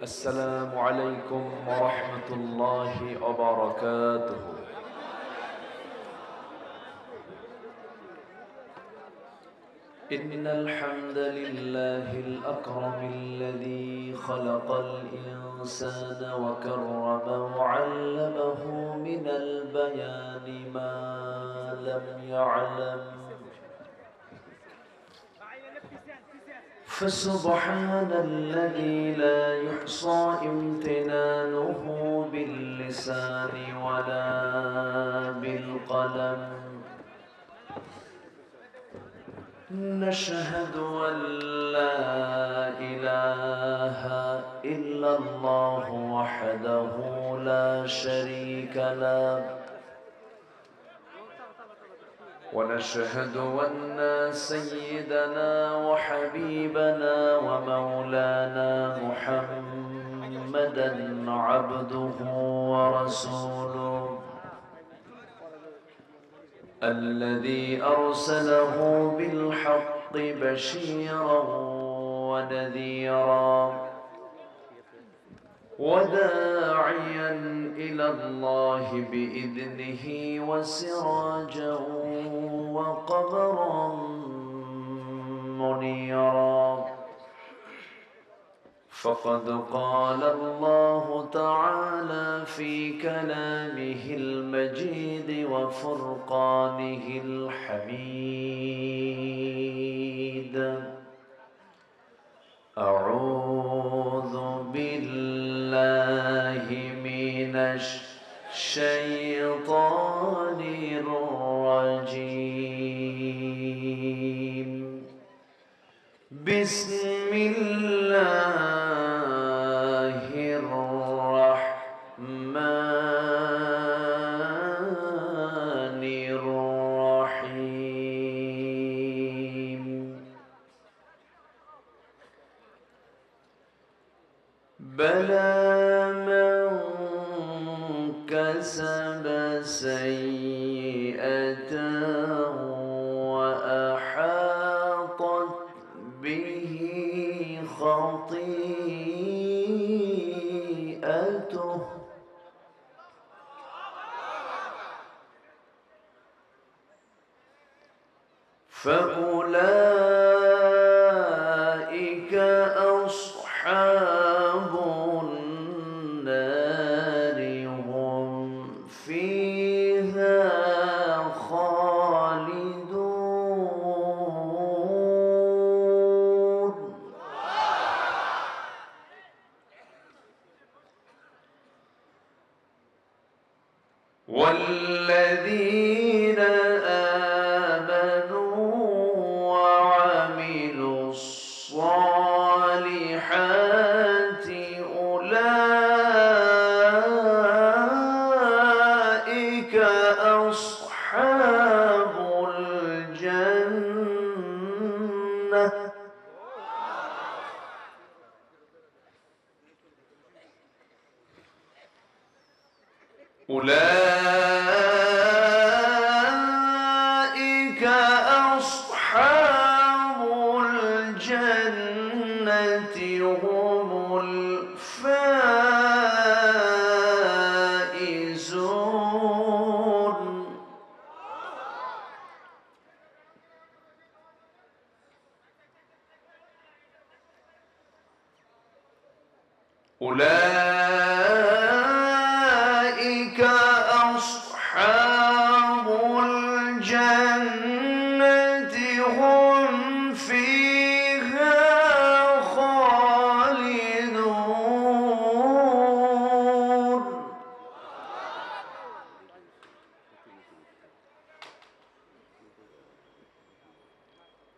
السلام عليكم ورحمة الله وبركاته. إن الحمد لله الأكرم الذي خلق الإنسان وكرمه وعلمه من البيان ما لم يعلم، فسبحان الذي لا يحصى امتنانه باللسان ولا بالقلم. نشهد أن لا إله إلا الله وحده لا شريك له، ونشهد أن سيدنا وحبيبنا ومولانا محمدا عبده ورسوله الذي أرسله بالحق بشيرا ونذيرا وداعيا إلى الله بإذنه وسراجا وقمرا منيرا. فقد قال الله تعالى في كلامه المجيد وفرقانه الحميد: أعوذ بالله من الشيطان الرجيم. بسم الله الرحمن الرحيم. بلى من كسب سيئة وأحاطت به خطيئته فأولئك أصحاب النار، هم فيها خالدون. والذين آمنوا وعملوا الصالحات أولئك أصحاب الجنة، أولئك أصحاب الجنة هم الفائزون. أولئك أصحاب الجنة هم فيها خالدون.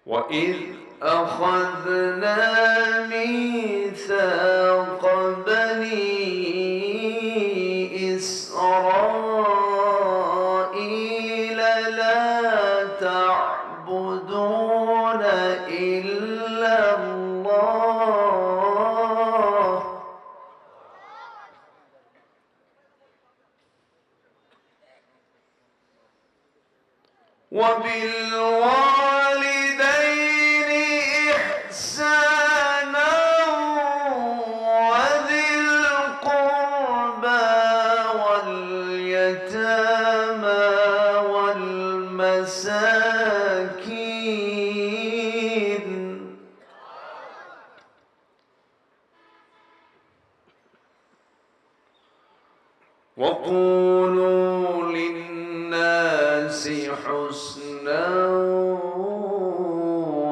وإذ أخذنا ميثاق بني إسرائيل لا تعبدون إلا الله وبالوالدين إحسانا وذي وقولوا للناس حسنا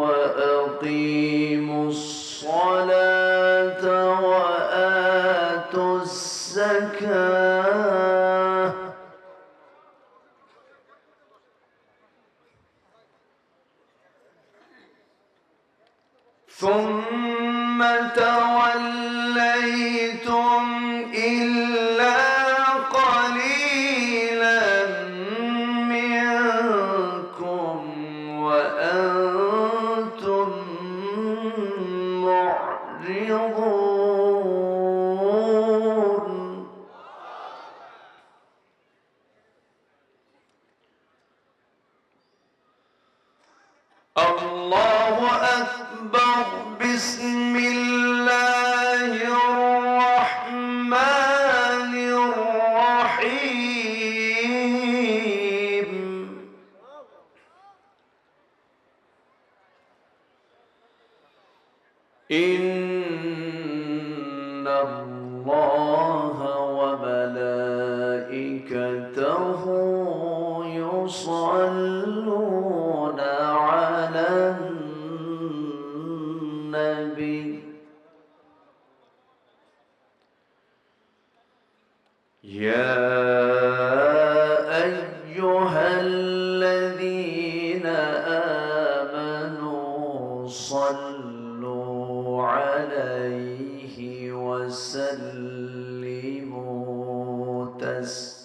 وأقيموا الصلاة وآتوا الزكاة ثم توليتم إلا قليلا منكم وأنتم معرضون الله أكبر بسم الله الرحمن الرحيم إن الله وملائكته يصلون على النبي يا أيها الذين آمنوا صلوا عليه وسلموا تسليما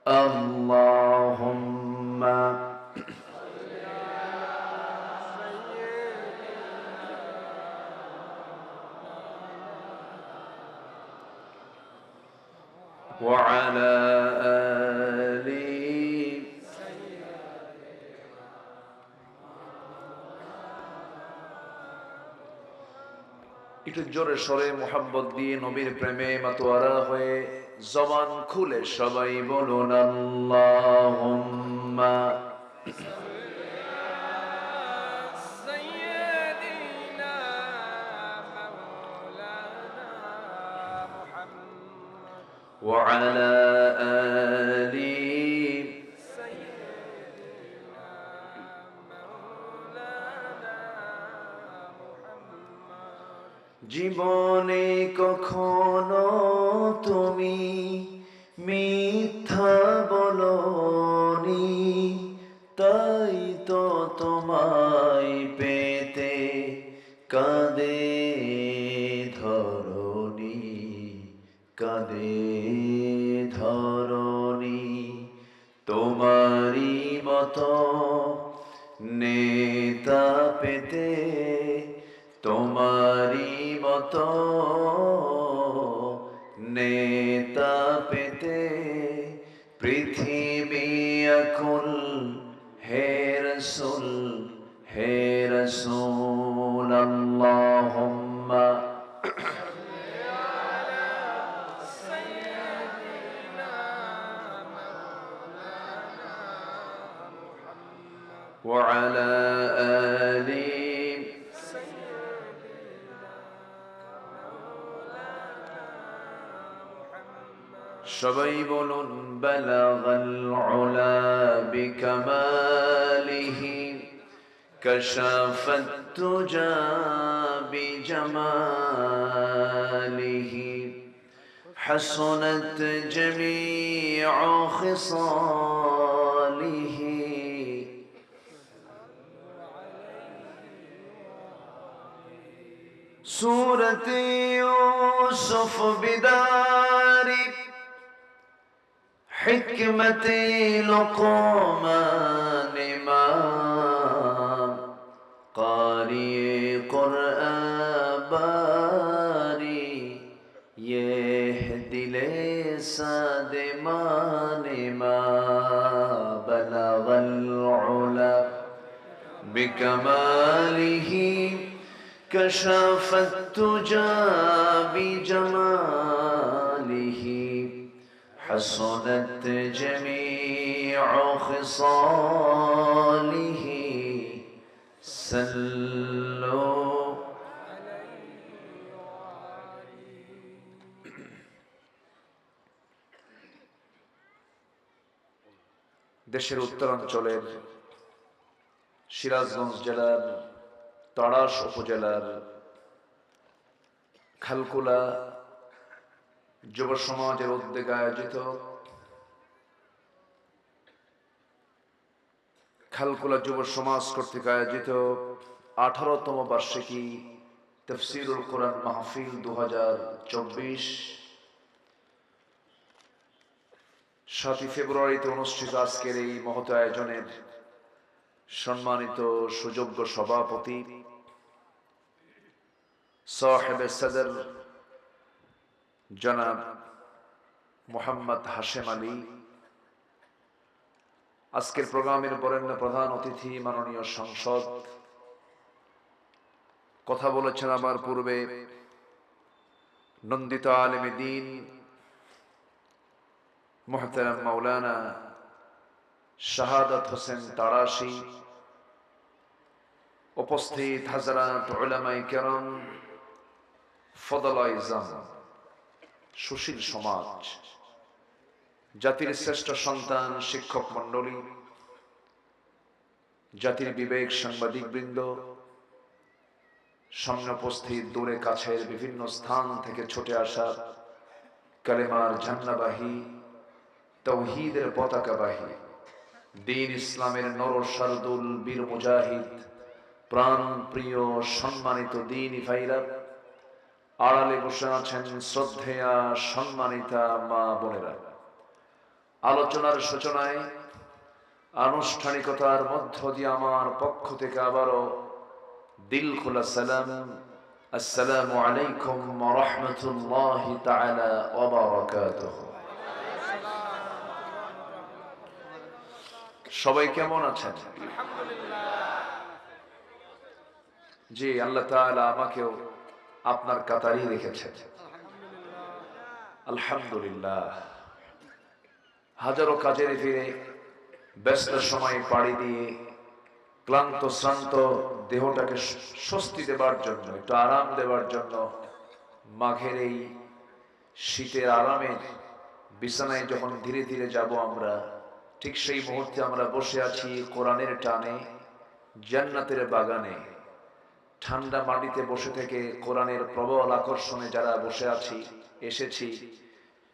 اللهم وعلى آله একটু জোরে সরে মোহাব্বত দিয়ে নবীর প্রেমে মাতোয়ারা হয়ে জবান খুলে সবাই বলুন আল্লাহুম্মা وعلى آل জীবনে কখনো তুমি মিথ্যা বলনি তাই তো তোমায় পেতে কাঁদে ধরণী কাঁদে ধরণী তোমারই মতো নেতা পেতে তোমারই মতো নেতা পেতে পৃথিবী আকুল হে রসূল আল্লাহুম্মা وعلى آله সবাই বলুন বালাগাল উলা বিকামালিহি কাশাফাত তুজা বিজামালিহি হাসানাত জামিউ খিসালিহি সূরত ইউসুফ বিদারি حكمة لقمان ما قارئ قرآن باري يهدي لساد مان ما بلغ العلا بكماله كشف التجى بجماله حسنت جميع خصاله صلوا দেশের উত্তরাঞ্চলের সিরাজগঞ্জ জেলার তাড়াশ উপজেলার খালকুলা যুব সমাজের উদ্যোগে আয়োজিত খালকুলা যুব সমাজ কর্তৃক আয়োজিত 18তম বার্ষিকী তাফসীরুল কোরআন মাহফিল 2024 7 ফেব্রুয়ারিতে অনুষ্ঠিত আজকের এই মহৎ আয়োজনের সম্মানিত সুযোগ্য সভাপতি সাহেবে সদর জনাব মোহাম্মদ হাশেম আলী, আজকের প্রোগ্রামের বরেণ্য প্রধান অতিথি মাননীয় সংসদ, কথা বলেছেন আমার পূর্বে নন্দিত আলেম দ্বীন মুহতারাম মাওলানা শাহাদাত হোসেন তারাশি, উপস্থিত হাজরাত উলামায়ে কেরাম, ফদলায়ে ইজাম, সুশীল সমাজ, জাতির শ্রেষ্ঠ সন্তান শিক্ষক মণ্ডলী, জাতির বিবেক সাংবাদিক বৃন্দ, সামনে উপস্থিত দূরে কাছের বিভিন্ন স্থান থেকে ছুটে আসা কালেমার ঝান্ডাবাহী, তাওহীদের পতাকাবাহী, দ্বীন ইসলামের নর শারদুল বীর মুজাহিদ, প্রাণ প্রিয় সম্মানিত দ্বীনি ভাইরা, আড়ালে বসে আছেন শ্রদ্ধেয়া সম্মানিতা মা বোনেরা, আলোচনার সূচনায় আনুষ্ঠানিকতার মধ্য দিয়ে আমার পক্ষ থেকে আবারও দিল খোলা সালাম, আসসালামু আলাইকুম ওয়া রাহমাতুল্লাহি তাআলা ওয়া বারাকাতুহু। সবাই কেমন আছেন? জি, আল্লাহ তাআলা আমাকেও আপনার কাতারেই রেখেছেন, আলহামদুলিল্লাহ। হাজারো কাজের ফিরে ব্যস্ত সময় পাড়ি দিয়ে ক্লান্ত শ্রান্ত দেহটাকে স্বস্তি দেবার জন্য, একটু আরাম দেবার জন্য মাঘের এই শীতের আরামের বিছানায় যখন ধীরে ধীরে যাব আমরা, ঠিক সেই মুহূর্তে আমরা বসে আছি কোরআনের টানে জান্নাতের বাগানে, ঠান্ডা মাটিতে বসে থেকে কোরআনের প্রবল আকর্ষণে যারা বসে আছি, এসেছি,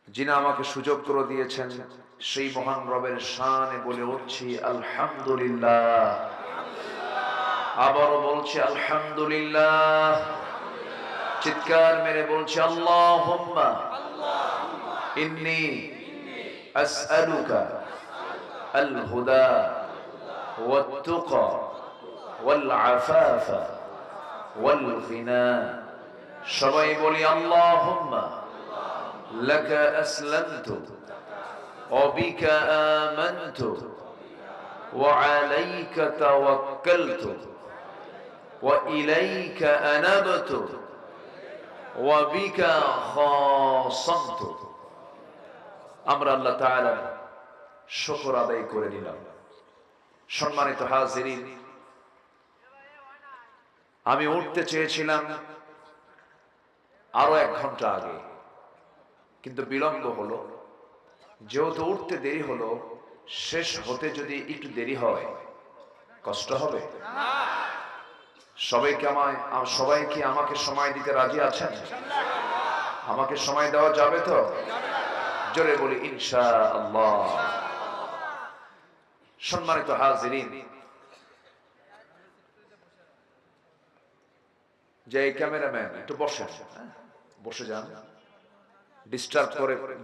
যিনি আমাকে সুযোগ করে দিয়েছেন সেই মহান রবের শানে বলে উঠছি আলহামদুলিল্লাহ। আবারও বলছি আলহামদুলিল্লাহ, চিৎকার মেরে বলছি আল্লাহুম্মা ইন্নী আসআলুকা আল হুদা ওয়াত তুকা ওয়াল আফাফা ওয়াল গিনা। সবাই বলি আল্লাহুম্মা লাকা আসলামতু ওয়া বিকা আমানতু ওয়া আলাইকা তাওয়াক্কালতু ওয়া ইলাইকা আনাবতু ওয়া বিকা খাসামতু। আমরা আল্লাহ তাআলার শুকর আদায় করে নিলাম। সম্মানিত হাজিরিন, আমি উঠতে চেয়েছিলাম আরো 1 ঘন্টা আগে, কিন্তু বিলম্ব হলো। যেহেতু উঠতে দেরি হলো, শেষ হতে যদি একটু দেরি হয় কষ্ট হবে? সবাই কি আমাকে সময় দিতে রাজি আছেন? আমাকে সময় দেওয়া যাবে তো? জোরে বলি ইনশাআল্লাহ। সম্মানিত হাজিরিন, যে ক্যামেরাম্যান একটু বসেন, বসে যান,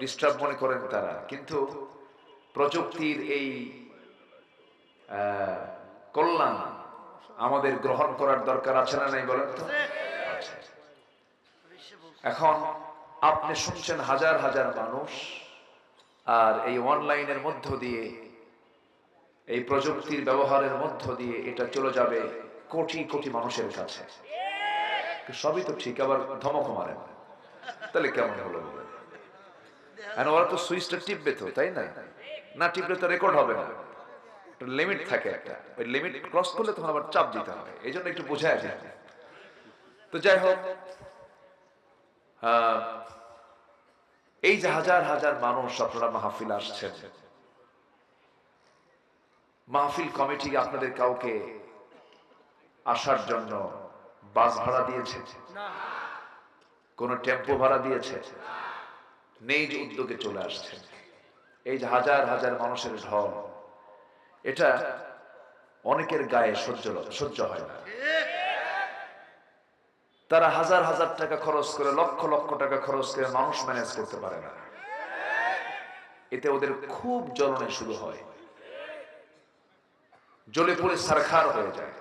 ডিস্টার্ব মনে করেন তারা, কিন্তু প্রযুক্তির এই কল্যাণ আমাদের গ্রহণ করার দরকার আছে না নাই বলেন তো? এখন আপনি শুনছেন হাজার হাজার মানুষ, আর এই অনলাইনের মধ্য দিয়ে, এই প্রযুক্তির ব্যবহারের মধ্য দিয়ে এটা চলে যাবে কোটি কোটি মানুষের কাছে। সবই তো ঠিক, আবার ধমক মারেন, তাহলে কেমন হলো? ওরা তো সুইচটা টিপবে তো, তাই না? না টিপলে তো রেকর্ড হবে না, লিমিট থাকে একটা, ওই লিমিট ক্রস করলে তখন আবার চাপ দিতে হবে, এই জন্য একটু বোঝায় যায়। তো যাই হোক, এই যে হাজার হাজার মানুষ আপনারা মাহফিল আসছেন, মাহফিল কমিটি আপনাদের কাউকে আসার জন্য বাস ভাড়া দিয়েছে? কোন টেম্পো ভাড়া দিয়েছে? নিজ উদ্যোগে চলে আসছে। এই যে হাজার হাজার মানুষের ঢল, এটা অনেকের গায়ে সহ্য হয় না। তারা হাজার হাজার টাকা খরচ করে, লক্ষ লক্ষ টাকা খরচ করে মানুষ ম্যানেজ করতে পারে না। এতে ওদের খুব জ্বলনে শুরু হয়, জ্বলে পুড়ে ছারখার হয়ে যায়।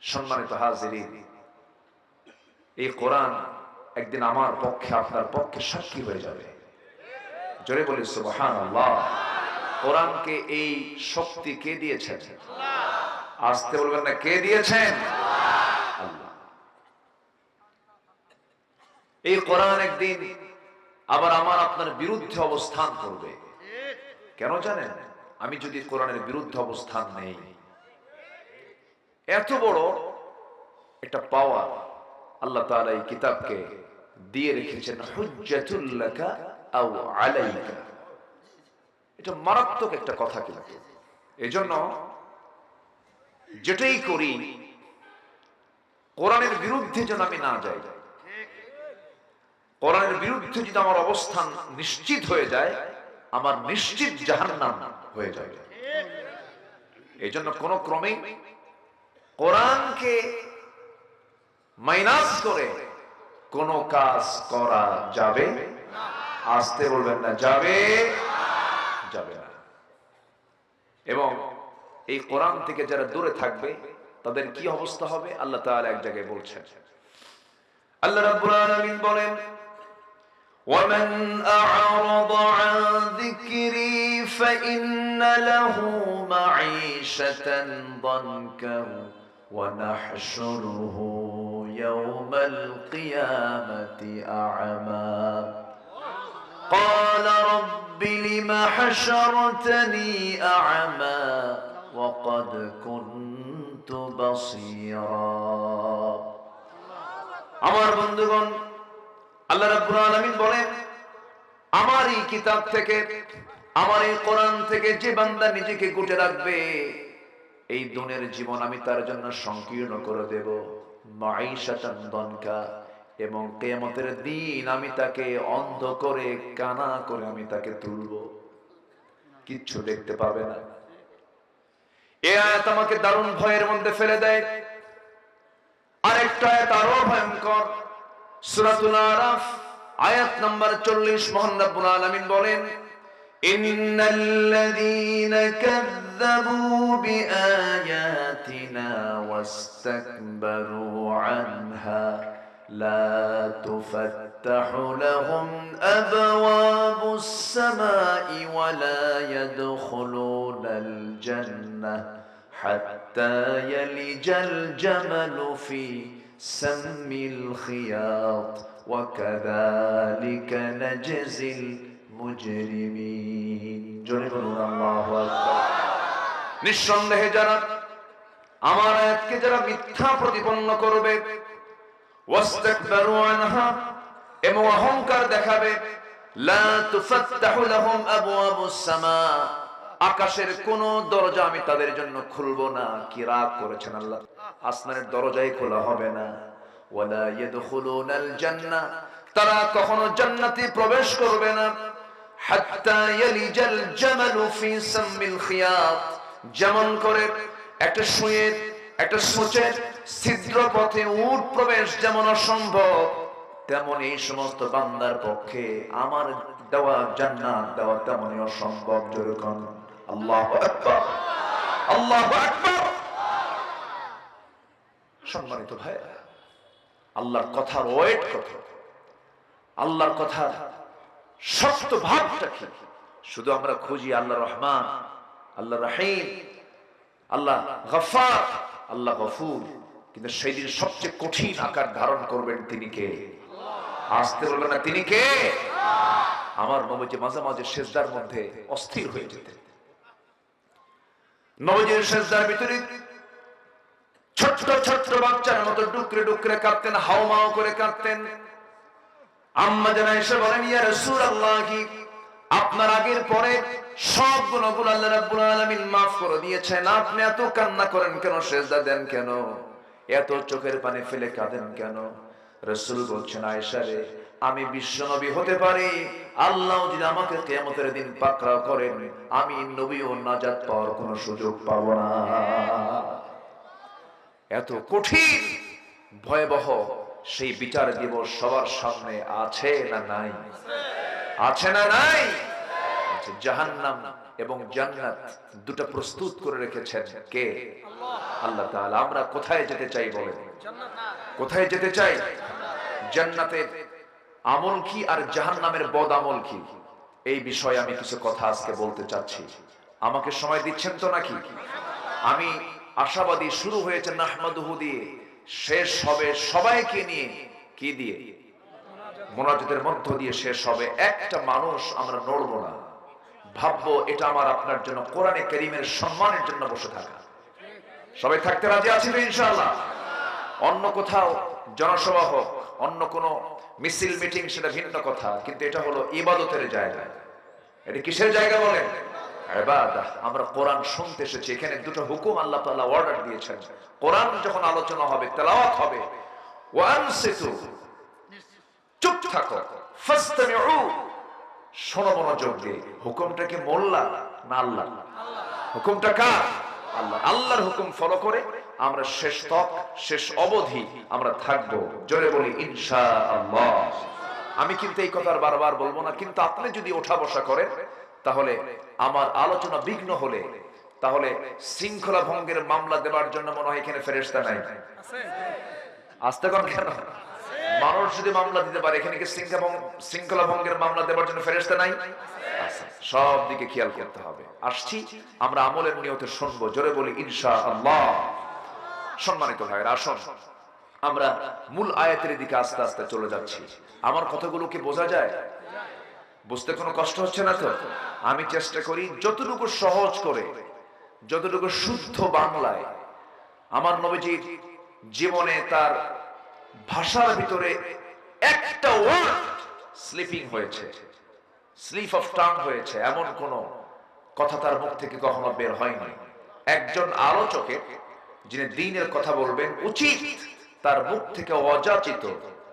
সম্মানিত হাজিরিন, এই কোরআন একদিন আমার পক্ষে আপনার পক্ষে সাক্ষী হয়ে যাবে। জোরে বলি সুবহানাল্লাহ। কোরআনকে এই শক্তি কে দিয়েছেন? আসতে বলবেন না, কে দিয়েছেন? আল্লাহ। এই কোরআন একদিন আবার আমার আপনার বিরুদ্ধে অবস্থান করবে। কেন জানেন? আমি যদি কোরআনের বিরুদ্ধে অবস্থান নেই, এত বড় একটা পাওয়ার আল্লাহ তাআলা এই কিতাবকে দিয়ে রেখেছেন, হুজ্জাতুল লাকা আও আলাইকা। এটা মারাত্মক একটা কথা। কিন্তু এজন্য যেটাই করি কোরআনের বিরুদ্ধে যেন আমি না যাই। কোরআনের বিরুদ্ধে যদি আমার অবস্থান নিশ্চিত হয়ে যায়, আমার নিশ্চিত জাহান্নাম হয়ে যাবে। এই জন্য কোন ক্রমে কোরআনকে মাইনাস করে কোন কাজ করা যাবে? আসতে বলবেন না, যাবে যাবে না। এবং এই কোরআন থেকে যারা দূরে থাকবে তাদের কি অবস্থা হবে? আল্লাহ তাআলা এক জায়গায় বলছেন, আল্লাহ রাব্বুল আলামিন বলেন, وَمَنْ أَعْرَضَ عَنْ ذِكْرِي فَإِنَّ لَهُ مَعِيشَةً ضَنكًا وَنَحْشُرُهُ يَوْمَ الْقِيَامَةِ أَعْمَى قَالَ رَبِّ لِمَ حَشَرْتَنِي أَعْمَى وَقَدْ كُنْتُ بَصِيرًا। আমার বন্ধুগণ, আল্লাহ রাব্বুল আলামিন বলেন, আমার এই কিতাব থেকে, আমার এই কোরআন থেকে যে বান্দা নিজেকে গুটে রাখবে, এই দুনিয়ার জীবন আমি তার জন্য সংকীর্ণ করে দেব, মাঈশাতান দনকা, এবং কিয়ামতের দিন আমি তাকে অন্ধ করে, কানা করে আমি তাকে তুলব, কিচ্ছু দেখতে পাবে না। এই আয়াত আমাকে দারুণ ভয়ের মধ্যে ফেলে দেয়। আরেকটা আয়াত আরো ভয়ঙ্কর, সূরাতুল আরাফ আয়াত নাম্বার 40। মহান রব্বুল আলামিন বলেন, ইন্নাল্লাযীনা কাযযাবু বিআয়াতিনা ওয়াস্তাকবারু আনহা লা তুফাত্তাহু লাহুম আবওয়াবুস সামাই ওয়া লা ইয়াদখুলুনাল জান্নাহ হাত্তা ইয়ালিজাল জামালু ফি সামিল খিয়াত ওয়া কাযালিকা নাজজিল মুজরিমিন। জোরে বলুন আল্লাহু আকবার। নিঃসন্দেহে যারা আমার আয়াতকে যারা মিথ্যা প্রতিপন্ন করবে, ওয়াস্তাকবারু আনহা, এবং অহংকার দেখাবে, লা তুফাত্তাহু লাহুম আবওয়াবুস সামা, আকাশের কোন দরজা আমি তাদের জন্য খুলবো না। কি রাগ করেছেন আল্লাহ? আসমানের দরজাই খোলা হবে না। ওয়ালা ইয়াদখুলুনাল জান্নাহ, তারা কখনো জান্নাতে প্রবেশ করবে না। হাত্তা ইয়ালিজাল জামালু ফি সামিল খিয়াত, যেমন করে একটা সুঁয়ের, একটা সূচের ছিদ্র পথে উট প্রবেশ যেমন অসম্ভব, তেমন এই সমস্ত বান্দার পক্ষে আমার দেওয়া জান্নাত দেওয়া তেমনই অসম্ভব। যেরকম আল্লাহু আকবার, আল্লাহু আকবার। সম্মানিত ভাইরা, আল্লাহর কথার ওয়েট কত, আল্লাহর কথার শক্ত ভাবটা কি। শুধু আমরা খুঁজি আল্লাহ রহমান, আল্লাহ রহিম, আল্লাহ গফফার, আল্লাহ গফুর, কিন্তু সেই দিন সবচেয়ে কঠিন আকার ধারণ করবেন তিনি কে? আসতে বলবেন না, তিনি কে? আমার নবীজি মাঝে মাঝে সেজদার মধ্যে অস্থির হয়ে যেতেন। নবীজির সেজদার ভিতরে ছোট্ট ছোট্ট বাচ্চার মতো ডুকরে ডুকরে কাঁদতেন, হাওমাও করে কাঁদতেন। আম্মা জানা এসে বলেন, ইয়া রাসূলুল্লাহ, আপনার আগের পরে সব গুনাহগুলো আল্লাহ রাব্বুল আলামিন মাফ করে দিয়েছেন। আপনি এত কান্না করেন কেন, সেজদা দেন কেন, এত চোখের পানি ফেলে কাঁদেন কেন? রাসূল বলছেন, আয়েশা রে, আমি বিশ্বনবী হতে পারি, আল্লাহ যদি আমাকে কিয়ামতের দিন পাকড়াও করেন, আমি নবী ও নাজাত পাওয়ার কোনো সুযোগ পাবো না। এত কঠিন ভয়াবহ সেই বিচার দিবস সবার সামনে আছে না নাই? আছে না নাই? আছে। জাহান্নাম এবং জান্নাত দুটো প্রস্তুত করে রেখেছেন কে? আল্লাহ তাআলা। আমরা কোথায় যেতে চাই বলেন? কোথায় যেতে চাই? জান্নাতের আমল কি আর জাহান্নামের বদ আমল কি, এই বিষয়ে আমি কিছু কথা আজকে বলতে চাচ্ছি। আমাকে সময় দিচ্ছেন তো নাকি? আমি আশাবাদী। শুরু হয়েছে নাহমাদুহু দিয়ে, শেষ হবে সবাইকে নিয়ে কি দিয়ে? মুনাজাতের মধ্য দিয়ে শেষ হবে। একটা মানুষ আমরা নড়বো না, ভাববো এটা আমার আপনার জন্য কোরআনে কারীমের সম্মানের জন্য বসে থাকা। সবাই থাকতে রাজি আছেন তো ইনশাআল্লাহ? অন্য কোথাও জনসভা হোক, অন্য কোনো মিছিল মিটিং, সেটা ভিন্ন কথা, কিন্তু এটা হলো ইবাদতের জায়গা। এটা কিসের জায়গা বলেন? ইবাদত। আমরা কোরআন শুনতে এসেছি, এখানে দুটো হুকুম আল্লাহ তাআলা অর্ডার দিয়েছেন। কোরআন যখন আলোচনা হবে, তেলাওয়াত হবে, ওয়ানসিতু, চুপ থাকো, ফাসতামিউ, শোনো মনোযোগ দিয়ে। হুকুমটা কি মোল্লা না আল্লাহ? হুকুমটা কার? আল্লাহ। আল্লাহর হুকুম ফলো করে আমরা শেষ তক, শেষ অবধি আমরা থাকবো। জোরে বলি ইনশাআল্লাহ। আমি কিন্তু এই কথা বারবার বলবো না, কিন্তু আপনি যদি ওঠা বসা করেন, তাহলে আমার আলোচনা বিঘ্ন হলে, তাহলে শৃঙ্খলা ভঙ্গের মামলা দেওয়ার জন্য মনে হয় এখানে ফেরেশতা নাই। আসতে কোন কেন? মানুষ যদি মামলা দিতে পারে, এখানে কি শৃঙ্খলা ভঙ্গের মামলা দেওয়ার জন্য ফেরেশতা নাই? সব দিকে খেয়াল করতে হবে। আসছি, আমরা আমলের নিয়তে শুনবো। জোরে বলি ইনশাআল্লাহ। সম্মানিত ভাইরা, আসুন আমরা মূল আয়াতের দিকে আস্তে আস্তে চলে যাচ্ছি। আমার কথাগুলো কি বোঝা যায়? বুঝতে কোনো কষ্ট হচ্ছে না তো? আমি চেষ্টা করি যতটুকু সহজ করে, যতটুকু শুদ্ধ বাংলায়। আমার নবীজির জীবনে তার ভাষার ভিতরে একটা ওয়ার্ড স্লিপিং হয়েছে, স্লিপ অফ টাং হয়েছে, এমন কোন কথা তার মুখ থেকে কখনো বের হয়নি। একজন আলোচকের, যিনি দ্বীনের কথা বলবেন, উচিত তার মুখ থেকে অযাচিত,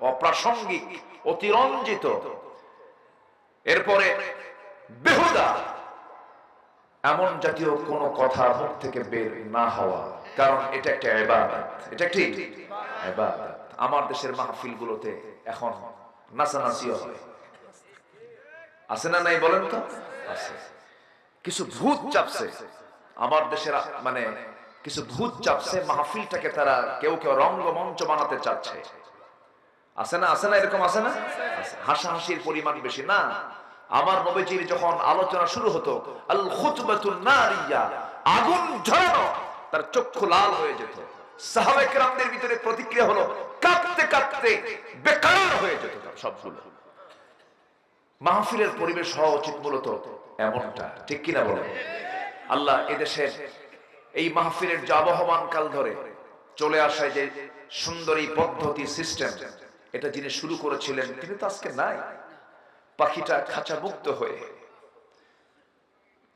অপ্রাসঙ্গিক, অতিরঞ্জিত, এরপরে বেহুদা এমন জাতীয় কোন কথা মুখ থেকে বের না হওয়া, কারণ এটা একটা ইবাদত। এটা কি ইবাদত? আমার দেশের মাহফিল গুলোতে এখন নাচানাচিও হয়, আছে না নাই বলেন তো? আছে। কিছু ভূত চাপছে আমার দেশের, মানে কিছু ভূত চাপছে মাহফিলটাকে, তারা কেউ কেউ রঙ্গমঞ্চ বানাতে চাচ্ছে। আছে না? আছে না? এরকম আছে না? হাসাহাসির পরিমাণ বেশি না। আমার নবীজির যখন আলোচনা শুরু হতো, আল খুতবাতুন নারিয়া, আগুন ঝরানো, তার চক্ষু লাল হয়ে যেত। সাহাবায়ে কেরামদের ভিতরে প্রতিক্রিয়া হলো, কাঁপতে কাঁপতে বেকার হয়ে যেত সবগুলো। মাহফিলের পরিবেশ হওয়া উচিত মূলত এমনটা, ঠিক কিনা বলেন? আল্লাহ এদেশের এই মাহফিলের যে আবহমান কাল ধরে চলে আসায় যে সুন্দরী পদ্ধতি, সিস্টেম, এটা যিনি শুরু করেছিলেন তিনি তো আজকে নাই। পাখিটা খাঁচা মুক্ত হয়ে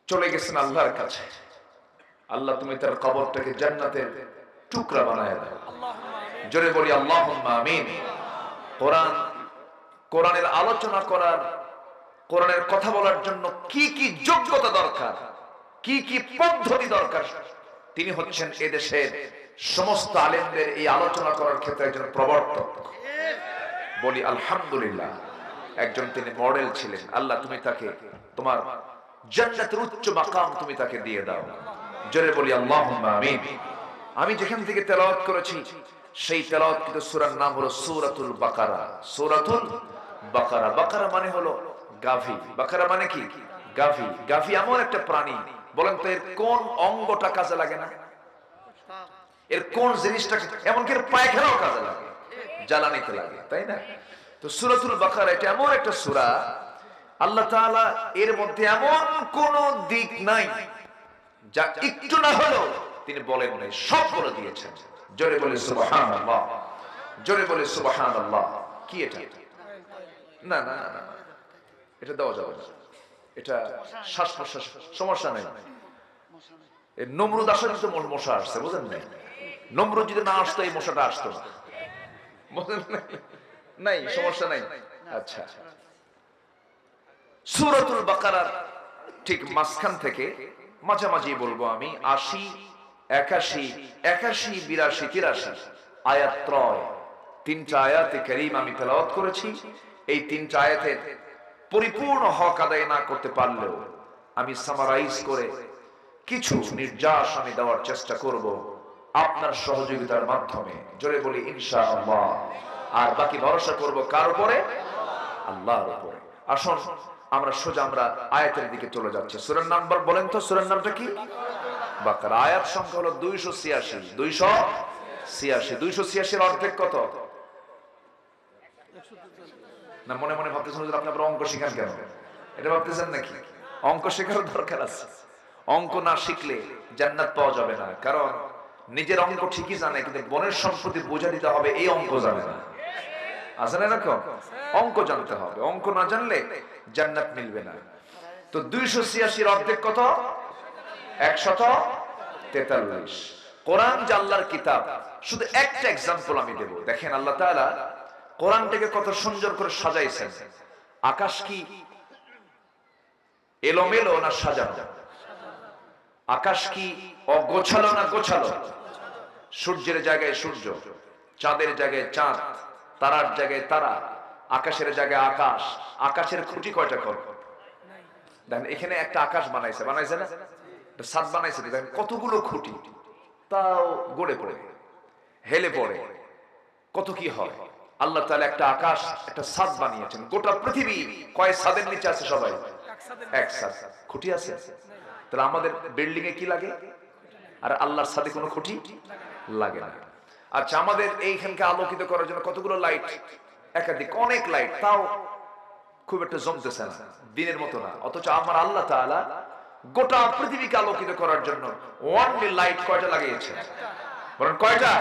চলে গেছেন আল্লাহর কাছে। আল্লাহ তুমি তার কবরটাকে জান্নাতের টুকরা বানায় দাও। জোরে বলি আল্লাহুম্মা আমিন। কোরআনের আলোচনা করার, কোরআনের কথা বলার জন্য কি কি যোগ্যতা দরকার, কি কি পদ্ধতি দরকার, তিনি হচ্ছেন এদেশের সমস্ত আলেমদের এই আলোচনা করার ক্ষেত্রে একজন প্রবর্তক। বলি আলহামদুলিল্লাহ। একজন তিনি মডেল ছিলেন। আল্লাহ তুমি তাকে তোমার জান্নাতের উচ্চ মাকাম তুমি তাকে দিয়ে দাও। জোরে বলি আল্লাহুম্মা আমিন। আমি যেখান থেকে তেলাওয়াত করেছি সেই তেলাওয়াতকৃত সূরার নাম হলো সূরাতুল বাকারা। সূরাতুল বাকারা। বাকারা মানে হলো গাভী। বাকারা মানে কি? গাভী। গাভী এমন একটা প্রাণী, বলেন তো এর কোন অঙ্গটা কাজে লাগে না? এর কোন জিনিসটা, এমনকি এর পায়খানাও কাজে লাগে, জ্বালানিতে লাগে, তাই না? তো সূরাতুল বাকারা এটা এমন একটা সূরা, আল্লাহ তাআলা এর মধ্যে এমন কোন দিক নাই যা একটু না হলেও তিনি বলেন নাই, সব বলে দিয়েছেন। জোরে বলে সুবহানাল্লাহ। জোরে বলে সুবহানাল্লাহ। কি এটা? না না না না, এটা দেওয়া যাবে না। এটা শ্বাস প্রশ্বাস সমস্যা নেই। নমরুদ আসার তো মশা আসছে, বুঝলেন নাই? নমরুদ যদি না আসতো এই মশাটা আসতো না, বুঝলেন নাই? সমস্যা নাই। আচ্ছা, সূরাতুল বাকারার ঠিক মাঝখান থেকে মাঝামাঝি বলবো আমি ৮০, ৮১, ৮১, ৮২, ৮৩ আয়াত ত্রয়, ৩টা আয়াতে কারীম আমি তেলাওয়াত করেছি। এই ৩টা আয়াতের পরিপূর্ণ হক আদায় না করতে পারলেও আমি সামারাইজ করে কিছু নির্যাস আমি দেওয়ার চেষ্টা করব আপনার সহযোগিতার মাধ্যমে। জোরে বলি ইনশাআল্লাহ। আর বাকি ভরসা করব কার উপরে? আল্লাহর উপরে। আসুন আমরা সোজা আমরা আয়াতের দিকে চলে যাচ্ছি। সূরার নাম্বার বলেন তো, সূরার নামটা কি? বাকারা। আয়াত সংখ্যা হলো 286। 286। 286 এর অর্ধেক কত? না মনে মনে ভাবতেছেন যে আপনি অঙ্ক শিখান কেন, এটা ভাবতেছেন নাকি? অঙ্ক শেখার দরকার আছে। অঙ্ক না শিখলে জান্নাত পাওয়া যাবে না। কারণ নিজের অঙ্ক ঠিকই জানে, কিন্তু বোনের সম্পত্তি বোঝা দিতে হবে এই অঙ্ক জানে না। আছে না এরকম? অঙ্ক জানতে হবে, অঙ্ক না জানলে জান্নাত মিলবে না। তো 286 এর অর্ধেক কত? 143। কোরআন যে আল্লাহর কিতাব, শুধু একটা এক্সাম্পল আমি দেব। দেখেন আল্লাহ তাআলা কোরআনটাকে কত সুন্দর করে সাজাইছেন। আকাশ কি এলোমেলো না সাজানো? আকাশ কি অগোছালো না গোছালো? সূর্যের জায়গায় সূর্য, চাঁদের জায়গায় চাঁদ, তারার জায়গায় তারা, আকাশের জায়গায় আকাশ। আকাশের খুঁটি কয়টা কর? দেখেন এখানে একটা আকাশ বানাইছে, বানাইছে না? ছাদ বানাইছে, দেখেন কতগুলো খুঁটি, তাও গড়ে পড়ে হেলে পড়ে কত কি হয়। আল্লাহ তাআলা একটা আকাশ, একটা ছাদ বানিয়েছেন। গোটা পৃথিবী কয় ছাদের নিচে আছে? সবাই এক ছাদ। খুঁটি আছে? তাহলে আমাদের বিল্ডিং এ কি লাগে? আর আল্লাহর ছাদে কোনো খুঁটি লাগে না। আচ্ছা, আমাদের এইখানকে আলোকিত করার জন্য কতগুলো লাইট? একাধিক, অনেক লাইট, তাও খুব একটা জমতেছে না, দিনের মতো না। অথচ আমার আল্লাহ তাআলা গোটা পৃথিবীকে আলোকিত করার জন্য ওয়ানলি লাইট কয়টা লাগিয়েছে? বলেন কয়টা?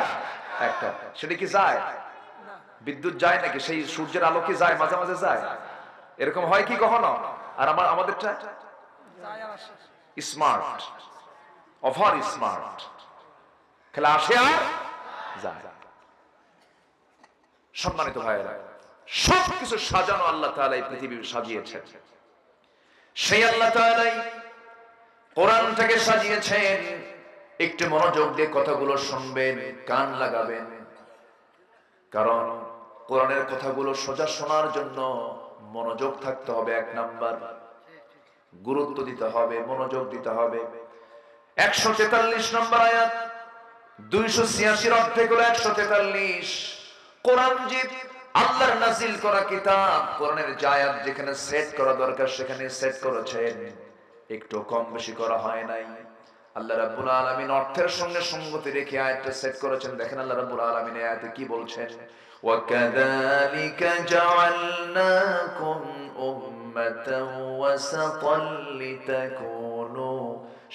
একটা। সেটা কি যায়? বিদ্যুৎ যায় নাকি? সেই সূর্যের আলো কি যায়? মাঝে মাঝে যায়। এরকম হয় কি কখনো? আর আমাদেরটা স্মার্ট, ওভার স্মার্ট, খেলা আসে আর যায়। সম্মানিত ভাইয়েরা, সবকিছু সাজানো আল্লাহ তাআলা এই পৃথিবী সাজিয়েছেন। সেই আল্লাহ তাআলাই কোরআনটাকে সাজিয়েছেন। একটু মনোযোগ দিয়ে কথাগুলো শুনবেন, কান লাগাবেন। কারণ কোরআনের কথাগুলো সোজা শোনার জন্য মনোযোগ থাকতে হবে। এক নাম্বার, গুরুত্ব দিতে হবে, মনোযোগ দিতে হবে। 143 নম্বর আয়াত, 286 অর্ধেক হলো 143। কোরআন যে আল্লাহর নাজিল করা কিতাব, কোরআনের যে আয়াত যেখানে সেট করা দরকার সেখানে সেট করেছেন, একটু কম বেশি করা হয় নাই। আল্লাহ রাব্বুল আলামিন অর্থের সঙ্গে সঙ্গতি রেখে আয়াতটা সেট করেছেন। দেখেন আল্লাহ রাব্বুল আলামিন এই আয়াতে কি বলছেন? ওয়া কাযালিকা জাআলনাকুম উম্মাতান ওয়াসাতান লিতাকুনু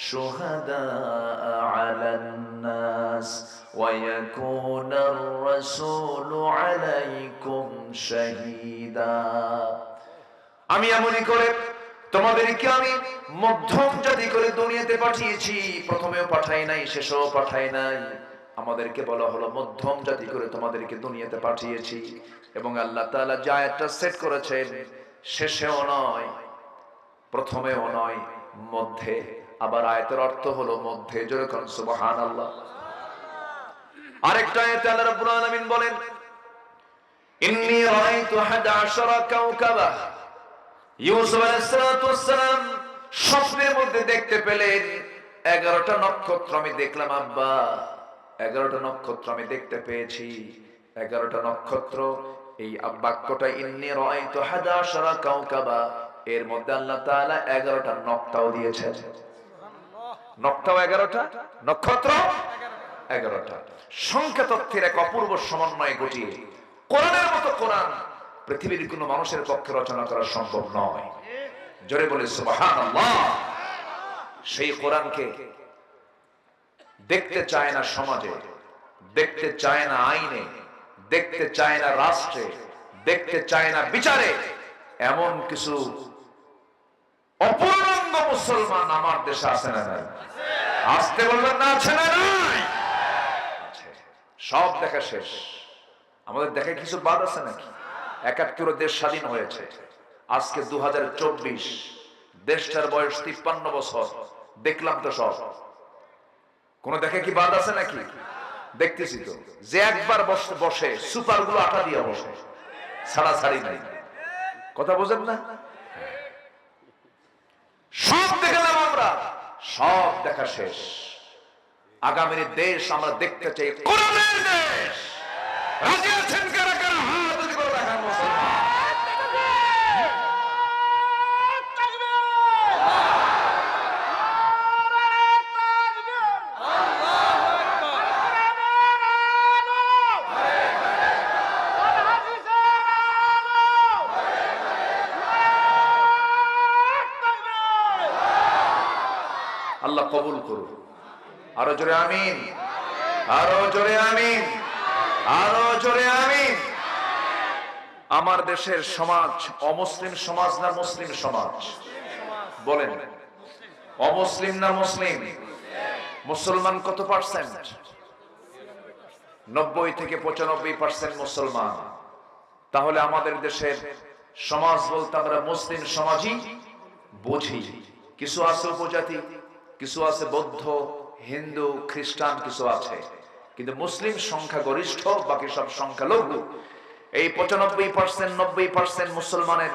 শুহাদাআ আলান নাস ওয়া ইয়াকুনার রাসূলু আলাইকুম শাহীদা। আমি এমনই করে তোমাদেরকে আমি মধ্যম জাতি করে দুনিয়াতে পাঠিয়েছি। প্রথমেও পাঠাই নাই, শেষেও পাঠাই নাই। আমাদেরকে বলা হলো মধ্যম জাতি করে তোমাদেরকে দুনিয়াতে পাঠিয়েছি। এবং আল্লাহ তাআলা যে আয়াতটা সেট করেছেন, শেষেও নয়, প্রথমেও নয়, মধ্যে। আবার আয়াতের অর্থ হলো মধ্যে। জোরে কোন সুবহানাল্লাহ। আরেকটা আয়াতে আল্লাহ রাব্বুল আলামিন বলেন, ইন্নী রাআইতু 11 কাওকাবা। ইউসুফ আলাইহিস সালাম স্বপ্নের মধ্যে দেখতে পেলেন 11টা নক্ষত্র আমি দেখলাম আব্বা, 11টা নক্ষত্র আমি দেখতে পেয়েছি। 11টা নক্ষত্র, এই বাক্যটা ইন্নী রাআইতু 11 কাওকাবা, এর মধ্যে আল্লাহ তাআলা 11টা নক্তাও দিয়েছেন। নক্তাও 11টা, নক্ষত্র 11টা। সংখ্যা তথ্যের এক অপূর্ব সমন্বয় ঘটিয়ে কোরআনের মতো কোরআন পৃথিবীর কোন মানুষের পক্ষে রচনা করা সম্ভব নয়। জোরে বলে সুবহানাল্লাহ। সেই কোরআনকে দেখতে চায় না সমাজে, দেখতে চায় না আইনে, দেখতে চায় না রাষ্ট্রে, দেখতে চায় না বিচারে। এমন কিছু অপূর্ণাঙ্গ মুসলমান আমার দেশে আছে না নাই? আসতে বলবেন না, আছে না নাই? সব দেখা শেষ। আমাদের দেখে কিছু বাদ আছে নাকি? ৭১ দেশ স্বাধীন হয়েছে, আজকে 2024, দেশটার বয়স ৫৩ বছর। দেখলাম তো সব, কোন দেখে কি বাদ আছে নাকি? দেখতেছি তো, যে একবার বসে সুপার গুলো আটা দিয়ে বসে, ছাড়া ছাড়ি নাই। কথা বোঝেন না? সব দেখলাম আমরা, সব দেখা শেষ। আগামীর দেশ আমরা দেখতে চাই কোরআনের দেশ। রাজি আছেন কারা কারা? হাত উঁচু করে দেখান মুসলমান। আল্লাহ কবুল করুন। আরো জোরে আমিন, আরো জোরে আমিন, আরো জোরে আমিন। আমার দেশের সমাজ অমুসলিম সমাজ না মুসলিম সমাজ? বলেন, অমুসলিম না মুসলিম? মুসলমান কত পার্সেন্ট? ৯০ থেকে ৯৫% মুসলমান। তাহলে আমাদের দেশের সমাজ বলতে আমরা মুসলিম সমাজই বুঝি। কিছু আছে উপজাতি, কিছু আছে বৌদ্ধ, হিন্দু, খ্রিস্টান, কিছু আছে, কিন্তু মুসলিম সংখ্যা গরিষ্ঠ, বাকি সব সংখ্যালঘু। এই ৯৫%, ৯০% মুসলমানের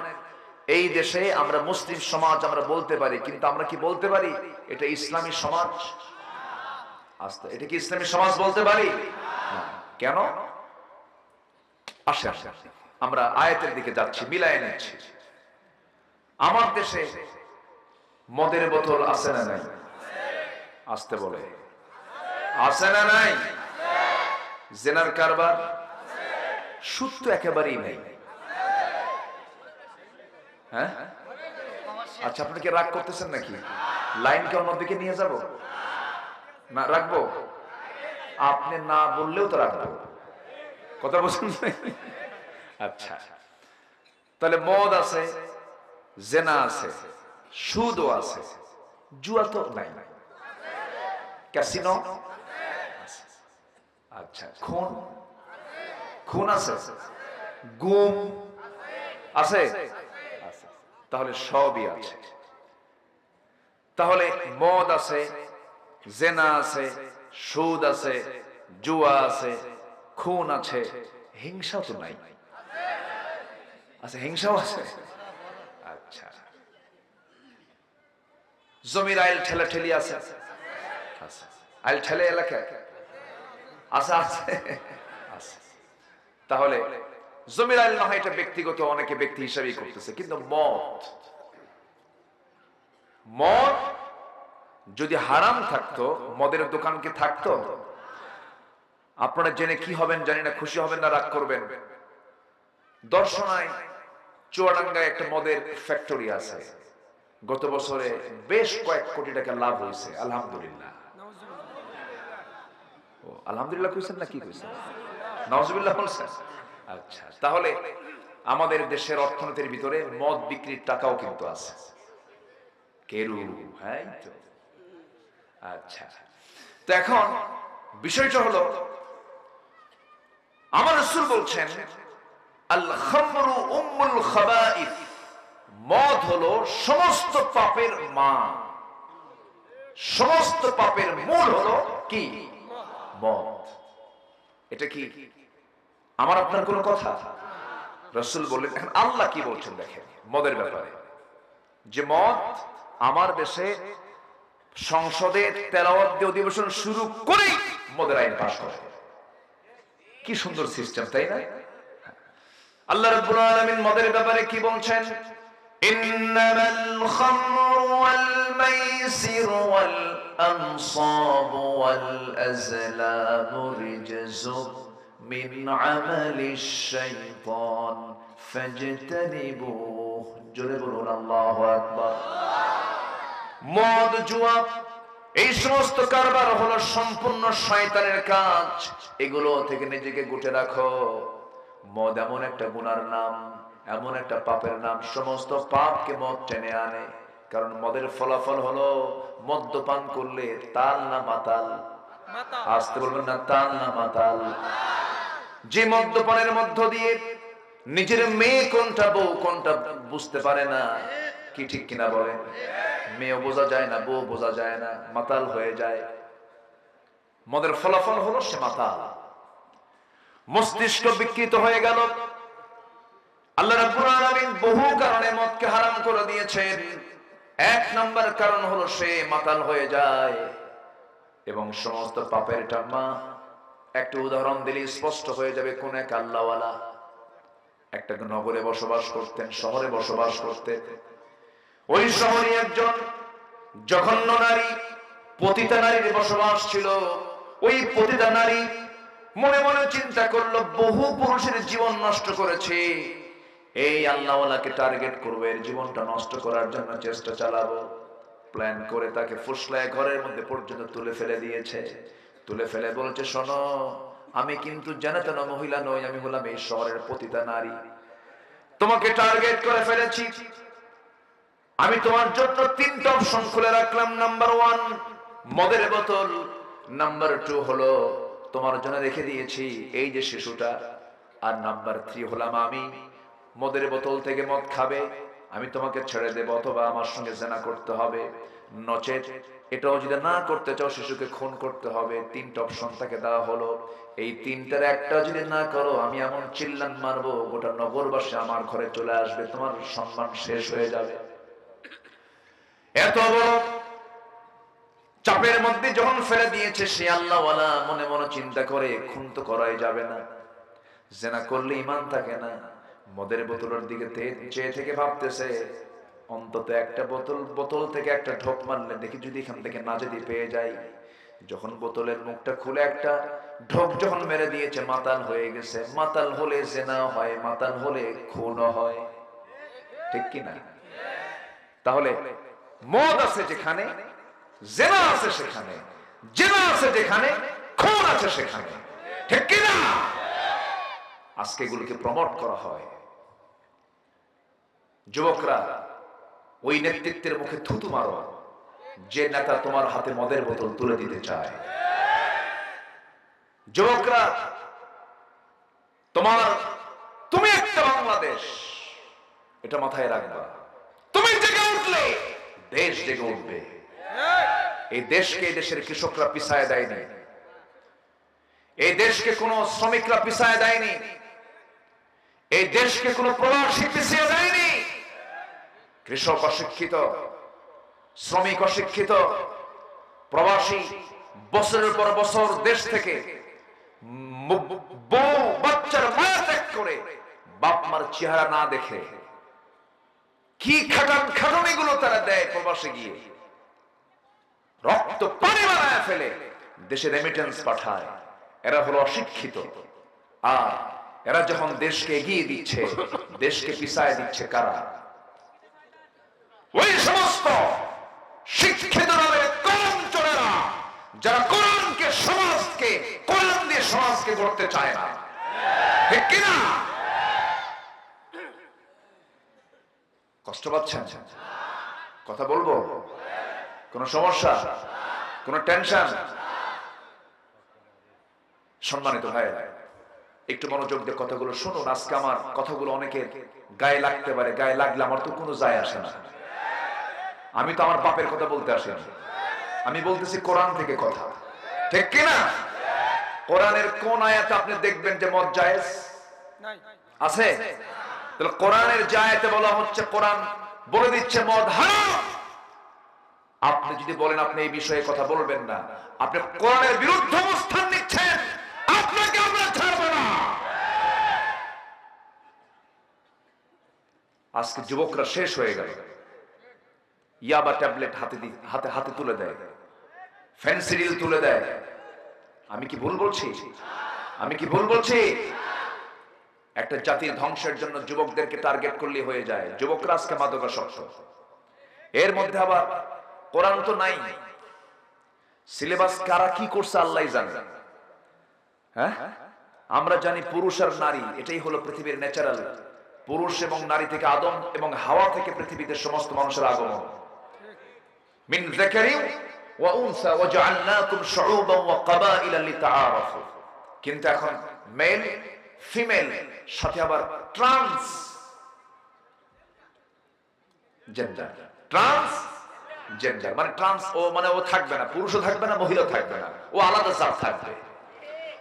এই দেশে আমরা মুসলিম সমাজ আমরা বলতে পারি, কিন্তু আমরা কি বলতে পারি এটা ইসলামী সমাজ? আস্তে, এটা কি ইসলামী সমাজ বলতে পারি? কেন? আসে আসে, আমরা আয়াতের দিকে যাচ্ছি, মিলায় নিচ্ছি। আমার দেশে মদের বোতল আছে না নাই? আসতে বলে, আছে না নাই? জেনার কারবার, সুদ তো একেবারেই নেই। হ্যাঁ, আচ্ছা, আপনি কি রাগ করতেছেন নাকি? লাইনকে অন্যদিকে নিয়ে যাব না? রাখবো? আপনি না বললেও তো রাখবো। কথা বলছেন? আচ্ছা, তাহলে মদ আছে, জেনা আছে, সুদও আছে, জুয়া তো নাই, ক্যাসিনো, আচ্ছা, খুন, খুন আছে, গুম আছে, তাহলে সবই আছে। তাহলে মদ আছে, জেনা আছে, সুদ আছে, জুয়া আছে, খুন আছে, হিংসা তো নাই? আচ্ছা, হিংসাও আছে। আচ্ছা, জমির আইল ঠেলাঠেলি আছে, আইল ঠেলে এলাকা আছে, আছে। তাহলে জমির আইল না হয় এটা ব্যক্তিগত, অনেকে ব্যক্তি হিসাবেই করতেছে, কিন্তু মদ, মদ যদি হারাম থাকতো, মদের দোকান কি থাকতো? আপনারা জেনে কি হবেন জানি না, খুশি হবেন না রাগ করবেন, দর্শনায় চুয়াডাঙ্গায় একটা মদের ফ্যাক্টরি আছে। গত বছরে বেশ কয়েক কোটি টাকা লাভ হয়েছে, আলহামদুলিল্লাহ। ও আলহামদুলিল্লাহ কইছেন না কি কইছেন? নাউজুবিল্লাহ বলছেন? আচ্ছা, তাহলে আমাদের দেশের অর্থনীতির ভিতরে মদ বিক্রির টাকাও কিন্তু আছে। কেরু, হ্যাঁ তো। আচ্ছা, তো এখন বিষয়টা হলো, আমার রাসূল বলছেন আল খামরু উম্মুল খাবাইস, মদ হলো সমস্ত পাপের মা, সমস্ত পাপের মূল হলো কি? মদ। এটা কি আমার আপনার কোন কথা? রাসূল বললেন। এখন আল্লাহ কি বলছেন দেখেন মদের ব্যাপারে, যে মদ আমার দেশে সংসদে তেলাওয়াত দিয়ে অধিবেশন শুরু করেই মদের আইন পাস করে। কি সুন্দর সিস্টেম, তাই না? আল্লাহ রাব্বুল আলামিন মদের ব্যাপারে কি বলছেন? ইন্নামাল খামরু ওয়াল মাইসির ওয়াল আনসাবু ওয়াল আজলামু রিজসুম মিন আমালিশ শাইতান ফাজতানিবুহু। জোরে বলুন আল্লাহু আকবার। মদ, জুয়া, এই সমস্ত কারবার হলো সম্পূর্ণ শয়তানের কাজ। এগুলো থেকে নিজেকে গুটে রাখো। মদ এমন একটা গুনার নাম, এমন একটা পাপের নাম, সমস্ত পাপকে মদ টেনে আনে। কারণ মদের ফলাফল হলো মদ্যপান করলে তাল না মাতাল, আসতে বলবেন না, তাল না মাতাল। যে মদ্যপানের মধ্য দিয়ে নিজের মেয়ে কোনটা বউ কোনটা বুঝতে পারে না, কি ঠিক কিনা বলেন? মেয়ে বোঝা যায় না, বউ বোঝা যায় না, মাতাল হয়ে যায়। মদের ফলাফল হলো সে মাতাল, মস্তিষ্ক বিকৃত হয়ে গেল। আল্লাহ রাব্বুল আলামিন বহু কারণে মদকে হারাম করে দিয়েছেন। এক নাম্বার কারণ হলো সে মাতাল হয়ে যায় এবং সমস্ত পাপের টাম্মা। একটা উদাহরণ দিলে স্পষ্ট হয়ে যাবে। কোন এক আল্লাহওয়ালা একটা নগরে বসবাস করতেন, শহরে বসবাস করতেন। ওই শহরে একজন জঘন্য নারী, পতিতা নারীর বসবাস ছিল। ওই পতিতা নারী মনে মনে চিন্তা করলো, বহু পুরুষের জীবন নষ্ট করেছে, এই আল্লাহওয়ালাকে টার্গেট করবো, এর জীবনটা নষ্ট করার জন্য চেষ্টা চালাবো। প্ল্যান করে তাকে ফুসলায় ঘরের মধ্যে পর্যন্ত তুলে ফেলে দিয়েছে। তুলে ফেলে বলছে, শোনো, আমি কিন্তু জানাতেন মহিলা নই, আমি হলাম এই শহরের পতিতা নারী। তোমাকে টার্গেট করে ফেলেছি। আমি তোমার জন্য তিনটা অপশন খুলে রাখলাম। নাম্বার 1 মদের বোতল, নাম্বার 2 হলো তোমার জন্য রেখে দিয়েছি এই যে শিশুটা, আর নাম্বার 3 হলাম আমি। মদের বোতল থেকে মদ খাবে, আমি তোমাকে ছেড়ে দেব, অথবা আমার সঙ্গে জেনা করতে হবে, নচেত এটাও যদি না করতে চাও শিশুকে খুন করতে হবে। তিনটা অপশন তাকে দেওয়া হলো। এই তিনটার একটা যদি না করো, আমি এমন চিল্লান মারবো, গোটা নগরবাসী আমার ঘরে চলে আসবে, তোমার সম্মান শেষ হয়ে যাবে। এত বড় চাপের মধ্যে যখন ফেলে দিয়েছে, সে আল্লাহওয়ালা মনে মনে চিন্তা করে, খুন তো করাই যাবে না, জেনা করলে ঈমান থাকে না। মদের বোতলের দিকে চেয়ে থেকে ভাবতেছে, অন্তত একটা বোতল থেকে একটা ঢোক মারলে দেখি যদি এখান থেকে না যদি পেয়ে যাই। যখন বোতলের মুখটা খুলে একটা ঢোক যখন মেরে দিয়েছে, মাতাল হয়ে গেছে। মাতাল হলে জেনা হয়, মাতাল হলে খুনও হয়, ঠিক কিনা? তাহলে মদ আছে যেখানে, জেনা আছে সেখানে, জেনা আছে যেখানে, খুন আছে সেখানে, ঠিক কিনা? আজকে এগুলোকে প্রমোট করা হয়। যুবকরা, ওই নেতৃত্বের মুখে থুতু মারো যে নেতা তোমার হাতে মদের বোতল তুলে দিতে চায়। যুবকরা, তুমি একটা বাংলাদেশ, এটা মাথায় রাখবা। তুমি জেগে উঠলে দেশ জেগে উঠবে। এই দেশকে, এই দেশের কৃষকরা পিছায় দেয়নি, এই দেশকে কোন শ্রমিকরা পিছায় দেয়নি, এই দেশকে কোন প্রবাসী পিছিয়ে দেয়নি। কৃষক অশিক্ষিত, শ্রমিক অশিক্ষিত, প্রবাসী বছরের পর বছর দেশ থেকে বউ বাচ্চার মায়া ত্যাগ করে বাপ মার চেহারা না দেখে কি খাটানিগুলো তারা দেয়, প্রবাসে গিয়ে রক্ত পানি বানায় ফেলে দেশে রেমিটেন্স পাঠায়। এরা হলো অশিক্ষিত। আর এরা যখন দেশকে এগিয়ে দিচ্ছে, দেশকে পিছায় দিচ্ছে কারা? ওই সমস্ত শিক্ষিত নামের কলম চোরেরা, যারা কোরআনকে, সমাজকে, কোরআন দিয়ে সমাজকে গড়তে চায় না, ঠিক কিনা? কষ্ট পাচ্ছেন? কথা বলবো? কোন সমস্যা, কোন টেনশন? সম্মানিত ভাই, একটু মনোযোগ দিয়ে কথাগুলো শুনুন। আজকে আমার কথাগুলো অনেকের গায়ে লাগতে পারে, গায়ে লাগলে আমার তো কোনো যায় আসে না। আমি তো আমার বাপের কথা বলতে আসি না, আমি বলতেছি কোরআন থেকে কথা, ঠিক কিনা? কোরআনের কোন আয়াতে আপনি দেখবেন যে মদ জায়েজ আছে? তাহলে কোরআনের যে আয়াতে বলা হচ্ছে, কোরআন বলে দিচ্ছে মদ হারাম। আপনি যদি বলেন আপনি এই বিষয়ে কথা বলবেন না, আপনি কোরআনের বিরুদ্ধে অবস্থান নিচ্ছেন, আপনাকে আমরা ছাড়ব না। আজকে যুবকরা শেষ হয়ে গেল। ইয়াবা ট্যাবলেট হাতে হাতে তুলে দেয়, ফেন্সিডিল তুলে দেয়। আমি কি ভুল বলছি? আমি কি ভুল বলছি? একটা জাতির ধ্বংসের জন্য যুবকদেরকে টার্গেট করলে হয়ে যায়। যুবকরা আজকে মাদকাসক্ত। এর মধ্যে আবার কোরআন তো নাই, সিলেবাস কারা কি করছে আল্লাহই জানে। হ্যাঁ, আমরা জানি পুরুষ আর নারী, এটাই হলো পৃথিবীর ন্যাচারাল। পুরুষ এবং নারী থেকে, আদম এবং হাওয়া থেকে পৃথিবীতে সমস্ত মানুষের আগমন। মিন যাকারিন ওয়া উনসা ওয়া জাআলনাকুম শুউবান ওয়া ক্বাবাইলা লিতাআরাফু। কিন্তু এখন মেল ফিমেল সাথে আবার ট্রান্স জেন্ডার, ট্রান্স জেন্ডার মানে ট্রান্স, ও মানে ও থাকবে না, পুরুষও থাকবে না, মহিলাও থাকবে না, ও আলাদা জাত থাকবে।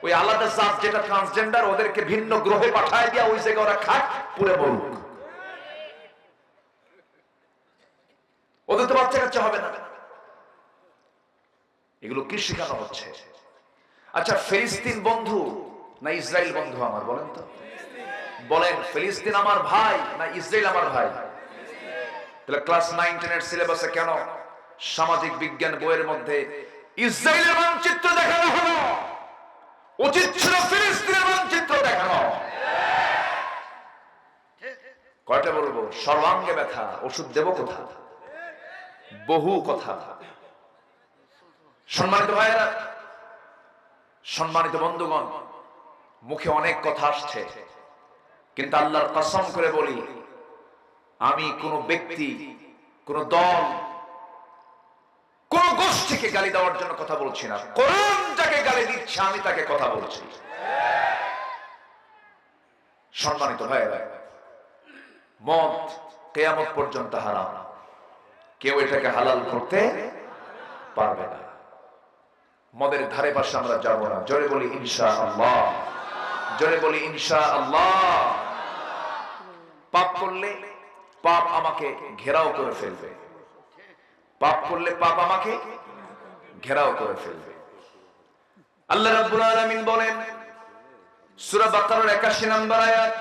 ওই আলাদা জাত যেটা ট্রান্সজেন্ডার, ওদেরকে ভিন্ন গ্রহে পাঠায় দিয়া ওই জায়গায় ওরা খাক, পুরে মরুক, ওদের তো বাচ্চা কাচ্চা হবে না। এগুলো কি শেখানো হচ্ছে? আচ্ছা, ফিলিস্তিন বন্ধু না ইসরায়েল বন্ধু আমার, বলেন তো? বলেন, ফিলিস্তিন আমার ভাই না ইসরায়েল আমার ভাই? তাহলে ক্লাস 9-10 এর সিলেবাসে কেন সামাজিক বিজ্ঞান বইয়ের মধ্যে ইসরায়েলের মানচিত্র দেখানো হলো? উচিত ছিল ফিলিস্তিনের মানচিত্র দেখানো। কয়টা বলবো? সর্বাঙ্গে ব্যথা, ওষুধ দেব কোথা? বহু কথা। সম্মানিত ভাইয়েরা, সম্মানিত বন্ধুগণ, মুখে অনেক কথা আসছে, কিন্তু আল্লাহর কসম করে বলি, আমি কোন ব্যক্তি, কোন দল, কোন গোষ্ঠীকে গালি দেওয়ার জন্য কথা বলছি না। কোরআন যাকে গালি দিচ্ছে আমি তাকে কথা বলছি। সম্মানিত ভাইয়েরা, মদ কিয়ামত পর্যন্ত হারাম, কেউ এটাকে হালাল করতে পারবে না। মদের ধারে পাশে আমরা যাব না। জোরে বলি ইনশাআল্লাহ, জোরে বলি ইনশাআল্লাহ। পাপ করলে পাপ আমাকে ঘেরাও করে ফেলবে, পাপ করলে পাপ আমাকে ঘেরাও করে ফেলবে। আল্লাহ রাব্বুল আলামিন বলেন সূরা বাকারার 81 নম্বর আয়াত,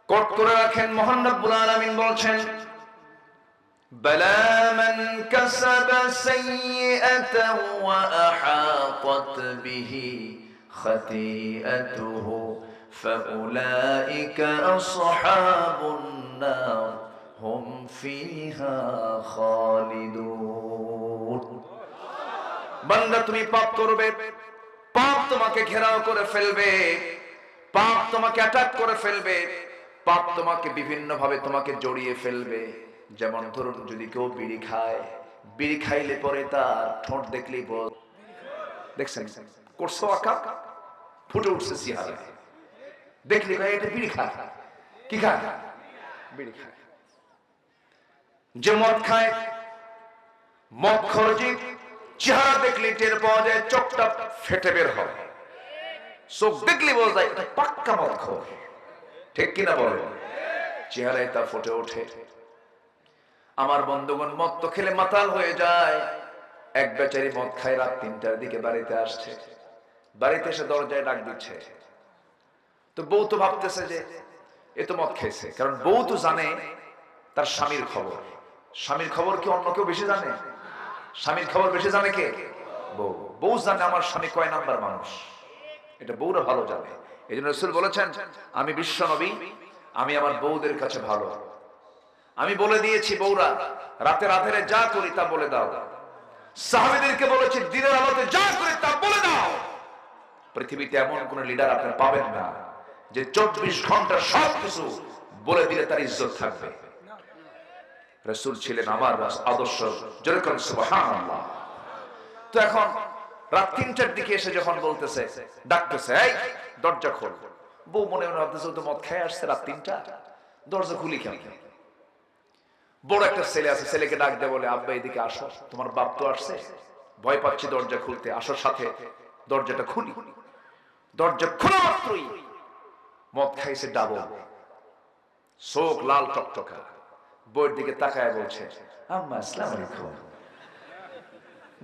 কোট করে রাখেন, মহান রব্বুল আলামিন বলছেন, বালা মান কাসাবা সাইয়্যাতান ওয়া আহাতাত বিহি খাতিআতুহু ফাউলাইকা আসহাবুন নার হুম ফিহা খালিদুন। বান্দা, তুমি পাপ করবে, পাপ তোমাকে ঘেরাও করে ফেলবে, পাপ তোমাকে অ্যাটাক করে ফেলবে, পাপ তোমাকে বিভিন্ন ভাবে তোমাকে জড়িয়ে ফেলবে। যেমন ধরুন, যদি কেউ বিড়ি খায়, বিড়ি খাইলে পরে তার ঠোঁট দেখলেই দেখছেন করছো আঁকা ফুটে উঠছে চেহারা, দেখলি ভাই এটা বিড়ি খায়। কি খায়? বিড়ি খায়। যে মদ খায়, মদ খরজি, চেহারা দেখলে টের পাওয়া যায়, চোখটা ফেটে বের হয়, চোখ দেখলে বোঝা যায় এটা পাক্কা মদ খোর। ঠিক কিনা বলে? চেহারায় তা ফুটে ওঠে। আমার বন্ধুগণ, মদ তো খেলে মাতাল হয়ে যায়। এক বেচারি মদ খায়, রাত 3টার দিকে বাড়িতে আসছে, বাড়িতে এসে দরজায় ডাক দিচ্ছে। তো বউ তো ভাবতেছে যে এ তো মদ খেয়েছে, কারণ বউ তো জানে তার স্বামীর খবর। স্বামীর খবর কি অন্য কেউ বেশি জানে? স্বামীর খবর বেশি জানে কে? বউ। বউ জানে আমার স্বামী কয় নাম্বার মানুষ, এটা বউরা ভালো জানে। এই জন্য রাসূল বলেছেন, আমি বিশ্ব নবী, আমি আমার বউদের কাছে ভালো। আমি বলে দিয়েছি, বউরা রাতের আঁধারে যা করি তা বলে দাও। সাহাবীদেরকে বলেছি, দিনের আলোতে যা করি তা বলে দাও। পৃথিবীতে এমন কোন লিডার আপনি পাবেন না যে 24 ঘন্টা সবকিছু বলে দিলে তার ইজ্জত থাকবে। রাসূল ছিলেন আমার আদর্শ। জোরে বলেন সুবহানাল্লাহ। তো এখন রাত 3টার দিকে এসে যখন বলতেছে, ডাকতেছে, এই দরজা খোল, বউ মনে মনে ভাবতেছে তো মদ খেয়ে আসছে, রাত 3টা, দরজা খুলি কেন? বড় একটা ছেলে আছে, ছেলেকে ডাক দেয়, বলে আব্বা এদিকে আসো, তোমার বাপ তো আসছে, ভয় পাচ্ছি দরজা খুলতে, আসো সাথে। দরজাটা খুলি, দরজা খোলা মাত্রই মদ খাইছে ডাবল, চোখ লাল টকটকা, বউয়ের দিকে তাকায় বলছে, আম্মা আসসালামু আলাইকুম।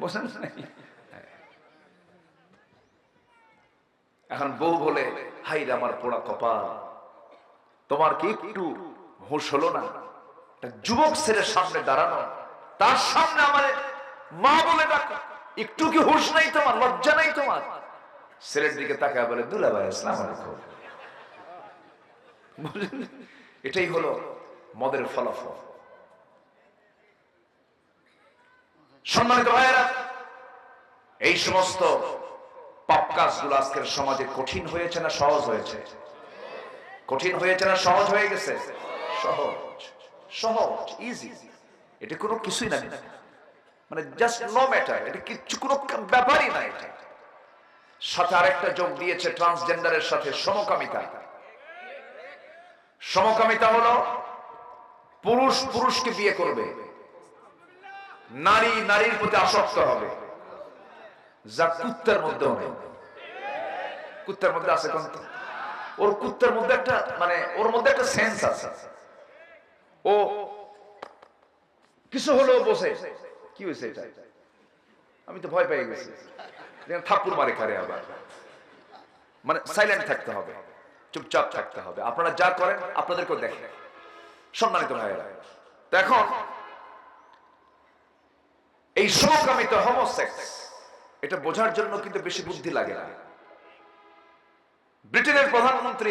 বুঝলেন? এখন বউ বলে, হাই রে আমার পোড়া কপাল, তোমার কি একটু হুঁশ হলো না? যুবক ছেলের সামনে দাঁড়ানো, তার সামনে আমার মা বলে ডাকা, একটু কি হুঁশ নাই তোমার? লজ্জা নাই তোমার? ছেলের দিকে তাকায় বলে, দুলাভাই আসসালামু আলাইকুম। এটাই হলো মদের ফলাফল। সম্মানিত ভাইয়েরা, এই সমস্ত পাপ কাজগুলো আজকের সমাজে কঠিন হয়েছে না সহজ হয়েছে? কঠিন হয়েছে না সহজ হয়ে গেছে? সহজ, সহজ, ইজি। এটা কোনো কিছুই না। মানে জাস্ট নো ম্যাটার, এটা কিচ্ছু কোনো ব্যাপারই না। এটা সাথে আরেকটা যোগ দিয়েছে ট্রান্সজেন্ডারের সাথে সমকামিতা। সমকামিতা হলো পুরুষ পুরুষকে বিয়ে করবে, নারী নারীর প্রতি আসক্ত হবে, যা কুত্তার মধ্যেও নেই। কুত্তার মধ্যে আছে কোন? ওর কুত্তার মধ্যে একটা মানে ওর মধ্যে একটা সেন্স আছে। ও কিছু হলেও বসে কি হয়েছে এটা, আমি তো ভয় পেয়ে গেছি, থাপ্পড় মারে খারে আবার। মানে সাইলেন্ট থাকতে হবে, চুপচাপ থাকতে হবে। আপনারা যা করেন আপনাদেরকেও দেখেন, সম্মানিত ভাইয়েরা। তো এখন এই সমকামিতা হোমোসেক্স এটা বোঝার জন্য কিন্তু বেশি বুদ্ধি লাগে না। ব্রিটেনের প্রধানমন্ত্রী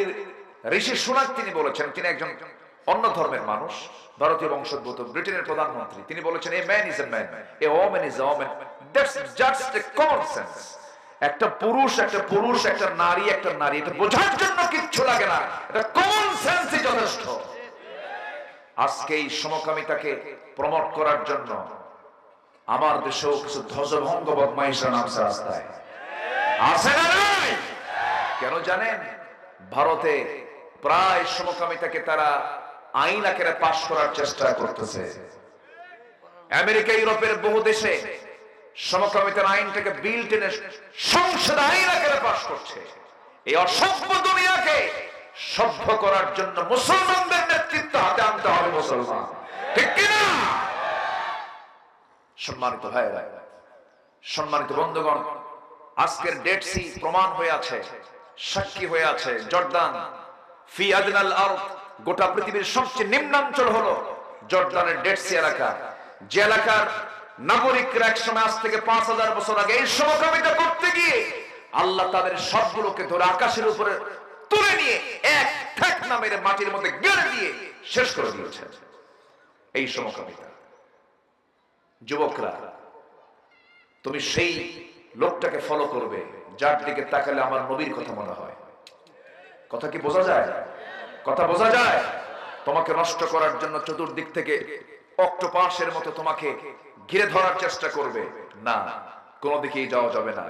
ঋষি সুনাক তিনি বলেছেন, তিনি একজন অন্য ধর্মের মানুষ, ভারতীয় বংশোদ্ভূত ব্রিটেনের প্রধানমন্ত্রী। তিনি বলেছেন, a man is a man, a woman is a woman, that's just a common sense. একটা পুরুষ একটা পুরুষ, একটা নারী একটা নারী, এটা বোঝার জন্য কিচ্ছু লাগে না, এটা কমন সেন্সই যথেষ্ট। আজকে এই সমকামিতাকে প্রমোট করার জন্য আমার দেশেও কিছু ধ্বজভঙ্গ বদমাইশরা নামছে রাস্তায়, আছে না নাই? কেন জানেন? ভারতে প্রায় সমকামিতাকে তারা আইন আকারে পাশ করার চেষ্টা করতেছে। আমেরিকা ইউরোপের বহু দেশে সমকামিতার আইনটাকে বিল টেনে সংসদ আইন আকারে পাশ করছে। এই অসভ্য দুনিয়াকে সভ্য করার জন্য মুসলমানদের নেতৃত্ব হাতে আনতে হবে। মুসলমান, ঠিক কিনা? সম্মানিত ভাইরা, সম্মানিত বন্ধুগণ, আজকের ডেড সি প্রমাণ হয়ে আছে, সাক্ষী হয়ে আছে। জর্দান ফি আদনাল আরদ, গোটা পৃথিবীর সবচেয়ে নিম্নাঞ্চল হলো জর্দানের ডেড সি এলাকা। যে এলাকার নাগরিকরা একসময় আজ থেকে 5000 বছর আগে এই সমকামিতা করতে গিয়ে আল্লাহ তাদের সবগুলোকে ধরে আকাশের উপরে তুলে নিয়ে এক ঠেক না মেরে মাটির মধ্যে গেড়ে দিয়ে শেষ করে দিয়েছে এই সমকামিতা। যুবকরা, তুমি সেই লোকটাকে ফলো করবে যার দিকে তাকালে আমার নবীর কথা মনে হয়। কথা কি বোঝা যায়? কথা বোঝা যায়? তোমাকে নষ্ট করার জন্য চতুর্দিক থেকে অক্টোপাসের মতো তোমাকে ঘিরে ধরার চেষ্টা করবে, না, কোন দিকেই যাওয়া যাবে না।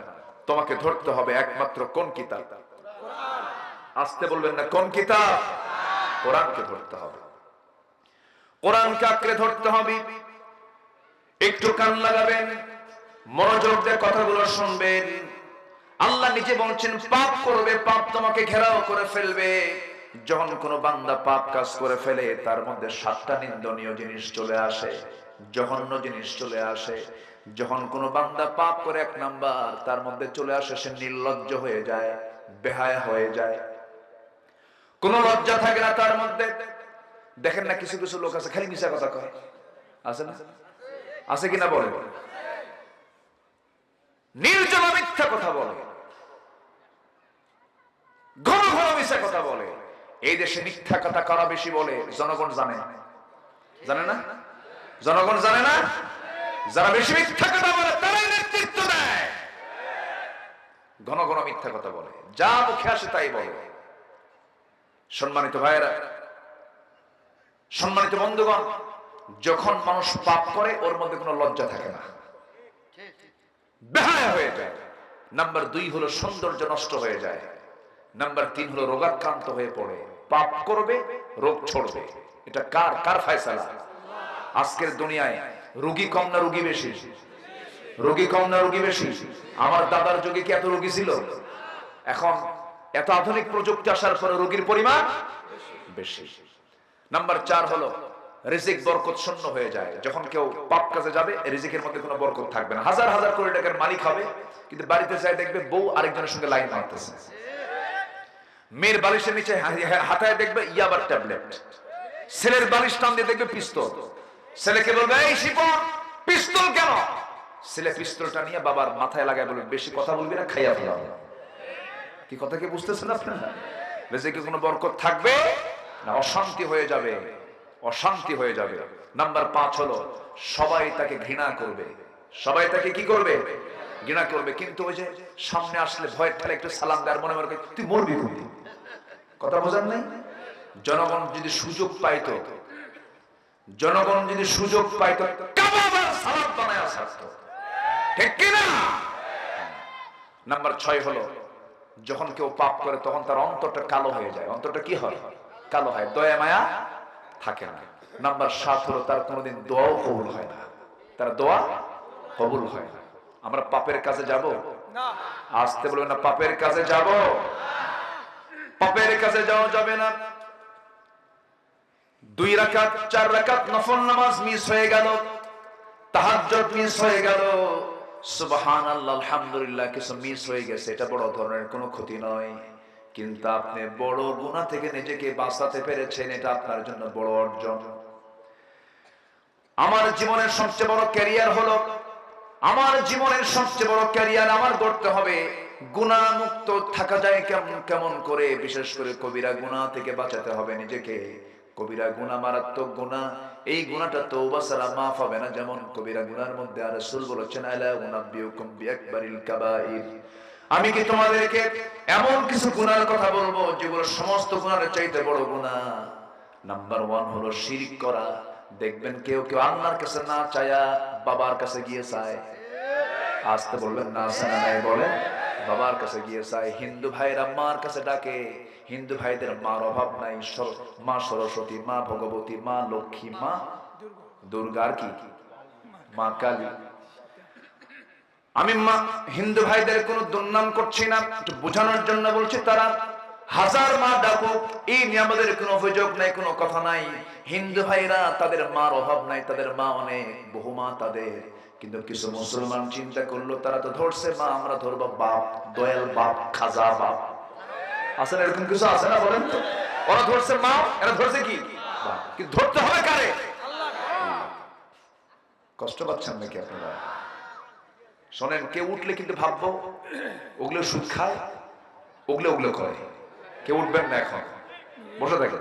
তোমাকে ধরতে হবে একমাত্র কোন কিতাব? আসতে বলবেন না, কোন কিতাব? কোরআনকে ধরতে হবে। কোরআনকে আঁকড়ে ধরতে হবে। একটু কান লাগাবেন, মনোযোগ দিয়ে কথাগুলো শুনবেন। আল্লাহ নিজে বলছেন, পাপ করবে, পাপ তোমাকে ঘেরাও করে ফেলবে। যখন কোন বান্দা পাপ কাজ করে ফেলে তার মধ্যে 7টা নিন্দনীয় জিনিস চলে আসে, জঘন্য জিনিস চলে আসে। যখন কোন বান্দা পাপ করে 1 নাম্বার তার মধ্যে চলে আসে, সে নির্লজ্জ হয়ে যায়, বেহায়া হয়ে যায়, কোন লজ্জা থাকে না তার মধ্যে। দেখেন না, কিছু কিছু লোক আছে খালি মিশা কথা কয়, আছে না? আছে কিনা বলে, নির্জলা মিথ্যা কথা বলে, ঘন ঘন মিথ্যা কথা বলে। এই দেশে মিথ্যা কথা কারা বেশি বলে? জনগণ জানে, জানে না? জনগণ জানে না? যারা বেশি মিথ্যা কথা বলে তারাই নেতৃত্ব দেয়। ঘন ঘন মিথ্যা কথা বলে, যা মুখে আসে তাই বলে। সম্মানিত ভাইয়েরা, সম্মানিত বন্ধুগণ, যখন মানুষ পাপ করে ওর মধ্যে কোনো লজ্জা থাকে না, বেহায়া হয়ে যায়। নাম্বার 2 হলো সৌন্দর্য নষ্ট হয়ে যায়। নাম্বার 3 হলো রোগাক্রান্ত হয়ে পড়ে। পাপ করবে, রোগ ছড়বে। এটা কার কার ফয়সালা? আজকের দুনিয়ায় রোগী কম না রোগী বেশি? রোগী কম না রোগী বেশি? আমার দাদার যুগে কি এত রোগী ছিল? এখন এত আধুনিক প্রযুক্তি আসার পরে রোগীর পরিমাণ বেশি। নাম্বার 4 হলো রিজিক বরকত শূন্য হয়ে যায়। যখন কেউ পাপ কাজে যাবে রিজিকের মধ্যে কোনো বরকত থাকবে না। হাজার হাজার কোটি টাকার মালিক হবে, কিন্তু বাড়িতে যায় দেখবে বউ আরেকজনের সঙ্গে লাইন মারতেছে। মেয়ের বালিশের নিচে হাতায় দেখবে ইয়াবার ট্যাবলেট। ছেলের বালিশ টান দিয়ে দেখবে পিস্তল। ছেলেকে বলবে, এই শিপন পিস্তল কেন? ছেলে পিস্তলটা নিয়ে বাবার মাথায় লাগায় বলবে, বেশি কথা বলবি না, খাইয়া ফেলাবো। কি কথা কি বুঝতেছেন আপনারা? রিজিকে কোনো বরকত থাকবে না, অশান্তি হয়ে যাবে, অশান্তি হয়ে যাবে। নাম্বার 5 হলো সবাই তাকে ঘৃণা করবে। সবাই তাকে কি করবে? ঘৃণা করবে। কিন্তু ওই যে সামনে আসলে ভয়ের ঠেলে একটু সালাম দেওয়ার মনে মনে তুই মরবি কোনদিন। কথা বোঝেন নাই? জনগণ যদি সুযোগ পাইতো জনগণ যদি সুযোগ পায় তো কাবাব আর সালাদ বানায় ছাড়তো, ঠিক কিনা? নাম্বার 6 হলো যখন কেউ পাপ করে তখন তার অন্তরটা কালো হয়ে যায়। অন্তরটা কি হয়? কালো হয়, দয়া মায়া থাকে না। নাম্বার 7 হলো তার কোনোদিন দোয়াও কবুল হয় না, তার দোয়া কবুল হয় না। আমরা পাপের কাজে যাব না, আসতে বলবেন না, পাপের কাজে যাব, পাপের কাজে যাওয়া যাবে না। 2 রাকাত 4 রাকাত নফল নামাজ মিস হয়ে গেল, তাহাজ্জুদ মিস হয়ে গেল, সুবহানাল্লাহ আলহামদুলিল্লাহ কিছু মিস হয়ে গেছে, এটা বড় ধরনের কোনো ক্ষতি নয়। কিন্তু আপনি বড় গুনাহ থেকে নিজেকে বাঁচাতে পেরেছেন, এটা আপনার জন্য বড় অর্জন। আমার জীবনের সবচেয়ে বড় ক্যারিয়ার হলো, আমার জীবনের সবচেয়ে বড় ক্যারিয়ার আমার করতে হবে গুনাহ মুক্ত থাকা যায় কেমন কেমন করে, বিশেষ করে কবিরা গুনাহ থেকে বাঁচাতে হবে নিজেকে। কবিরা গুনাহ মারাত্মক গুনাহ, এই গুনাহটা তওবা ছাড়া মাফ হবে না। যেমন কবিরা গুনাহর মধ্যে আর রাসূল বলেছেন আলা উনাব্বিউকুম বিআকবারিল কাবাইর, আমি কি তোমাদেরকে এমন কিছু গুনাহের কথা বলবো যেগুলো সমস্ত গুনাহের চাইতে বড় গুনাহ। নাম্বার 1 হলো শিরক করা। দেখবেন কেউ কেউ আল্লাহর কাছে না চায়া বাবার কাছে গিয়ে চায়, আসতে বলবেন না, সানা নাই বলে বাবার কাছে গিয়ে চায়। হিন্দু ভাইরা মার কাছে ডাকে, হিন্দু ভাইদের মার অভাব নাই, মা সরস্বতী, মা ভগবতী, মা লক্ষ্মী, মা দুর্গা, আর কি মা কালী। আমি মা হিন্দু ভাইদের কোনো দুর্নাম করছি না, একটু বোঝানোর জন্য বলছি। তারা হাজার মা ডাকুক, এই নিয়ে আমাদের কোনো অভিযোগ নাই, কোনো কথা নাই। হিন্দু ভাইরা তাদের মার অভাব নাই, তাদের মা অনেক, বহু মা তাদের। কিন্তু কিছু মুসলমান চিন্তা করলো, তারা তো ধরছে মা, আমরা ধরবো বাপ, দয়াল বাপ, খাজা বাপ। আসলে এরকম কিছু আছে না বলেন তো? ওরা ধরছে মা, এরা ধরছে কি? কিন্তু ধরতে হবে কারে? কষ্ট পাচ্ছেন নাকি আপনারা? শোনেন, কেউ উঠলে কিন্তু ভাববো ওগুলো সুদ খায়, ওগুলো ওগুলো করে। কেউ উঠবেন না, এখন বসে থাকে,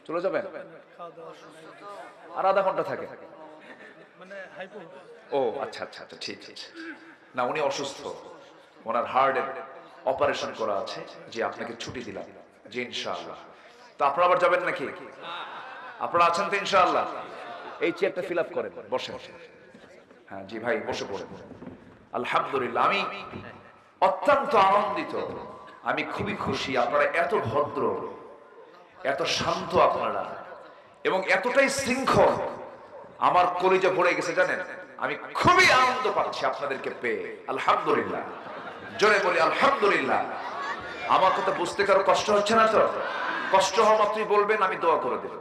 চলে যাবেন আর আধা ঘন্টা থাকে। ও আচ্ছা আচ্ছা আচ্ছা, ঠিক আছে। না, উনি অসুস্থ, ওনার হার্টের অপারেশন করা আছে। জি, আপনাকে ছুটি দিলাম। জি ইনশাআল্লাহ। তো আপনারা আবার যাবেন নাকি? আপনারা আছেন তো ইনশাআল্লাহ? এই চেয়ারটা ফিল আপ করেন, বসে বসে। হ্যাঁ জি ভাই, বসে পড়েন। আলহামদুলিল্লাহ, আমি অত্যন্ত আনন্দিত, আমি খুবই খুশি। আপনারা এত ভদ্র, এত শান্ত আপনারা, এবং এতটাই শৃঙ্খল, আমার কলিজা ভরে গেছে জানেন। আমি খুবই আনন্দ পাচ্ছি আপনাদেরকে পেয়ে। আলহামদুলিল্লাহ, জোরে বলি আলহামদুলিল্লাহ। আমার কথা বুঝতে কারো কষ্ট হচ্ছে না তো? কষ্ট হওয়া মাত্রই বলবেন, আমি দোয়া করে দেব।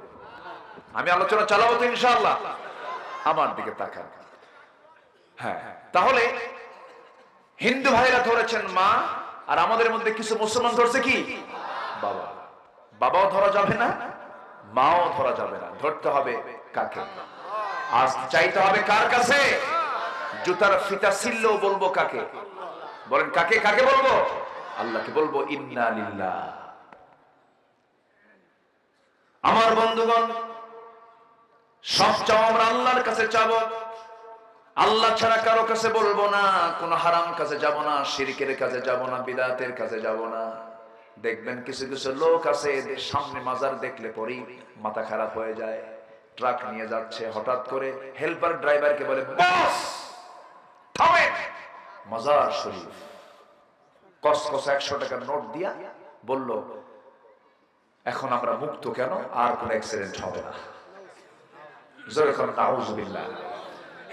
আমি আলোচনা চালাবো তো ইনশাআল্লাহ। আমার দিকে তাকান। হ্যাঁ, তাহলে হিন্দু ভাইরা ধরেছেন মা, আর আমাদের মধ্যে কিছু মুসলমান ধরছে কি? বাবা। বাবাও ধরা যাবে না, মাও ধরা যাবে না। ধরতে হবে কাকে? আজ চাইতে হবে কার কাছে? জুতার ফিতা ছিললেও বলবো কাকে? বলেন কাকে? কাকে বলবো? আল্লাহকে বলবো। ইন্না লিল্লাহ। আমার বন্ধুগণ, সব চাও আমরা আল্লাহর কাছে চাবো, আল্লাহ ছাড়া কারো কাছে বলবো না। কোন হারাম কাছে যাব না, শিরকের কাছে যাব না, বিদআতের কাছে যাব না। দেখবেন কিছু কিছু লোক আছে, এদের সামনে মাজার দেখলে পরেই মাথা খারাপ হয়ে যায়। ট্রাক নিয়ে যাচ্ছে, হঠাৎ করে হেল্পার ড্রাইভারকে বলে, বস থামেন, মাজার শরীফ। কস কস 100 টাকার নোট দিয়া বলল, এখন আমরা মুক্ত কেন, আর কোন অ্যাক্সিডেন্ট হবে না। জোরে করে নাউজুবিল্লাহ।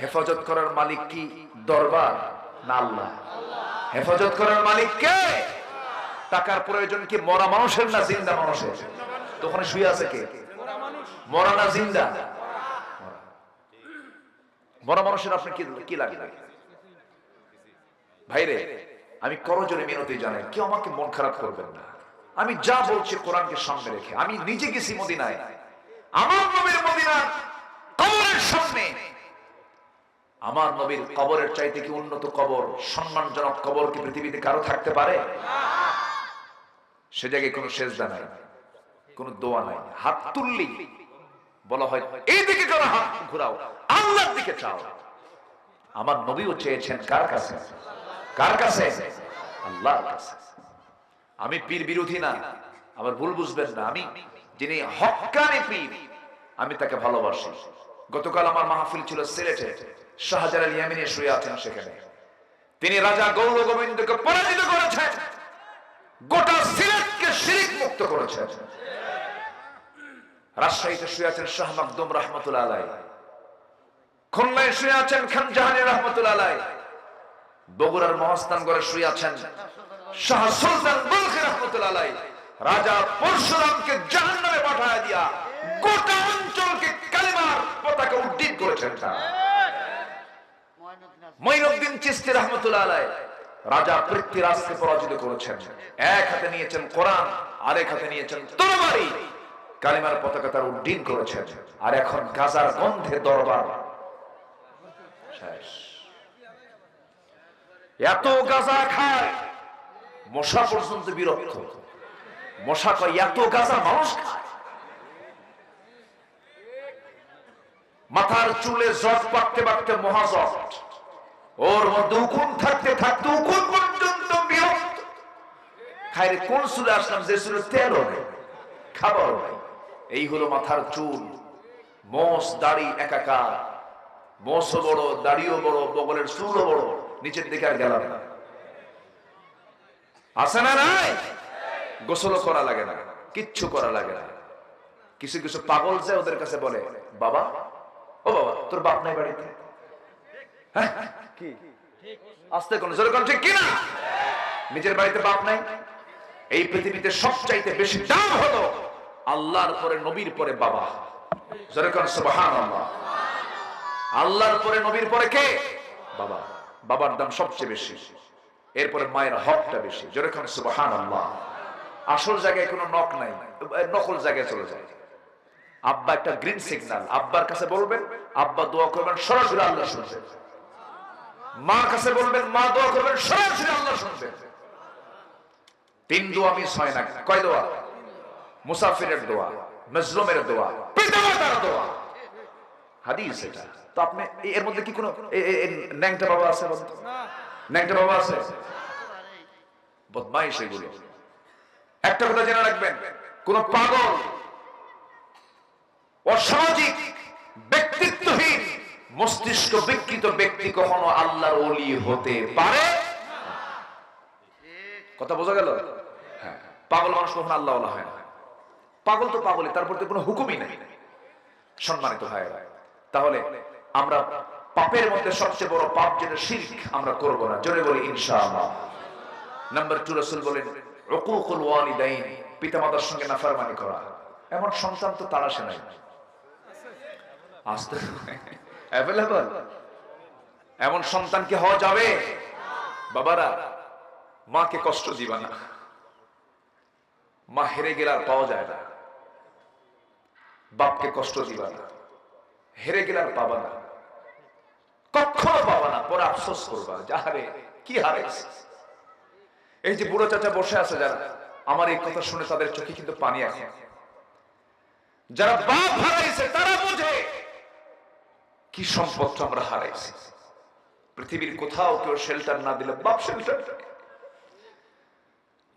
হেফাজত করার মালিক কি দরবার না আল্লাহ? হেফাজত করার মালিক কে? টাকার প্রয়োজন কি মরা মানুষের না জিন্দা মানুষের? তো ওখানে শুয়ে আছে কে? মরা না জিন্দা? মরা মানুষের আপনি কি লাগে? ভাইরে, আমি করজোরে মিনতি জানাই, কেউ আমাকে মন খারাপ করবেন না। আমি যা বলছি কোরআনকে সামনে রেখে। আমি নিজে গেছি মদিনায়, আমার নবীর মদিনার কবরের সামনে। আমার নবীর কবরের চাইতে কি উন্নত কবর, সম্মানজনক কবর কি পৃথিবীতে কারো থাকতে পারে? সে জায়গায় কোনো সেজদা নাই, কোনো দোয়া নাই। হাত তুললি বলা হয় এই দিকে করো, হাত ঘুরাও, আল্লাহর দিকে চাও। আমার নবীও চেয়েছেন কার কাছে? কার কাছে? আল্লাহর কাছে। আমি পীর বিরোধী না, আবার ভুল বুঝবেন না। আমি যিনি হক্কানি পীর, আমি তাকে ভালোবাসি। গতকাল আমার মাহফিল ছিল সিলেটে, শাহজালাল ইয়ামিনী শুয়ে আছেন সেখানে। তিনি রাজা গৌর গোবিন্দকে পরাজিত করেছেন, গোটা সিলেটকে শিরক মুক্ত করেছেন। রাজশাহীতে শুয়ে আছেন শাহ মাকদুম রহমতুল্লাহ আলাইহি, খুলনায় শুয়ে আছেন খান জাহানী রহমতুল্লাহ আলাইহি, বগুড়ার মহাস্থানগড়ে শুয়ে আছেন শাহ সুলতান বলখি রহমতুল্লাহ আলাইহি। রাজা পরশুরামকে জাহান্নামে পাঠায় দিয়া গোটা অঞ্চলকে কালিমার পতাকা উড্ডীন করেছেন। মঈনুদ্দিন চিশতি রহমতুল্লাহ আলাইহি রাজা পৃথ্বীরাজকে পরাজিত করেছেন। এক হাতে নিয়েছেন কোরআন, আরেক হাতে নিয়েছেন তরবারি, কালিমার পতাকা তার উড্ডীন করেছেন। আর এখন গাজার গন্ধে দরবার শেষ। এত গাজা খায় মশা পর্যন্ত বিরক্ত। মশা কয় এত গাজা মানুষ খায়। মাথার চুলে জট পাকতে পাকতে মহাজট, ওর মধ্যে উকুন থাকতে থাকতে উকুন পর্যন্ত বিরক্ত। খাইরে কোন চুলে আসলাম যে চুলে তেলও নেই, খাবারও নেই। এই হলো মাথার চুল, মোষ দাড়ি একাকার। মোষও বড়, দাড়িও বড়, বগলের চুলও বড়, নিচের দিকে আর গেলাম না। আছে না নাই? গোসলও করা লাগে না, কিচ্ছু করা লাগে না। কিছু কিছু পাগল যে ওদের কাছে বলে, বাবা ও বাবা তোর বাপ নাই বাড়িতে? হ্যাঁ কি আসতে কোন জোরে কোন ঠিক কিনা? নিজের বাড়িতে বাপ নাই। এই পৃথিবীতে সবচাইতে বেশি দাম হলো আল্লাহর পরে নবীর পরে বাবা। জোরে কোন সুবহানাল্লাহ। আল্লাহর পরে নবীর পরে কে? বাবা। বাবার দাম সবচেয়ে বেশি, এরপরে মায়ের হকটা বেশি। জোরে কোন সুবহানাল্লাহ। আসল জায়গায় কোনো নক নাই, নকল জায়গায় চলে যায়। আব্বা একটা গ্রিন সিগন্যাল, আব্বার কাছে বলবেন, আব্বা দোয়া করবেন, সরাসরি আল্লাহ শুনবেন। মা কাছে বলবেন, মা দোয়া করবেন, সরাসরি আল্লাহ শুনবেন। 3 দোয়া মিস হয় না। কয় দোয়া? মুসাফিরের দোয়া, মাজলুমের দোয়া, পিতামাতার দোয়া। হাদিস এটা। তো আপনি এর মধ্যে কি কোনো ন্যাংটা বাবা আছে? ন্যাংটা বাবা আছে? বদমাইশ এগুলো। একটা কথা জেনে রাখবেন, কোন পাগল, অসামাজিক, ব্যক্তিত্বহীন, মস্তিষ্ক বিকৃত ব্যক্তি কখনো আল্লাহর ওলি হতে পারে। কথা বোঝা গেল? হ্যাঁ, পাগল মানুষ কখনো আল্লাহ ওয়ালা হয় না। পাগল তো পাগলই, তার প্রতি কোনো হুকুমই নাই। সম্মানিত হয়, তাহলে আমরা পাপের মধ্যে সবচেয়ে বড় পাপ যেটা শিরক, আমরা করব না। জোরে বলি ইনশাআল্লাহ। নাম্বার 2 রাসূল বলেন উকুকুল ওয়ালিদাইন, পিতামাতার সঙ্গে নাফরমানি করা। এমন সন্তান তো তাড়াশে নাই, আসতে অ্যাভেলেবল। এমন সন্তান কি হওয়া যাবে? বাবারা, মাকে কষ্ট দিবা না। মা হেরে গেলে আর পাওয়া যায় না। বাপকে কষ্ট দিবা না, হেরে গেলে আর পাবা না, কখনো পাবা না। পরে আফসোস করবা, যাহারে কি হারাইছে। এই যে বুড়ো চাচা বসে আছে যারা, আমার এই কথা শুনে তাদের চোখে কিন্তু পানি আসে। যারা বাপ হারাইছে তারা বুঝে কি সম্পদটা আমরা হারাইছি। পৃথিবীর কোথাও কেউ শেল্টার না দিলে বাপ শেল্টার দেয়।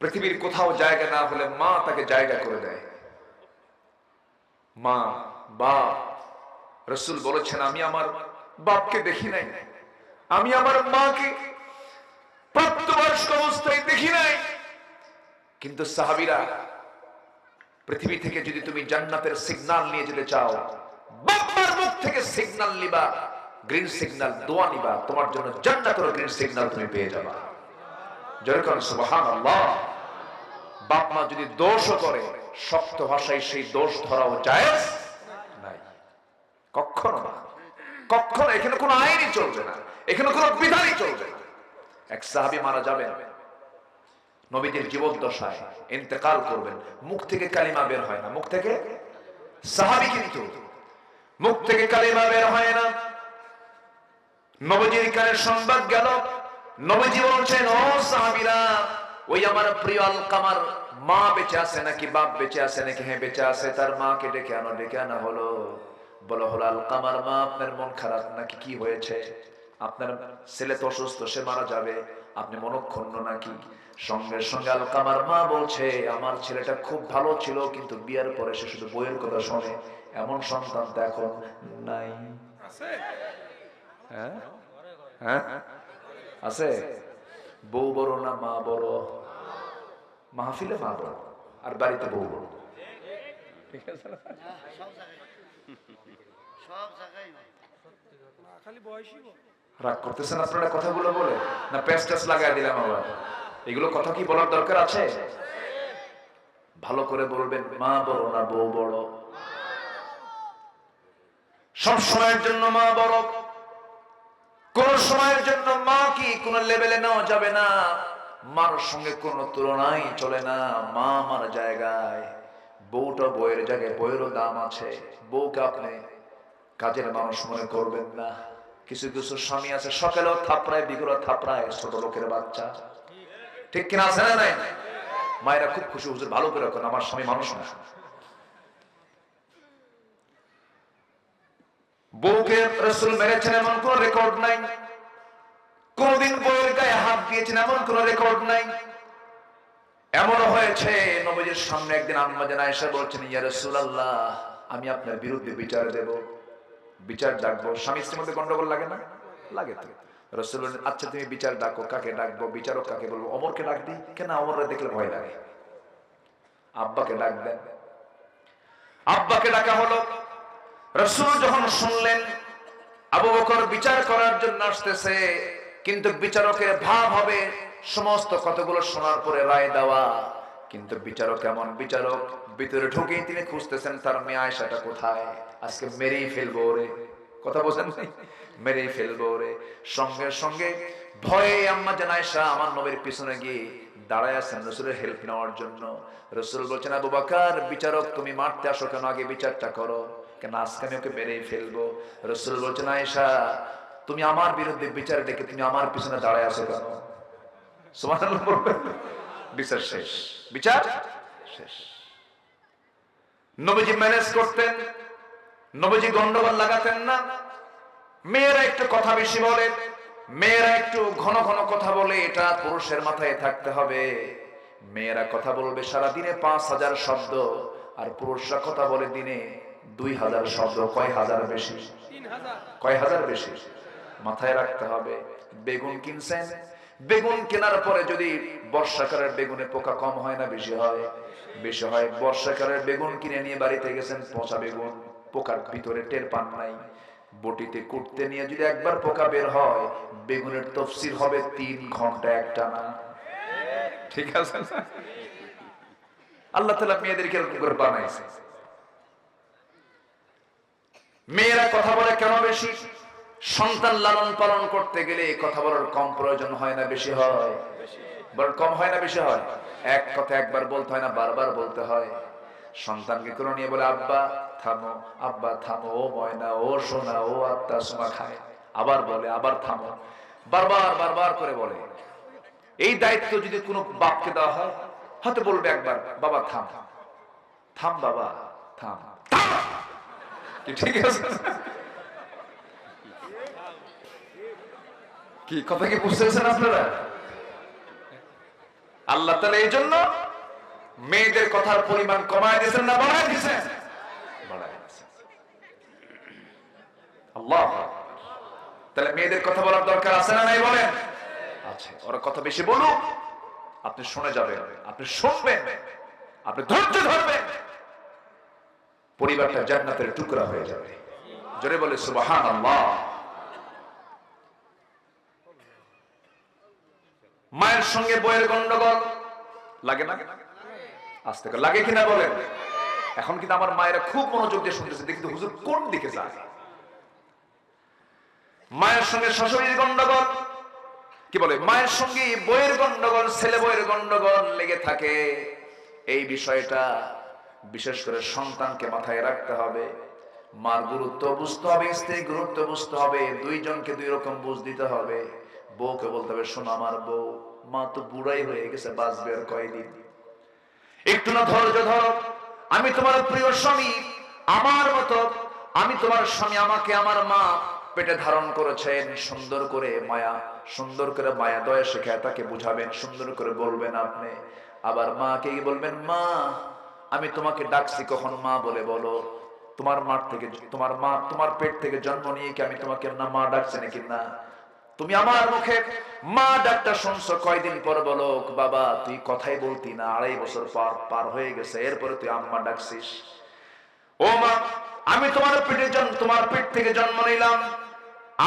পৃথিবীর কোথাও জায়গা না হলে মা তাকে জায়গা করে দেয়। মা, বাপ। রাসূল বলেছেন, আমি আমার বাপকে দেখি নাই, আমি আমার মাকে প্রাপ্তবয়স্ক অবস্থায় দেখি নাই। কিন্তু সাহাবীরা, পৃথিবী থেকে যদি তুমি জান্নাতের সিগন্যাল নিয়ে যেতে চাও, বাবার মুখ থেকে সিগন্যাল নিবা, গ্রিন সিগন্যাল, দোয়া নিবা, তোমার জন্য জান্নাতের গ্রিন সিগন্যাল তুমি পেয়ে যাবা। জোরে বলুন সুবহানাল্লাহ। বাপ মা যদি দোষও করে, শক্ত ভাষায় সেই দোষ ধরাও জায়েজ নাই, কখনো না, কখনো। এখানে কোনো আইনই চলবে না, এখানে কোনো বিধানই চলবে না। এক সাহাবী মারা যাবেন, নবীদের জীবদ্দশায় ইন্তেকাল করবেন, মুখ থেকে কালিমা বের হয় না। মুখ থেকে, সাহাবী কিন্তু মুখ থেকে কালিমা বের হয় না। নবীজির কানে সংবাদ গেল, নবীজি বলছেন, ও সাহাবীরা, ওই আমার প্রিয় আলকামার মা বেঁচে আছে নাকি বাপ বেঁচে আছে নাকি? হ্যাঁ বেঁচে আছে। তার মাকে ডেকে আনো। ডেকে আনা হলো। বলা হলো, আলকামার মা, আপনার মন খারাপ নাকি? কি হয়েছে? আপনার ছেলে তো অসুস্থ, সে মারা যাবে, আপনি মনক্ষুণ্ণ নাকি? সঙ্গে সঙ্গে আলকামার মা বলছে, আমার ছেলেটা খুব ভালো ছিল, কিন্তু বিয়ের পরে সে শুধু বইয়ের কথা শোনে, এমন সন্তান তো এখন নাই। হ্যাঁ হ্যাঁ আছে? বউ বড় না মা বড়? মাহফিলে মা বড় আর বাড়িতে বউ বড়। ঠিক আছে, রাগ করতেছেন আপনারা কথাগুলো বলে, না প্যাচ ট্যাচ লাগাই দিলাম আবার? এগুলো কথা কি বলার দরকার আছে? ভালো করে বলবেন, মা বড় না বউ বড়? সব সময়ের জন্য মা বড়, কোন সময়ের জন্য মা কি কোন লেভেলে নেওয়া যাবে না। মার সঙ্গে কোন তুলনাই চলে না। মা আমার জায়গায়, বউটা বইয়ের জায়গায়, বইয়েরও দাম আছে। বউকে আপনি কাজের মানুষ মনে করবেন না। কিছু কিছু স্বামী আছে সকালেও থাপড়ায়, বিকেলেও থাপড়ায়, ছোট লোকের বাচ্চা। ঠিক কিনা, আছে না নাই? মায়েরা খুব খুশি, হুজুর ভালো করে রাখুন, আমার স্বামী মানুষ না। বউকে রাসূল মেরেছেন এমন কোন রেকর্ড নাই। কোনদিন বউয়ের গায়ে হাত দিয়েছেন এমন কোন রেকর্ড নাই। এমন হয়েছে নবীজির সামনে একদিন আম্মা জান আয়েশা বলছেন, ইয়া রাসূলুল্লাহ, আমি আপনার বিরুদ্ধে বিচার দেব, বিচার ডাকবো। স্বামী স্ত্রীর মধ্যে গন্ডগোল লাগে না? লাগে তো। রাসূল বলেন, আচ্ছা তুমি বিচার ডাকো, কাকে ডাকবো? বিচারক কাকে বলবো? ওমরকে ডাক দিই। কেন? ওমরকে দেখলে ভয় লাগে। আব্বাকে ডাক দেন। আব্বাকে ডাকা হলো। রাসূল যখন শুনলেন আবু বকর বিচার করার জন্য আসতেছে, কিন্তু বিচারকের ভাব হবে সমস্ত কতগুলো শোনার পরে রায় দেওয়া। কিন্তু বিচারক এমন বিচারক, ভিতরে ঢুকেই তিনি খুঁজতেছেন তার মেয়ে আয়েশাটা কোথায়, আজকে মেরেই ফেলবো ওরে। কথা বলেন নাই? মেরেই ফেলবো ওরে। সঙ্গে সঙ্গে ভয়ে আম্মা জান আয়েশা আমার নবীর পিছনে গিয়ে দাঁড়ায় আছেন রাসূলের হেল্প নেওয়ার জন্য। রাসূল বলছেন, আবু বকর, বিচারক তুমি মারতে আসো কেন? আগে বিচারটা করো। কেন? আজকে আমি ওকে মেরেই ফেলবো। রাসূল বলছেন, আয়েশা, তুমি আমার বিরুদ্ধে বিচার ডেকে তুমি আমার পিছনে দাঁড়ায় আছো কেন? সুবহানাল্লাহ বলবেন। বিচার শেষ, বিচার শেষ। নবীজি ম্যানেজ করতেন, নবীজি গন্ডগোল লাগাতেন না। মেয়েরা একটু কথা বেশি বলে, মেয়েরা একটু ঘন ঘন কথা বলে, এটা পুরুষের মাথায় থাকতে হবে। মেয়েরা কথা বলবে সারাদিনে 5000 শব্দ, আর পুরুষরা কথা বলে দিনে 2000 শব্দ। কয় হাজার বেশি? 3000। কয় হাজার বেশি? মাথায় রাখতে হবে। বেগুন কিনছেন, বেগুন কেনার পরে যদি বর্ষাকালের বেগুনে পোকা কম হয় না বেশি হয়? বেশি হয়। বর্ষাকালের বেগুন কিনে নিয়ে বাড়িতে গেছেন, পচা বেগুন, পোকার ভিতরে টের পান নাই। বটিতে কুটতে নিয়ে যদি একবার পোকা বের হয়, বেগুনের তফসির হবে 3 ঘন্টা একটানা। ঠিক আছে? আল্লাহ তাআলা মেয়েদেরকে এরকম করে বানাইছে। মেয়েরা কথা বলে কেন বেশি? সন্তান লালন পালন করতে গেলে কথা বলার কম প্রয়োজন হয় না বেশি হয়? বড় কম হয় না বেশি হয়? এক কথা একবার বলতে হয় না, বারবার বলতে হয়। সন্তানকে কোলে নিয়ে বলে, আব্বা থামো, আব্বা থামো, ও ময়না, ও সোনা, ও আত্মা সোনা খায়। আবার বলে, আবার থামো, বারবার বারবার করে বলে। এই দায়িত্ব যদি কোনো বাপকে দেওয়া হয়, হয়তো বলবে একবার, বাবা থাম, থাম বাবা থাম। ঠিক আছে? কি কথা কি বুঝতেছেন আপনারা? আল্লাহ তাআলা এই জন্য মেয়েদের কথার পরিমাণ কমায় দিয়েছেন না বাড়ায় দিয়েছেন? বাড়ায় দিয়েছেন। আল্লাহ। তাহলে মেয়েদের কথা বলার দরকার আছে না নাই বলেন? আছে। ওরা কথা বেশি বলুক, আপনি শুনে যাবেন, আপনি শুনবেন, আপনি ধৈর্য ধরবেন, পরিবারটা জান্নাতের টুকরা হয়ে যাবে। জোরে বলে সুবহানাল্লাহ। মায়ের সঙ্গে বইয়ের গন্ডগোল লাগে না? আস্তে করে লাগে কিনা বলেন? এখন কিন্তু আমার মায়েরা খুব মনোযোগ দিয়ে শুনতেছে, দেখতে হুজুর কোন দিকে যায়। মায়ের সঙ্গে শাশুড়ির গন্ডগোল, কি বলে, মায়ের সঙ্গে বইয়ের গন্ডগোল, ছেলে বইয়ের গন্ডগোল লেগে থাকে। এই বিষয়টা বিশেষ করে সন্তানকে মাথায় রাখতে হবে। মার গুরুত্ব বুঝতে হবে, স্ত্রীর গুরুত্ব বুঝতে হবে, দুইজনকে দুই রকম বুঝ দিতে হবে। বউকে বলতে হবে, শোনো আমার বউ, মা তো বুড়াই হয়ে গেছে, বাঁচবে আর কয়দিন, একটু না ধৈর্য ধরো। আমি তোমার প্রিয় স্বামী, আমার মতো আমি তোমার স্বামী, আমাকে আমার মা পেটে ধারণ করেছেন, সুন্দর করে মায়া সুন্দর করে মায়া দয়া শেখায় তাকে বুঝাবেন, সুন্দর করে বলবেন আপনি। আবার মাকে বলবেন, মা আমি তোমাকে ডাকছি কখন মা বলে বলো। তোমার মা থেকে, তোমার মা তোমার পেট থেকে জন্ম নিয়ে কি আমি তোমাকে না মা ডাকছি নাকি না? তুমি আমার মুখে মা ডাকটা শুনছো কয়দিন পর বলো বাবা তুই কথাই বলতি না, 2.5 বছর পার হয়ে গেছে, এরপরে তুই আম্মা ডাকছিস। ও মা আমি তোমার পেট থেকে জন্ম নিলাম,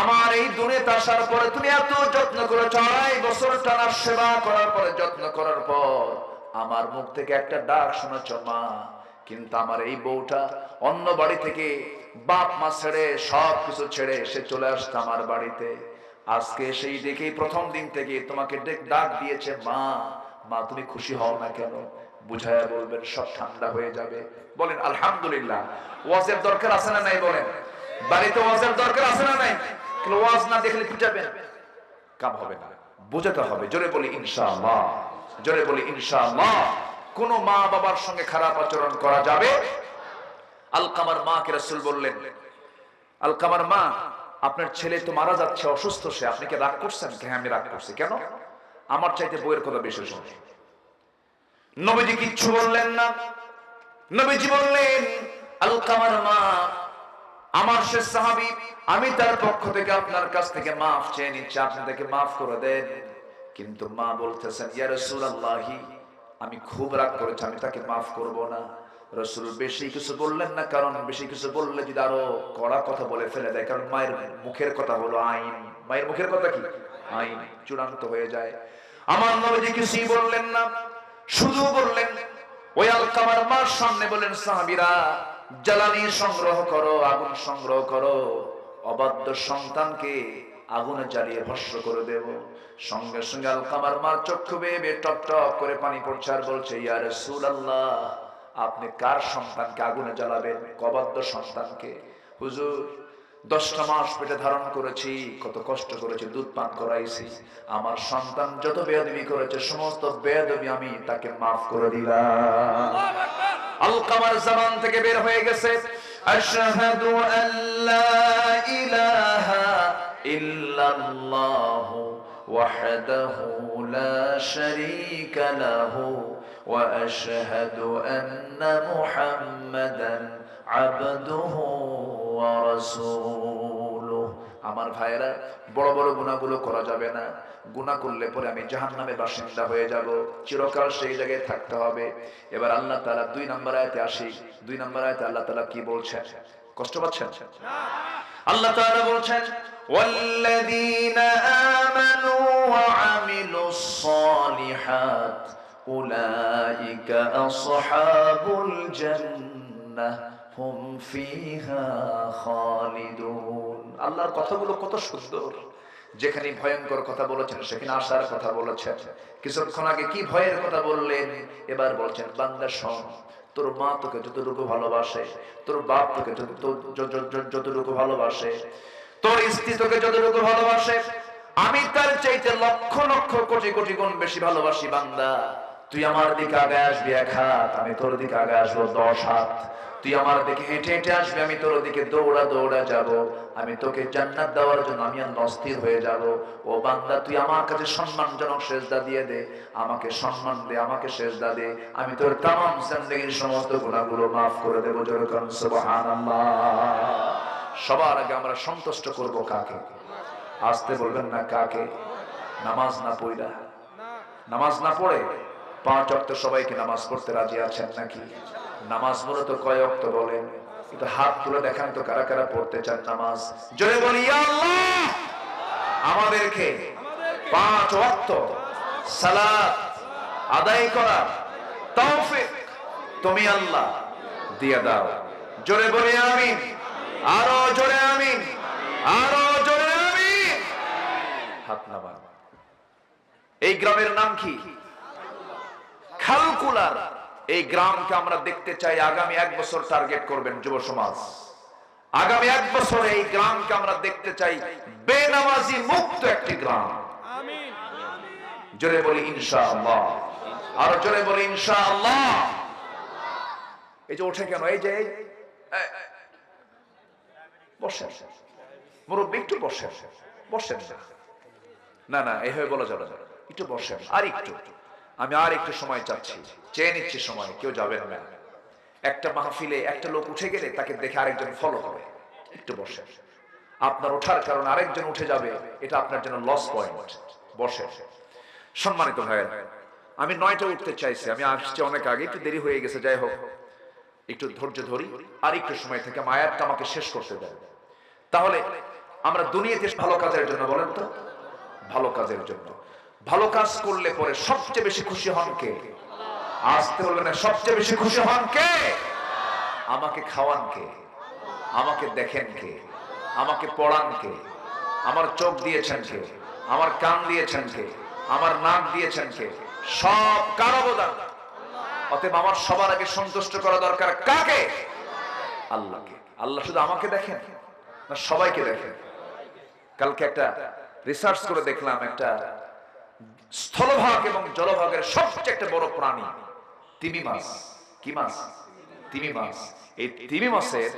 আমার এই দুনিয়াতে আসার পরে তুমি এত যত্ন করেছো, 2.5 বছর টানা সেবা করার পরে, যত্ন করার পর আমার মুখ থেকে একটা ডাক শুনেছ মা। কিন্তু আমার এই বউটা অন্য বাড়ি থেকে বাপ মা ছেড়ে সবকিছু ছেড়ে সে চলে আসছে আমার বাড়িতে। আজকে সেই দেখেই প্রথম দিন থেকে তোমাকে ডাক দিয়েছে মা। মা তুমি খুশি হও না কেন? বুঝায়া বলবেন, সব ঠান্ডা হয়ে যাবে। বলেন আলহামদুলিল্লাহ। ওয়াজের দরকার আছে না নাই? বলেন বাড়িতে ওয়াজের দরকার আছে না নাই? ওয়াজ না দেখলে পিটাবেন, কাম হবে না, বুঝাতে হবে। জোরে বলি ইনশাআল্লাহ, জোরে বলি ইনশাআল্লাহ। কোন মা বাবার সঙ্গে খারাপ আচরণ করা যাবে? আলকামার মাকে রাসূল বললেন, আলকামার মা আপনার ছেলে তো মারা যাচ্ছে, অসুস্থ সে, আপনি কি রাগ করছেন? হ্যাঁ আমি রাগ করছি। কেন? আমার চাইতে বইয়ের কথা বেশি শুনে। নবীজি কিচ্ছু বললেন না। নবীজি বললেন, আলকামার মা আমার সে সাহাবী, আমি তার পক্ষ থেকে আপনার কাছ থেকে মাফ চেয়ে নিচ্ছি, আপনি তাকে মাফ করে দেন। কিন্তু মা বলতেছেন, ইয়া রাসূলুল্লাহি আমি খুব রাগ করেছি, আমি তাকে মাফ করব না। রাসূল বেশি কিছু বললেন না, কারণ বেশি কিছু বললে যদি আরো কড়া কথা বলে ফেলে দেয়, কারণ মায়ের মুখের কথা হলো আইন। মায়ের মুখের কথা কি? আইন, চূড়ান্ত হয়ে যায়। আমার নবীজি কিছুই বললেন না, শুধু বললেন ওই আলকামার মার সামনে বলেন, সাহাবীরা জ্বালানি সংগ্রহ করো, আগুন সংগ্রহ করো, অবাধ্য সন্তানকে আগুনে জ্বালিয়ে ভস্ম করে দেব। সঙ্গে সঙ্গে আলকামার মার চক্ষু বেয়ে টপ টপ করে পানি পড়ছে আর বলছে, ইয়া রাসূলুল্লাহ আপনি কার সন্তানকে আগুনে জ্বালাবেন? অবাধ্য সন্তানকে। হুজুর 10টা মাস পেটে ধারণ করেছি, কত কষ্ট করেছি, দুধ পান করাইছি, আমার সন্তান যত বেয়াদবি করেছে সমস্ত বেয়াদবি আমি তাকে মাফ করে দিলাম। আলকামার জবান থেকে বের হয়ে গেছে, আশহাদু আল্লা ইলাহা ইল্লাল্লাহু ওয়াহদাহু লা শারীকা লাহু ওয়া আশহাদু আন্না মুহাম্মাদান আবদুহু ওয়া রাসূলুহু। আমার ভাইরা, বড় বড় গুনাহগুলো করা যাবে না। গুনাহ করলে পরে আমি জাহান্নামের বাসিন্দা হয়ে যাব, চিরকাল সেই জায়গায় থাকতে হবে। এবার আল্লাহ তাআলা 2 নম্বর আয়াতে আসি। 2 নম্বর আয়াতে আল্লাহ তাআলা কি বলছেন? কষ্ট পাচ্ছেন? না। আল্লাহ তাআলা বলছেন, ওয়াল্লাযীনা আমানু ওয়া আমিলুস সালিহাত উলাইকা আসহাবুল জান্নাহ হুম ফিহা খালিদুন। আল্লাহর কথাগুলো কত সুন্দর। যেখানে ভয়ঙ্কর কথা বলেছেন সেখানে আশার কথা বলেছেন। কিছুক্ষণ আগে কি ভয়ের কথা বললেন, এবার বলছেন বান্দা শোন, তোর মা তোকে যতটুকু ভালোবাসে, তোর বাপ তোকে যতটুকু ভালোবাসে, তোর স্ত্রী তোকে যতটুকু ভালোবাসে, আমি তার চাইতে লক্ষ লক্ষ কোটি কোটি গুণ বেশি ভালোবাসি। বান্দা তুই আমার দিকে আগে আসবি 1 হাত, আমি তোর দিকে আগে আসবো 10 হাত। তুই আমার দিকে হেঁটে হেঁটে আসবি, আমি তোর দিকে দৌড়া দৌড়া যাব। আমি তোকে জান্নাত দেওয়ার জন্য আমি অস্থির হয়ে যাব। ও বান্দা তুই আমার কাছে সম্মানজনক সেজদা দিয়ে দে, আমাকে সম্মান দে, আমাকে সেজদা দে, আমি তোর তামাম জিন্দেগীর সমস্ত গুনাহগুলো মাফ করে দেব। জোরে বলুন সুবহানাল্লাহ। সবার আগে আমরা সন্তুষ্ট করব কাকে? আসতে বলবেন না কাকে? নামাজ না পড়া, নামাজ না পড়ে 5 ওয়াক্ত সবাইকে নামাজ পড়তে রাজি আছেন নাকি? নামাজ মূলত কয় ওয়াক্ত বলেন? একটু হাত তুলে দেখান তো কারা কারা পড়তে চান নামাজ। জোরে বলি ইয়া আল্লাহ, আমাদেরকে 5 ওয়াক্ত সালাত আদায় করা তৌফিক তুমি আল্লাহ দিয়ে দাও। জোরে বলি আমিন, আরো জোরে আমিন, আরো জোরে আমিন। হাত নামান। এই গ্রামের নাম কি? খালকুলার। এই গ্রামকে আমরা দেখতে চাই। আগামী 1 বছর টার্গেট করবেন যুব সমাজ। আগামী 1 বছর এই গ্রামকে আমরা দেখতে চাই বেনামাজি মুক্ত একটি গ্রাম। আমিন। জোরে বলি ইনশাআল্লাহ, আর জোরে বলি ইনশাআল্লাহ। এই যে ওঠে কেন? এই যে বসেন মুরব্বী, একটু বসেন, বসেন না, না না এভাবে বলা যাবে না, একটু বসেন আর একটু, আমি আর একটু সময় চাচ্ছি, চেয়ে নিচ্ছি সময়, কেউ যাবেন না। একটা মাহফিলে একটা লোক উঠে গেলে তাকে দেখে আরেকজন ফলো করে, একটু বসেন। আপনার ওঠার কারণে আরেকজন উঠে যাবে, এটা আপনার জন্য লস পয়েন্ট। বসেন। সম্মানিত ভাইয়ের, আমি 9টা উঠতে চাইছি, আমি আসছি অনেক আগে, একটু দেরি হয়ে গেছে, যাই হোক একটু ধৈর্য ধরি, আর একটু সময় থেকে আয়াতটা আমাকে শেষ করতে দেন। তাহলে আমরা দুনিয়াতে ভালো কাজের জন্য, বলেন তো, ভালো কাজের জন্য। ভালো কাজ করলে পরে সবচেয়ে বেশি খুশি হন কে? আসতে বলবেন না, সবচেয়ে বেশি খুশি হন কে? আমাকে খাওয়ান কে? আমাকে দেখেন কে? আমাকে পড়ান কে? আমার চোখ দিয়েছেন কে? আমার কান দিয়েছেন কে? আমার নাক দিয়েছেন কে? সব কার অবদান। অতএব আমার সবার আগে সন্তুষ্ট করা দরকার কাকে? আল্লাহকে। আল্লাহ শুধু আমাকে দেখেন না, সবাইকে দেখেন। কালকে একটা রিসার্চ করে দেখলাম, একটা স্থলভাগ এবং জলভাগের সবচেয়ে একটা বড় প্রাণী তিমি মাছ। কি মাছ? তিমি মাছ। এই তিমি মাছের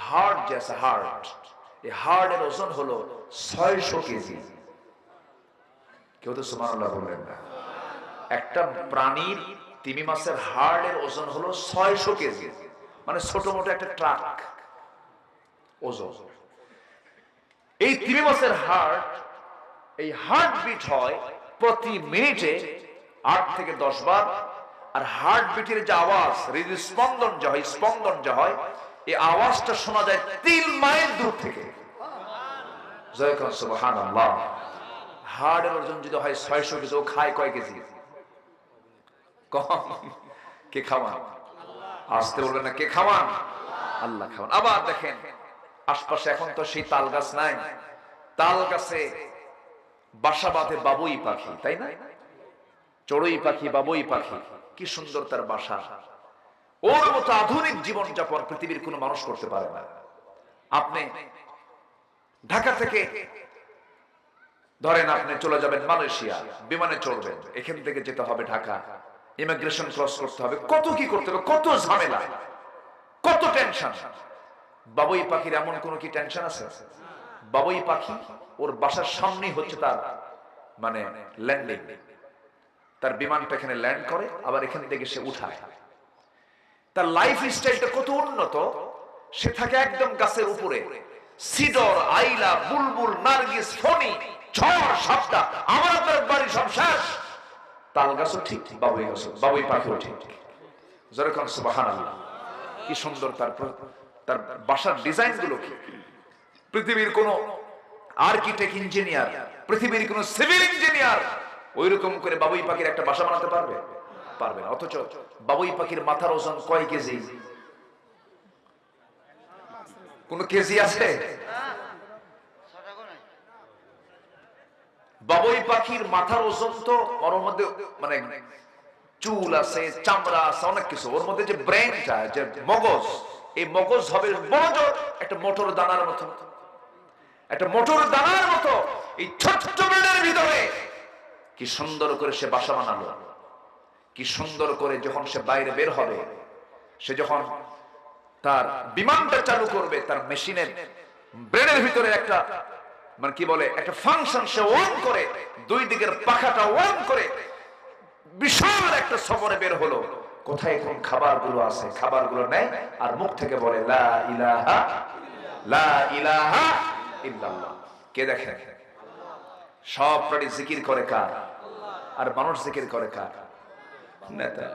হার্ট, যে আছে হার্ট, এই হার্টের ওজন হলো 600 কেজি। কেউ তো সুবহানাল্লাহ বললেন না। একটা প্রাণীর তিমি মাছের হার্টের ওজন হলো 600 কেজি, মানে ছোট মোটো একটা ট্রাক ওজন। এই তিমি মাছের হার্ট, এই হার্ট বিট হয় প্রতি মিনিটে 8 থেকে 10 বার। আর হার্ট বিটের যে আওয়াজ, হৃদস্পন্দন যে হয়, স্পন্দন যে হয়, এই আওয়াজটা শোনা যায় 3 মাইল দূর থেকে। জয় কোন সুবহানাল্লাহ। হার্টের ওজন যদি হয় 600 কেজি, ও খায় কয় কেজি? কম। কে খাওয়ান? আসতে বলবেন না, কে খাওয়ান? আল্লাহ খাওয়ান। আবার দেখেন আশপাশে এখন তো সেই তাল গাছ নাই, তাল গাছে বাসা বাঁধে বাবুই পাখি, তাই না? চড়ুই পাখি, বাবুই পাখি, কি সুন্দর তার বাসা। ওর মতো আধুনিক জীবন যাপন পৃথিবীর কোনো মানুষ করতে পারে না। আপনি ঢাকা থেকে ধরেন আপনি চলে যাবেন মালয়েশিয়া, বিমানে চড়বেন, এখান থেকে যেতে হবে ঢাকা, ইমিগ্রেশন ক্রস করতে হবে, কত কি করতে হবে, কত ঝামেলা, কত টেনশন। বাবুই পাখির এমন কোনো কি টেনশন আছে? বাবুই পাখি ওর বাসার সামনেই হচ্ছে তার মানে ল্যান্ডিং, তার বিমানটা এখানে ল্যান্ড করে, আবার এখান থেকে সে উঠায়। তার লাইফ স্টাইলটা কত উন্নত। সে থাকে একদম গাছের উপরে, সিডর, আইলা, বুলবুল, নার্গিস, ফণি, ঝড়, সাপটা, আমার আপনার বাড়ি সব শেষ। তাল গাছও ঠিক, বাবুই গাছও, বাবুই পাখিও ঠিক। যেরকম সুবহানাল্লাহ, কি সুন্দর তার তার বাসার ডিজাইন গুলো। কি পৃথিবীর কোন আর্কিটেক্ট, ইঞ্জিনিয়ার, পৃথিবীর কোন সিভিল ইঞ্জিনিয়ার ওই রকম করে বাবুই পাখির একটা বাসা বানাতে পারবে? পারবে না। অথচ বাবুই পাখির মাথার ওজন কয় কেজি? কোন কেজি আছে? বাবুই পাখির মাথার ওজন তো ওর মধ্যে মানে চুল আছে, চামড়া আছে, অনেক কিছু। ওর মধ্যে যে ব্রেনটা, যে মগজ, এই মগজ হবে বড় একটা মোটর দানার মতো, একটা মোটর দানার মতো। এই ছোট্ট ব্রেনের ভিতরে কি সুন্দর করে সে বাসা বানালো, কি সুন্দর করে যখন সে বাইরে বের হবে, সে যখন তার বিমানটা চালু করবে, তার মেশিনের ব্রেনের ভিতরে একটা মানে কি বলে একটা ফাংশন সে অন করে, দুই দিকের পাখাটা অন করে বিশাল একটা সফরে বের হলো। কোথায় কোন খাবারগুলো আছে, খাবারগুলো নেয় আর মুখ থেকে বলে লা ইলাহা লা ইলাহা ইল্লাল্লাহ। কে দেখে? সব প্রাণী জিকির করে কার? আর মানুষ জিকির করে কার? নেতা।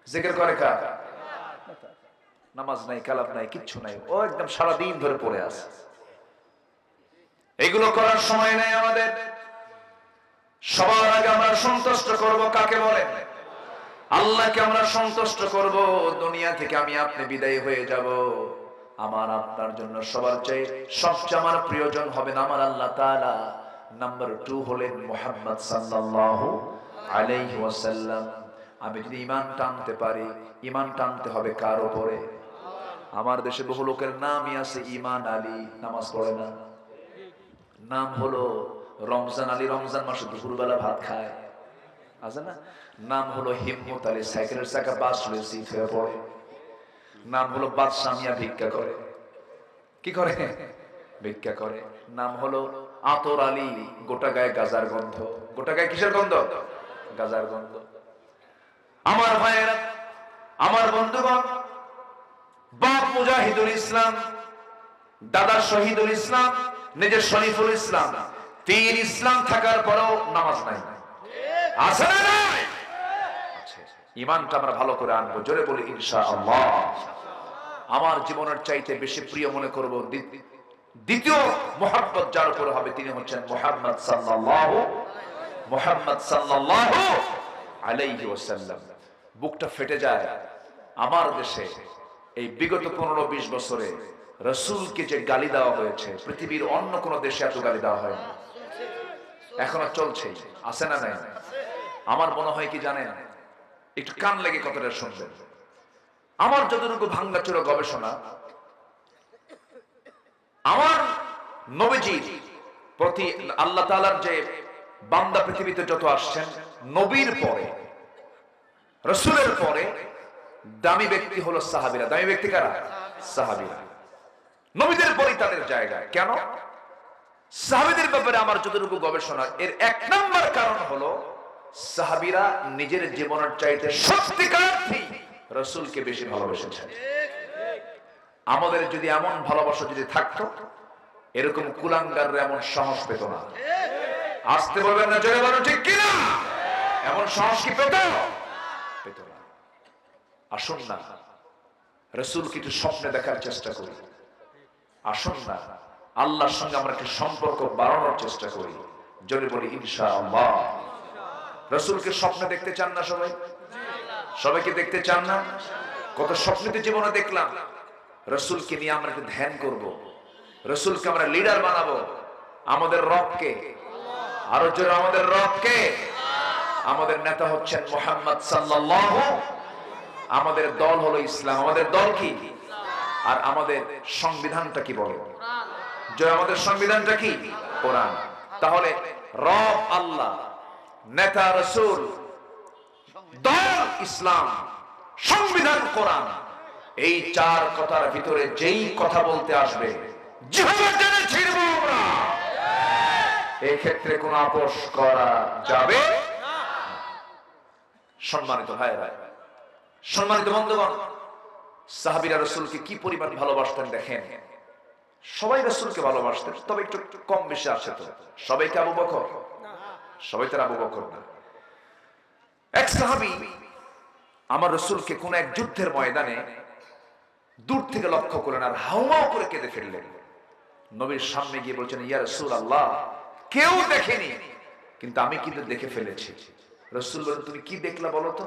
জিকির করে কার? নামাজ নাই, কালাম নাই, কিচ্ছু নাই, ও একদম সারাদিন ধরে পড়ে আছে। এগুলো করার সময় নেই আমাদের। সবার আগে আমরা সন্তুষ্ট করব কাকে বলেন? আল্লাহকে আমরা সন্তুষ্ট করব। দুনিয়া থেকে আমি আপনি বিদায় হয়ে যাব, আমার আপনার জন্য সবার চেয়ে সবচেয়ে আমার প্রিয়জন হবেন আমার আল্লাহ তাআলা। নাম্বার 2 হলেন মুহাম্মদ সাল্লাল্লাহু আলাইহি ওয়াসাল্লাম। আমি যদি ঈমান টানতে পারি, ঈমান টানতে হবে কার উপরে? আমার দেশে বহু লোকের নামই আছে ঈমান আলী, নামাজ পড়ে না। নাম হলো রমজান আলী, রমজান মাসে দুপুরবেলা ভাত খায়, আছে না? নাম হলো হিম্মত আলী, সাইকেলের চাকা বাস সিট হয়ে পড়ে। নাম হলো বাদশাহ মিয়া, ভিক্ষা করে। কি করে? ভিক্ষা করে। নাম হলো আতর আলী, গোটা গায়ে গাজার গন্ধ। গোটা গায়ে কিসের গন্ধ? গাজার গন্ধ। আমার ভাইয়েরা, আমার বন্ধুগণ, বাপ মুজাহিদুল ইসলাম, দাদা শহীদুল ইসলাম, নিজের শরীফুল ইসলাম, তিন ইসলাম থাকার পরেও নামাজ নাই। আছে না নাই? ইমানটা আমরা ভালো করে আনবো। জোরে বলি ইনশাআল্লাহ। আমার জীবনের চাইতে বেশি প্রিয় মনে করব দ্বিতীয় মুহাব্বত যার উপর হবে তিনি হচ্ছেন মুহাম্মদ সাল্লাল্লাহু আলাইহি ওয়াসাল্লাম। বুকটা ফেটে যায় আমার দেশে এই বিগত 15-20 বছরে রাসূলকে যে গালি দেওয়া হয়েছে, পৃথিবীর অন্য কোন দেশে এত গালি দেওয়া হয়নি। এখনো চলছে, আছে না নাই? আমার মনে হয় কি জানেন, একটু কান লেগে কথাটা শুনবেন। আমার যতটুকু ভাঙ্গাচোরা গবেষণা, আমার নবীজির প্রতি আল্লাহ তাআলার যে বান্দা পৃথিবীতে যত আসছেন, নবীর পরে, রাসূলের পরে দামি ব্যক্তি হলো সাহাবীরা। দামি ব্যক্তি কারা? সাহাবীরা। নবীদের পরেই তাদের জায়গা। কেন? সাহাবীদের ব্যাপারে আমার যতটুকু গবেষণা, এর এক নম্বর কারণ হলো সাহাবীরা নিজের জীবনের চাইতে সত্যিকার রাসূলকে বেশি ভালোবেসেছেন। আমাদের যদি এমন ভালোবাসা যদি থাকতো, এরকম কুলাঙ্গাররা এমন সাহস পেত না। আসতে বলবেন না, জোরে বলো ঠিক কিনা? এমন সাহস কি পেত? পেত না। আসুন না রাসূলকে একটু স্বপ্নে দেখার চেষ্টা করি। আসুন না আল্লাহর সঙ্গে আমরা একটু সম্পর্ক বাড়ানোর চেষ্টা করি। জোরে বলি ইনশাআল্লাহ। রাসূলকে স্বপ্নে দেখতে চান না সবাই? সবাইকে দেখতে চান না? কত স্বপ্নিত জীবনে দেখলাম। রাসূলকে নিয়ে আমরা একটু ধ্যান করব, রাসূলকে আমরা লিডার বানাবো। আমাদের রবকে, আরো জোরে আমাদের রবকে। আমাদের নেতা হচ্ছেন মুহাম্মদ সাল্লাল্লাহু। আমাদের দল হলো ইসলাম। আমাদের দল কি? আর আমাদের সংবিধানটা কি বলে? যে আমাদের সংবিধানটা কি? কোরআন। তাহলে রব আল্লাহ, নেতা রাসূল, দল ইসলাম, সংবিধান কোরআন, এই চার কথার ভিতরে যেই কথা বলতে আসবে জিহ্বা টেনে ছিড়ব আমরা। এই ক্ষেত্রে কোনো আপোষ করা যাবে না। সম্মানিত ভাইরা, সম্মানিত বন্ধুগণ, সাহাবীরা রাসূলকে কি পরিমাণ ভালোবাসতেন দেখেন। সবাই রাসূলকে ভালোবাসতেন, তবে একটু কম বেশি আছে। তো সবাই কি আবু বকর? সবাই তো আবু বকর না। এক সাহাবী আমার রাসূলকে কোন এক যুদ্ধের ময়দানে দূর থেকে লক্ষ্য করলেন আর হাউমাউ করে কেঁদে ফেললেন। নবীর সামনে গিয়ে বলছেন, ইয়া রাসূলুল্লাহ, কেউ দেখেনি কিন্তু আমি কিন্তু দেখে ফেলেছি। রাসূল বলেন, তুমি কি দেখলা বলো তো?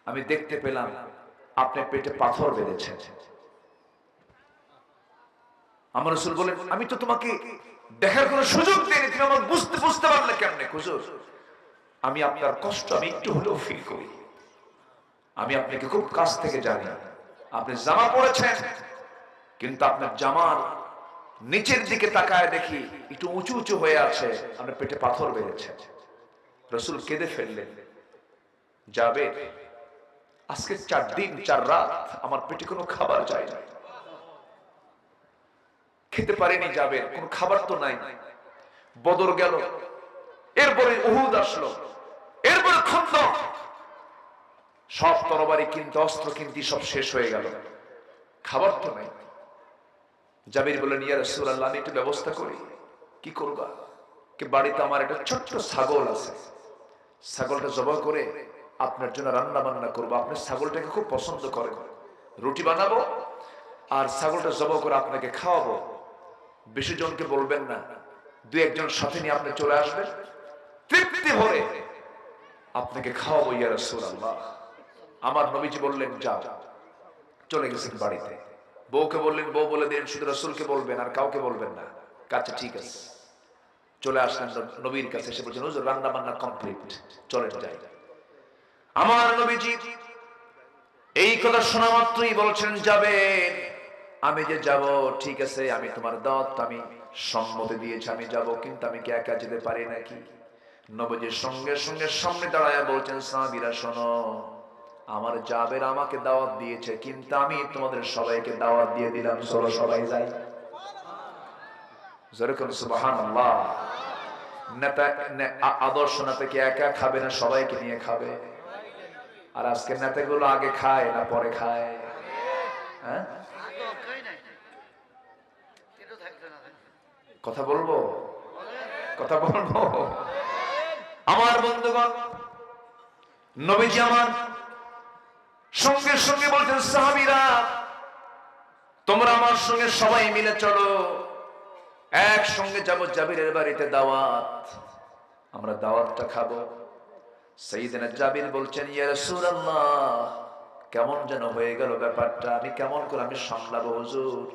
আমি দেখতে পেলাম আপনি পেটে পাথর বেঁধেছেন। আমার রাসূল বলেন, আমি তো তোমাকে দেখার কোনো সুযোগ দেইনি, তুমি আমার বুঝতে পারলে কেমনে? হুজুর, আমি আপনার কষ্ট আমি একটু হলেও ফিল করি। আমি আপনাকে খুব কাছ থেকে জানি। আপনি জামা পরেছেন, কিন্তু আপনার জামার নিচের দিকে তাকায় দেখি একটু উঁচু উঁচু হয়ে আছে, আপনার পেটে পাথর বেঁধেছে। রাসূল কেঁদে ফেললেন, যাবে আজকে 4 দিন 4 রাত আমার পেটে কোনো খাবার যায় না, খেতে পারিনি। যাবে কোনো খাবার তো নাই। বদর গেল, এরপরে উহুদ আসলো, এরপরে খন্দক, সব তরবারি কিনতে, অস্ত্র কিনতে সব শেষ হয়ে গেল, খাবার তো নাই। জাবির বলেন, ইয়া রাসূলুল্লাহ, আমি একটু ব্যবস্থা করি। কি করবা? কি বাড়িতে আমার একটা ছোট্ট ছাগল আছে, ছাগলটা জবাই করে আপনার জন্য রান্না বান্না করবো। আপনি ছাগলটাকে খুব পছন্দ করেন, রুটি বানাবো আর ছাগলটা জবাই করে আপনাকে খাওয়াবো। বেশি জনকে বলবেন না, 2-1 জন সাথে নিয়ে আপনি চলে আসবেন, তৃপ্তি ভরে আপনাকে খাওয়াবো ইয়া রাসূলুল্লাহ। আমার নবীজি বললেন, যাও। চলে গেছেন বাড়িতে। বউকে বললেন, বউ বলে দেন শুধু রাসূলকে বলবেন আর কাউকে বলবেন না। আচ্ছা ঠিক আছে। চলে আসলেন নবীর কাছে, এসে বলছেন, হুজুর রান্না বান্না কমপ্লিট, চলেন যাই। আমার নবীজি এই কথা শোনা মাত্রই বলছেন, যাবেন। আমি যে যাব, ঠিক আছে, আমি তোমার দাওয়াত আমি সম্মতি দিয়েছি, আমি যাব, কিন্তু আমি কি একা যেতে পারি নাকি? নবীজির সঙ্গে সঙ্গে সামনে দাঁড়ায় বলছেন, সাহাবীরা শোনো, আমার জাবের আমাকে দাওয়াত দিয়েছে, কিন্তু আমি তোমাদের সবাইকে দাওয়াত দিয়ে দিলাম, চলো সবাই যাই। যেরকম সুবহানাল্লাহ। নেতা আদর্শ নেতা কি একা খাবে না সবাইকে নিয়ে খাবে? আর আজকে নেতাগুলো আগে খায় না পরে খায়? হ্যাঁ, কথা বলবো, কথা বলবো। আমার বন্ধুগণ, নবীজি আমার সঙ্গে সঙ্গে বলছেন, সাহাবীরা তোমরা আমার সঙ্গে সবাই মিলে চলো, একসঙ্গে যাবো জাবিরের বাড়িতে দাওয়াত, আমরা দাওয়াতটা খাবো। সাইয়েদনা জাবির বলছেন, ইয়া রাসূলুল্লাহ, কেমন যেন হয়ে গেল ব্যাপারটা, আমি কেমন করে আমি সামলাবো হুজুর?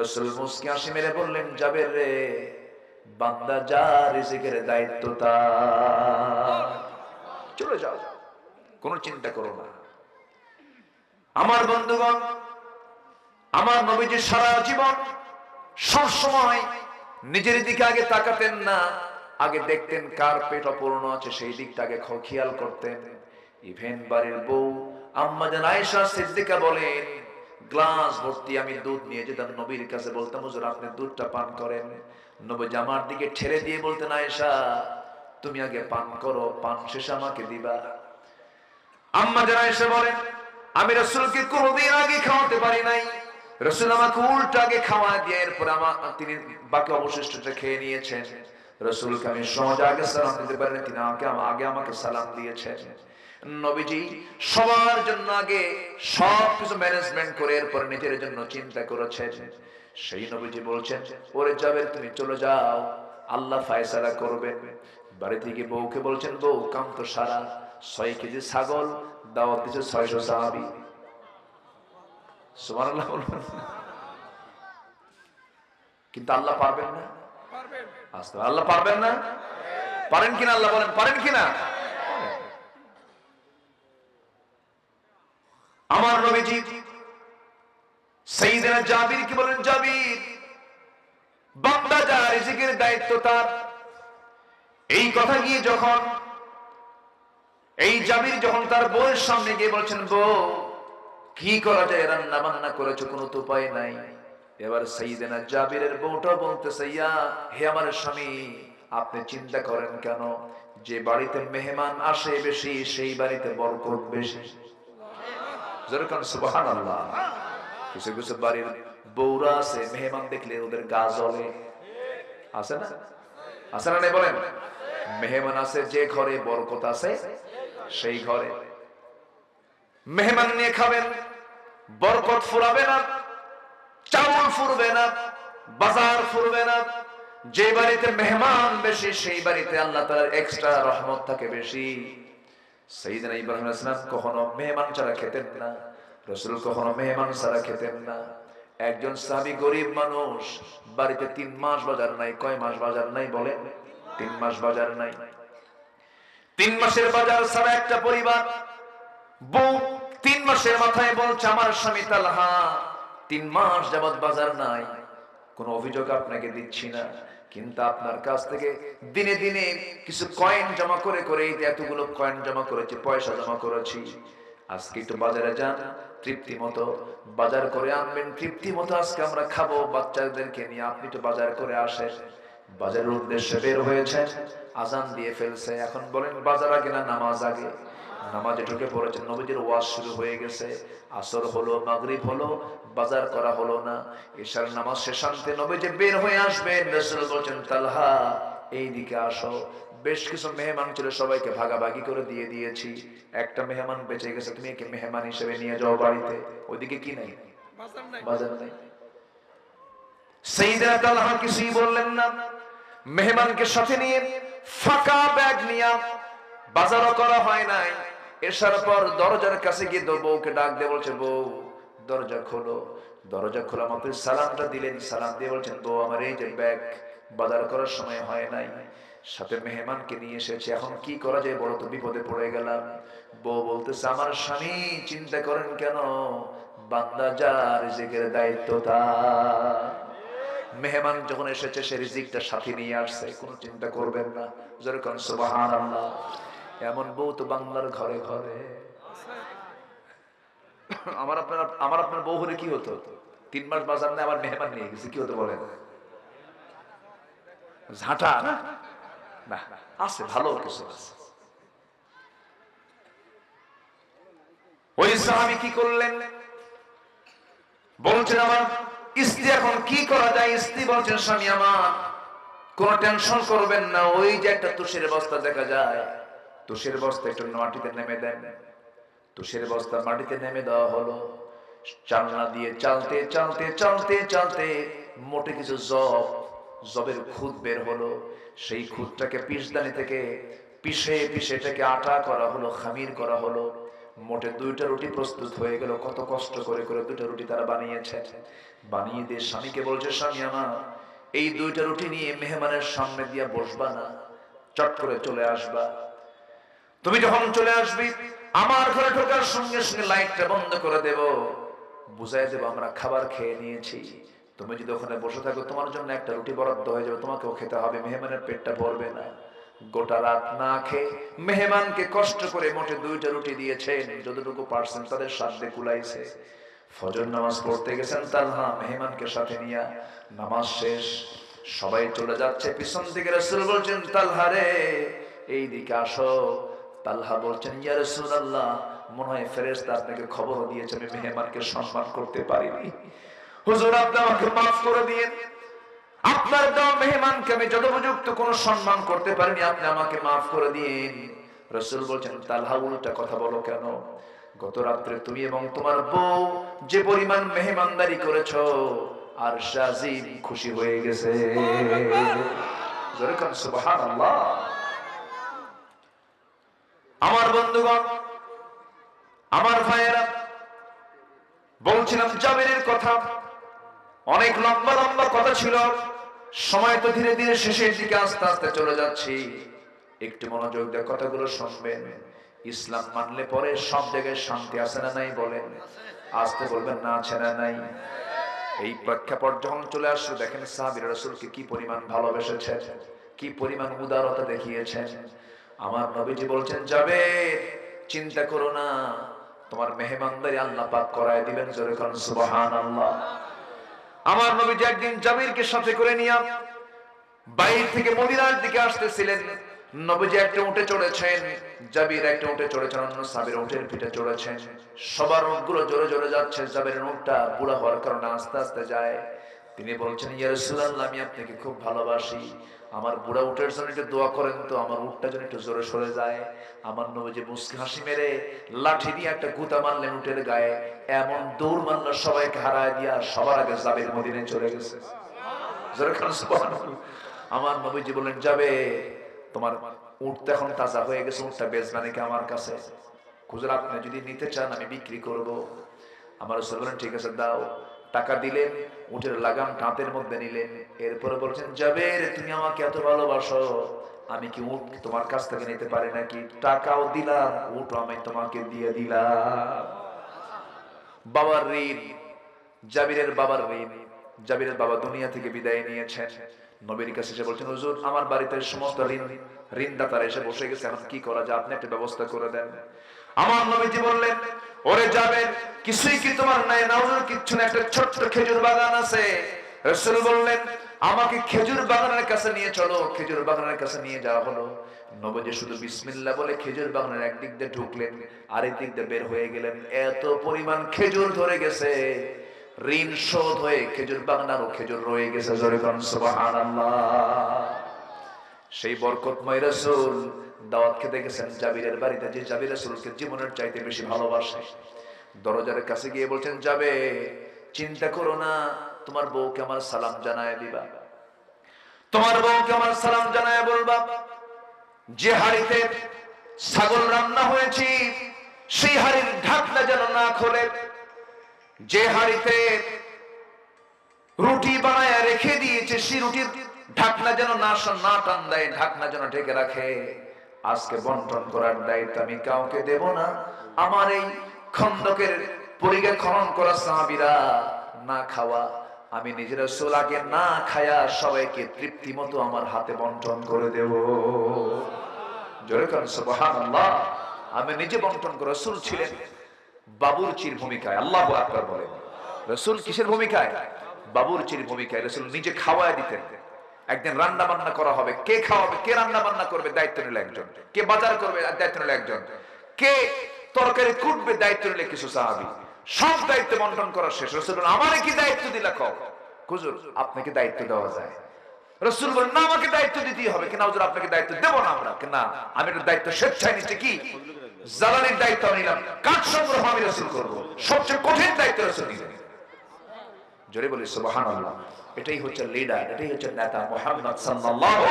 রাসূল মুস্কি হাসি মেরে বললেন, জাবির রে, বান্দা যা রিজিকের দায়িত্ব তার, চলে যাও, কোনো চিন্তা করো না। আমার বন্ধুগণ, আমার নবীজি সারা জীবন সব সময় নিজের দিকে আগে তাকাতেন না, আগে দেখতেন কার পেট অপূর্ণ আছে, সেই দিকটা আগে খেয়াল করতেন। ইভেন বাড়ির বউ আম্মা জান আয়েশা সিদ্দিকা বলেন, গ্লাস ভর্তি আমি দুধ নিয়ে যেতাম নবীর কাছে, বলতাম হুজুর আপনি দুধটা পান করেন। নবীজি আমার দিকে ঠেলে দিয়ে বলতেন, আয়েশা তুমি আগে পান করো, পান শেষে আমাকে দিবা। আম্মা জান আয়েশা বলেন, আমি রাসূলকে কোনদিন আগে খাওয়াতে পারি নাই, রাসূল আমাকে উল্টা আগে খাওয়া দিয়ে এরপর তিনি বাকি অবশিষ্টটা খেয়ে নিয়েছেন। রাসূলকে আমি সহজে আগে সালাম দিতে পারিনি, তিনি আগে আমাকে সালাম দিয়েছেন। নবীজি সবার জন্য আগে সবকিছু ম্যানেজমেন্ট করে এরপর নিজের জন্য চিন্তা করেছেন। সেই নবীজি বলছেন, ওরে জাবের তুমি চলে যাও, আল্লাহ ফয়সালা করবেন। বাড়ি থেকে বউকে বলছেন, বউ কাম তো সারা, 6 কেজি ছাগল দাওয়াত দিচ্ছে 600 সাহাবী। সুবহানাল্লাহ বলুন। কিন্তু আল্লাহ পারবেন না? পারবেন। আল্লাহ পারবেন না? পারেন কিনা আল্লাহ বলেন, পারেন কিনা? আমার নবীজি সাইয়েদনা জাবির কি বলেন, জাবির বান্দা যা রিজিকের দায়িত্ব তার। এই কথা গিয়ে যখন এই জাবির যখন তার বউয়ের সামনে গিয়ে বলছেন, বউ কি করা যায়, রান্না বান্না করেছো, কোনো তো উপায় নাই। এবার সাইয়েদনা জাবিরের বউটা বলতেছে, ইয়া হে আমার স্বামী, আপনি চিন্তা করেন কেন, যে বাড়িতে মেহমান আসে বেশি সেই বাড়িতে বরকত বেশি। যেরকম সুবহানাল্লাহ। কিছু কিছু বাড়ির বউরা আছে, মেহমান দেখলে ওদের গা জ্বলে, আছে না? আছে না? বলেন, মেহমান আছে যে ঘরে বরকত আছে সেই ঘরে। মেহমান নিয়ে খাবেন, বরকত ফুরাবে না, চাউল ফুরবে না, বাজার ফুরবে না। যে বাড়িতে মেহমান বেশি সেই বাড়িতে আল্লাহ তাআলার এক্সট্রা রহমত থাকে বেশি। সাইয়েদনা ইব্রাহিম আলাইহিস সালাম কখনো মেহমান ছাড়া খেতেন না, রাসূল কখনো মেহমান ছাড়া খেতেন না। একজন সাহাবী গরীব মানুষ, বাড়িতে 3 মাস বাজার নাই। কয় মাস বাজার নাই বলেন? 3 মাস বাজার নাই। 3 মাসের বাজার ছাড়া একটা পরিবার, বউ 3 মাসের মাথায় বলছে, আমার স্বামী তালহা 3 মাস যাবত বাজার নাই, কোন অভিযোগ আপনাকে দিচ্ছি না, কিন্তু আপনার কাছ থেকে দিনে দিনে কিছু কয়েন জমা করে করে, এই যে এতগুলো কয়েন জমা করেছি, পয়সা জমা করেছি, আজকে একটু বাজারে যান, তৃপ্তি মতো বাজার করে আনবেন, তৃপ্তি মতো আজকে আমরা খাবো বাচ্চাদেরকে নিয়ে, আপনি একটু বাজার করে আসেন। বাজারের উদ্দেশ্যে বের হয়েছেন, আজান দিয়ে ফেলছে। এখন বলেন বাজার আগে না নামাজ আগে? নামাজে ঢুকে পড়েছেন, নবীজির ওয়াজ শুরু হয়ে গেছে, আসর হলো, মাগরিব হলো, বাজার করা হলো না, ইশার নামাজ শেষান্তে নবীজি বের হয়ে আসবেন। রাসূল বলেন, তালহা এইদিকে আসো, বেশ কিছু মেহমান ছিল, সবাইকে ভাগাভাগি করে দিয়ে দিয়েছি, একটা মেহমান বেঁচে গেছে, তুমি একে মেহমান হিসেবে নিয়ে যাও বাড়িতে। ওইদিকে কি নাই? বাজার নাই। সাইয়েদনা তালহা কিছুই বললেন না, মেহমানকে সাথে নিয়ে ফাঁকা ব্যাগ নিয়ে, বাজারও করা হয় নাই, এসার পর দরজার কাছে গিয়ে বউকে ডাক দিয়ে বলছে, বউ দরজা খোলো। দরজা খোলা মাত্র সালামটা দিলেন, সালাম দিয়ে বলছেন, বউ আমার এই যে ব্যাগ, বাজার করার সময় হয় নাই, সাথে মেহমানকে নিয়ে এসেছে, এখন কি করা যায়, বড় তো বিপদে পড়ে গেলাম। বউ বলতেছে, আমার স্বামী চিন্তা করেন কেন, বান্দা যার রিজিকের দায়িত্ব তার। মেহমান যখন এসেছে সে রিজিকটা সাথে নিয়ে আসছে, কোনো চিন্তা করবেন না। যেরকম সুবহানাল্লাহ। এমন বউ তো বাংলার ঘরে ঘরে। আমার আপনার বউ হলে কি হতো? 3 মাস বাজার নেই, আবার মেহমান নিয়ে গেছে, কি হতো বলেন? ঝাঁটা না, না আছে ভালো কিছু আছে। ওই সাহাবী কি করলেন, বলছেন আমার স্ত্রী এখন কি করা যায়। স্ত্রী বলছেন স্বামী আমার কোন টেনশন করবেন না, ওই যে একটা তুষের বস্তা দেখা যায়, তুষের বস্তা একটু মাটিতে নেমে দেন। তুষের বস্তা মাটিতে নেমে দেওয়া হলো। চালনা দিয়ে চালতে চালতে চালতে চালতে মোটে কিছু জবের খুদ বের হলো। সেই খুদটাকে পিষদানি থেকে পিষে পিষে এটাকে আটা করা হলো, খামির করা হলো। মোটে 2টা রুটি প্রস্তুত হয়ে গেল। কত কষ্ট করে করে 2টা রুটি তারা বানিয়েছে। বানিয়ে দিয়ে স্বামীকে বলছে স্বামী আমার এই 2টা রুটি নিয়ে মেহমানের সামনে দিয়ে বসবা না, চট করে চলে আসবা। তুমি যখন চলে আসবি আমার ঘরে ঢোকার সঙ্গে সঙ্গে লাইটটা বন্ধ করে দেব, বুঝাই দেব আমরা খাবার খেয়ে নিয়েছি। তুমি যদি ওখানে বসে থাকো তোমার জন্য একটা রুটি বরাদ্দ হয়ে যাবে, তোমাকেও খেতে হবে, মেহমানের পেটটা ভরবে না। গোটা রাত না খেয়ে মেহমানকে কষ্ট করে মোটে 2টা রুটি দিয়েছেন, যতটুকু পারছেন তাদের সাধ্যে কুলাইছে। ফজর নামাজ পড়তে গেছেন তালহা মেহমানকে সাথে নিয়ে। নামাজ শেষ, সবাই চলে যাচ্ছে, পিছন থেকে রাসূল বলছেন তালহা রে এইদিকে আসো। তালহা বলছেন ইয়া রাসূলুল্লাহ মনে হয় ফেরেশতা আপনাকে খবর দিয়েছে আমি মেহমানকে সম্মান করতে পারিনি। হুজুর আপনি আমাকে মাফ করে দিয়েন, আপনার দেওয়া মেহমানকে আমি যথোপযুক্ত কোনো সম্মান করতে পারিনি, আপনি আমাকে মাফ করে দিন। রাসূল বলছেন তালহা উল্টা কথা বলো কেন? গত রাত্রে তুমি এবং তোমার বউ যে পরিমাণ মেহমানদারি করেছো আর শাজিম খুশি হয়ে গেছে। জোরে কান সুবহানাল্লাহ। আমার বন্ধুগণ, আমার ভাইয়েরা, বলছিলাম জাবেরের কথা, অনেক লম্বা লম্বা কথা ছিল, সময় তো ধীরে ধীরে শেষের দিকে আস্তে আস্তে চলে যাচ্ছি। একটু মনোযোগ দিয়ে কথাগুলো শুনবেন। ইসলাম মানলে পরে সব জায়গায় শান্তি আছে না নাই বলেন? আসতে বলবেন না আছে না নাই? এই প্রেক্ষাপট যখন চলে আসছে দেখেন সাহাবীরা রাসূলকে কি পরিমাণ ভালোবেসেছেন, কি পরিমাণ উদারতা দেখিয়েছেন। আমার নবীজি বলছেন যাবে চিন্তা করো না, তোমার মেহমানদারি আল্লাহ পাক করায় দিবেন। জোরে কোন সুবহানাল্লাহ। আমার নবীজি একদিন জাবিরকে সাথে করে নিয়ে বাইরে থেকে মদিনার দিকে আসতেছিলেন। নবীজি একটা উটে চড়েছেন, জাবির একটা উটে চড়েছেন, অন্য সাহাবীরা উটের পিঠে চড়েছেন। সবার উটগুলো জোরে জোরে যাচ্ছে, জাবিরের উটটা বুড়া হওয়ার কারণে আস্তে আস্তে যায়। তিনি বলছেন ইয়া রাসূলুল্লাহ আমি আপনাকে খুব ভালোবাসি, আমার বুড়া উটের জন্য একটু দোয়া করেন তো, আমার উটটা যেন একটু জোরে সরে যায়। আমার নবীজি মুস্কি হাসি মেরে লাঠি দিয়ে একটা গুতা মারলেন উটের গায়ে, এমন দৌড় মারল সবাইকে হারায় দিয়া সবার আগে জাবির মদিনায় চলে গেছে। জোরে কান সুবহানাল্লাহ। আমার নবীজি বলেন যাবে তোমার উট তো এখন তাজা হয়ে গেছে, উটটা বেচবা নাকি আমার কাছে? হুজুর আপনি যদি নিতে চান আমি বিক্রি করব। আমার রাসূল বলেন ঠিক আছে দাও। টাকা দিলেন, উটের লাগাম দাঁতের মধ্যে নিলেন। এরপরে বলছেন জাবের তুমি আমাকে এত ভালোবাসো, আমি কি উট তোমার কাছ থেকে নিতে পারি নাকি? টাকাও দিলাম, উট আমি তোমাকে দিয়ে দিলাম। বাবার ঋণ, জাবিরের বাবার ঋণ। জাবিরের বাবা দুনিয়া থেকে বিদায় নিয়েছেন। নবীর কাছে এসে বলছেন হুজুর আমার বাড়িতে সমস্ত ঋণদাতারা এসে বসে গেছে, এখন কি করা যায়, আপনি একটা ব্যবস্থা করে দেন। আমার নবীজি বললেন ওরে জাবের কিছুই কি তোমার নাই? না হুজুর কিচ্ছু না, একটা ছোট্ট খেজুর বাগান আছে। রাসূল বললেন আমাকে খেজুর বাগানের কাছে নিয়ে চলো। খেজুর বাগানের কাছে নিয়ে যাওয়া হলো। নবীজি শুধু বিসমিল্লাহ বলে খেজুর বাগানের একদিক দিয়ে ঢুকলেন, আরেক দিক দিয়ে বের হয়ে গেলেন। এত পরিমাণ খেজুর ধরে গেছে, ঋণ শোধ হয়ে খেজুর বাগান আরো খেজুর রয়ে গেছে। জোরে কোন সুবহানাল্লাহ। সেই বরকতময় রাসূল দাওয়াত খেতে গেছেন জাবিরের বাড়িতে, যে জাবির রাসূলকে জীবনের চাইতে বেশি ভালোবাসে। দরজার কাছে গিয়ে বলছেন যাবে চিন্তা করো না, তোমার বউকে আমার সালাম জানায় দিবা, তোমার বউকে আমার সালাম জানায় বলবা যে হাড়িতে ছাগল রান্না হয়েছে সেই হাড়ির ঢাকনা যেন না খোলে, যে হাড়িতে রুটি বানায় রেখে দিয়েছে সেই রুটির ঢাকনা যেন না টান দেয়, ঢাকনা যেন ঢেকে রাখে। আজকে বন্টন করার দায়িত্ব আমি কাউকে দেব না। আমার এই খন্দকের পরিগে খনন করা সাহাবীরা না খাওয়া, আমি নিজের রাসূল আগে না খায়া সবাইকে তৃপ্তি মতো আমার হাতে বন্টন করে দেব। জোরে কান সুবহানাল্লাহ। আমি নিজে বন্টন করে রাসূল ছিলেন বাবুর্চির ভূমিকায়। আল্লাহু আকবার বলেন। রাসূল কিসের ভূমিকায়? বাবুর্চির ভূমিকায়। রাসূল নিজে খাওয়ায় দিতেন। একদিন রান্না বান্না করা হবে, কে খাওয়াবে, কে রান্না বান্না করবে, দায়িত্ব নিল একজন। কে বাজার করবে, দায়িত্ব নিল একজন। কে তরকারি কুটবে, দায়িত্ব নিলে কিছু সাহাবী। সব দায়িত্ব বন্টন করা শেষ। রাসূল বলেন, আমারে কি দায়িত্ব দিলা? কও হুজুর আপনাকে দায়িত্ব দেওয়া যায়। রাসূল বলেন, না আমাকে দায়িত্ব দিতেই হবে। কিনা হুজুর আপনাকে দায়িত্ব দেব না আমরা। না, আমি এর দায়িত্ব স্বেচ্ছায় নিচ্ছি। কি? জ্বালানির দায়িত্ব নিলাম, কাঠ সংগ্রহ আমি রাসূল করব। সবচেয়ে কঠিন দায়িত্ব রাসূল নিলেন। জোরে বলি সুবহানাল্লাহ। এটাই হচ্ছে লিডার, এটাই হচ্ছে নেতা মুহাম্মদ সাল্লাল্লাহু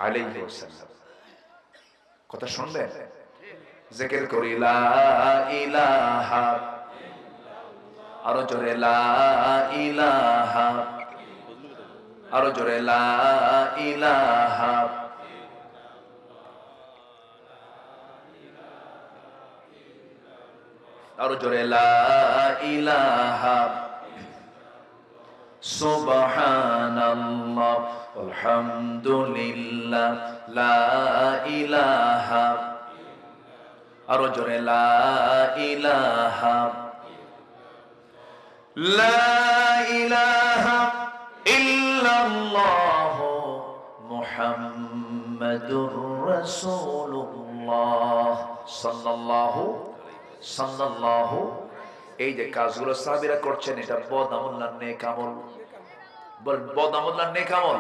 আলাইহি ওয়াসাল্লাম। কথা শুনবেন? জিকির করি লা ইলাহা, আরো জোরে লা ইলাহা, আরো জোরে লা ইলাহা, আরো জোরে লা ইলাহা, সুবহানাল্লাহ আলহামদুলিল্লাহ লা ইলাহা, আরো জোরে লা ইলাহা, লা ইলাহা ইল্লাল্লাহ মুহাম্মাদুর রাসূলুল্লাহ সাল্লাল্লাহু। এই যে কাজগুলো সাহাবীরা করছেন, এটা বদ আমল না নেক আমল? বলেন বদ আমল না নেক আমল?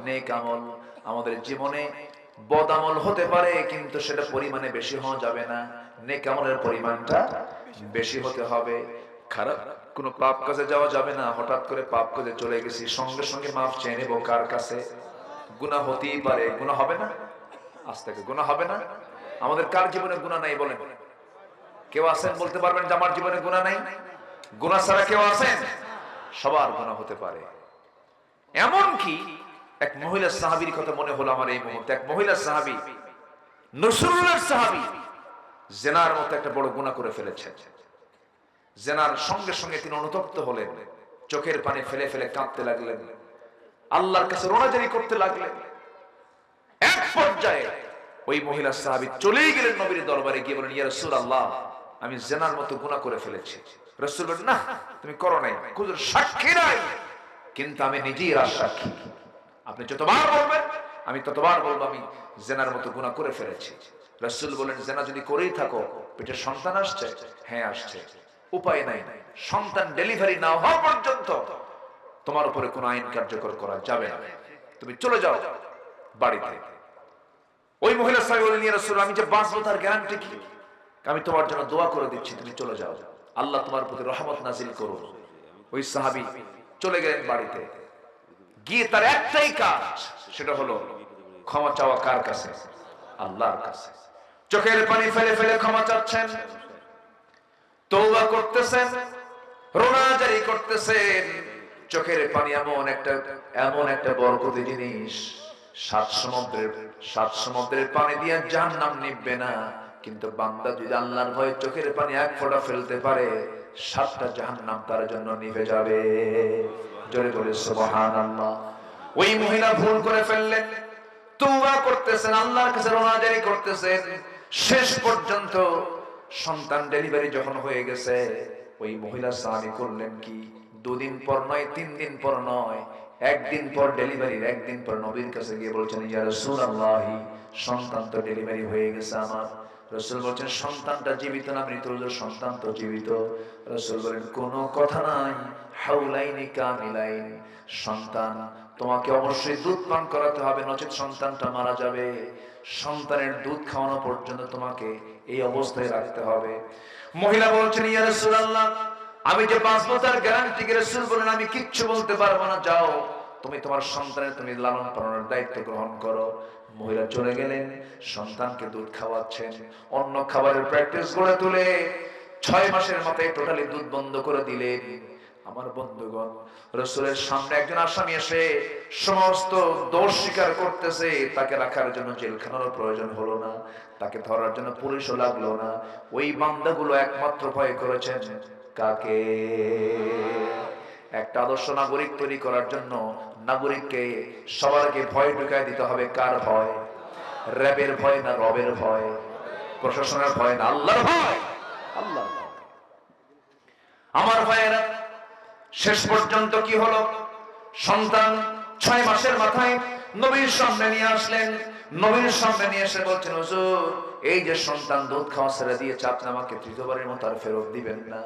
নেক আমল। আমাদের জীবনে বদ আমল হতে পারে, কিন্তু সেটা পরিমাণে বেশি হওয়া যাবে না। নেক আমলের পরিমাণটা বেশি হতে হবে। খারাপ কোনো পাপ কাজে যাওয়া যাবে না। হঠাৎ করে পাপ কাজে চলে গেছি, সঙ্গে সঙ্গে মাফ চেয়ে নেব কার কাছে? গুনাহ হতেই পারে, গুনাহ হবে না? আজ থেকে গুনাহ হবে না? আমাদের কার জীবনে গুনাহ নাই বলেন? কেউ আছেন বলতে পারবেন যে আমার জীবনে গুনাহ নাই? গুনাহ ছাড়া কেউ আছেন? সবার গুনাহ হতে পারে। এমন কি এক মহিলা সাহাবীর কথা মনে হলো আমার এই মুহূর্তে। এক মহিলা সাহাবী, নসরুল্লাহ সাহাবী, জিনার মতো একটা বড় গুনাহ করে ফেলেছেন। জিনার সঙ্গে সঙ্গে তিনি অনুতপ্ত হলেন, চোখের পানি ফেলে ফেলে কাঁদতে লাগলেন, আল্লাহর কাছে রোনাজারি করতে লাগলেন। এক পর্যায়ে ওই মহিলা সাহাবী চলেই গেলেন নবীর দরবারে, গিয়ে বলেন, ইয়া রাসূলুল্লাহ আমি জিনার মতো গুনাহ করে ফেলেছি। রাসূল বলেন, না তুমি করো নাই, হুজুর সাক্ষী নাই, কিন্তু আমি নিজেই সাক্ষী। আপনি যতবার বলবেন আমি ততবার বলবো আমি জিনার মতো গুনাহ করে ফেলেছি। রাসূল বলেন, জিনা যদি করেই থাকো, পেটে সন্তান আসছে? হ্যাঁ আসছে। উপায় নাই, সন্তান ডেলিভারি না হওয়া পর্যন্ত তোমার উপরে কোনো আইন কার্যকর করা যাবে না, তুমি চলে যাও বাড়িতে। ওই মহিলা সাহাবী বলেন, ইয়া রাসূল আমি যে বাঁচবো তার গ্যারান্টি কি? আমি তোমার জন্য দোয়া করে দিচ্ছি, তুমি চলে যাও, আল্লাহ তোমার প্রতি রহমত নাজিল করুন। ওই সাহাবী চলে গেলেন বাড়িতে। গিয়ে তার একটাই কাজ, সেটা হলো ক্ষমা চাওয়া। কার কাছে? আল্লাহর কাছে। চোখের পানি ফেলে ফেলে ক্ষমা চাচ্ছেন, তওবা করতেছেন, রোনাজারি করতেছেন। চোখের পানি এমন একটা বরকতি জিনিস, সাত সমুদ্রের পানি দিয়ে জাহান্নাম নিভবে না, কিন্তু বান্দা যদি আল্লাহর ভয়ে চোখের পানি এক ফোঁটা ফেলতে পারে, 7টা জাহান্নাম তার জন্য নিভে যাবে। জোরে বলে সুবহানাল্লাহ। ওই মহিলা ভুল করে ফেললেন, তওবা করতেছেন, আল্লাহর কাছে রোনাজারি করতেছেন। শেষ পর্যন্ত সন্তান ডেলিভারি যখন হয়ে গেছে, ওই মহিলা সাহাবী করলেন কি, 2 দিন পর নয়, 3 দিন পর নয়, 1 দিন পর ডেলিভারির 1 দিন পর নবীর কাছে গিয়ে বলছেন, ইয়া রাসূলুল্লাহ সন্তান তো ডেলিভারি হয়ে গেছে আমার। রাসূল বলছেন, সন্তানটা জীবিত না মৃত? সন্তান তো জীবিত। রাসূল বলেন, কোনো কথা নাই, হাউলাইনি কামিলাইন, সন্তান তোমাকে অবশ্যই দুধ পান করাতে হবে, নচেত সন্তানটা মারা যাবে। সন্তানের দুধ খাওয়ানো পর্যন্ত তোমাকে এই অবস্থায় রাখতে হবে। মহিলা বলছেন, ইয়া রাসূলুল্লাহ আমি যে বাঁচবো তার গ্যারান্টি কি? রাসূল বলেন, আমি কিচ্ছু বলতে পারবো না, যাও তুমি তোমার সন্তানের তুমি লালন পালনের দায়িত্ব গ্রহণ করো। মহিলা চলে গেলেন, সন্তানকে দুধ খাওয়াচ্ছেন, অন্য খাবারের প্র্যাকটিস গড়ে তুলে 6 মাসের মাথায় টোটালি দুধ বন্ধ করে দিলেন। আমার বন্ধুগণ, রাসূলের সামনে একজন আসামি এসে সমস্ত দোষ স্বীকার করতেছে, তাকে রাখার জন্য জেলখানারও প্রয়োজন হলো না, তাকে ধরার জন্য পুলিশও লাগলো না। ওই বান্দাগুলো একমাত্র ভয় করেছেন কাকে? একটা আদর্শ নাগরিক তৈরি করার জন্য নাগরিককে সবার আগে ভয় ঢুকায় দিতে হবে। কার ভয়? রবের ভয় না রবের ভয়? প্রশাসনের ভয় না আল্লাহর ভয়? আল্লাহর ভয়। আমার ভাইয়েরা, শেষ পর্যন্ত কি হলো? সন্তান 6 মাসের মাথায় নবীর সামনে নিয়ে আসলেন। নবীর সামনে নিয়ে এসে বলছেন, হুজুর এই যে সন্তান দুধ খাওয়া ছেড়ে দিয়েছে, আপনি আমাকে তৃতীয়বারের মতো আর ফেরত দিবেন না?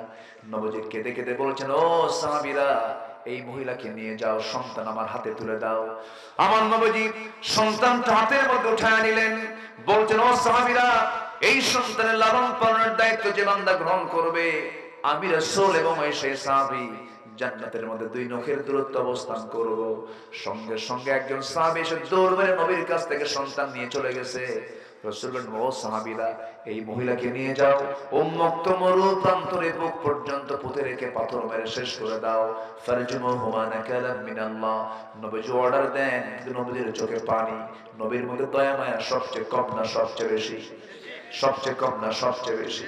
নবীজি কেঁদে কেঁদে বলছেন, ও সাহাবীরা, এই মহিলাকে নিয়ে যাও, সন্তান আমার হাতে তুলে দাও। আমার নবীজি সন্তানটা হাতের মধ্যে উঠায় নিলেন। বলছেন, ও সাহাবীরা, এই সন্তানের লালন পালনের দায়িত্ব যে বান্দা গ্রহণ করবে, আমি রাসূল এবং এই সেই সাহাবী জান্নাতের মধ্যে 2 নখের দূরত্ব অবস্থান করব। সঙ্গে সঙ্গে একজন সাহাবী এসে দৌড় মেরে নবীর কাছ থেকে সন্তান নিয়ে চলে গেছে। রাসূল বলেন, ও সাহাবীরা, এই মহিলাকে নিয়ে যাও, উন্মুক্ত মরু প্রান্তরে বুক পর্যন্ত পুঁতে রেখে পাথর মেরে শেষ করে দাও। ফারজুমুহুমা নাকালাম মিনাল্লাহ। নবীজি অর্ডার দেন, কিন্তু নবীর চোখে পানি। নবীর মধ্যে দয়া মায়া সবচেয়ে কম না সবচেয়ে বেশি? সবচেয়ে কম না সবচেয়ে বেশি?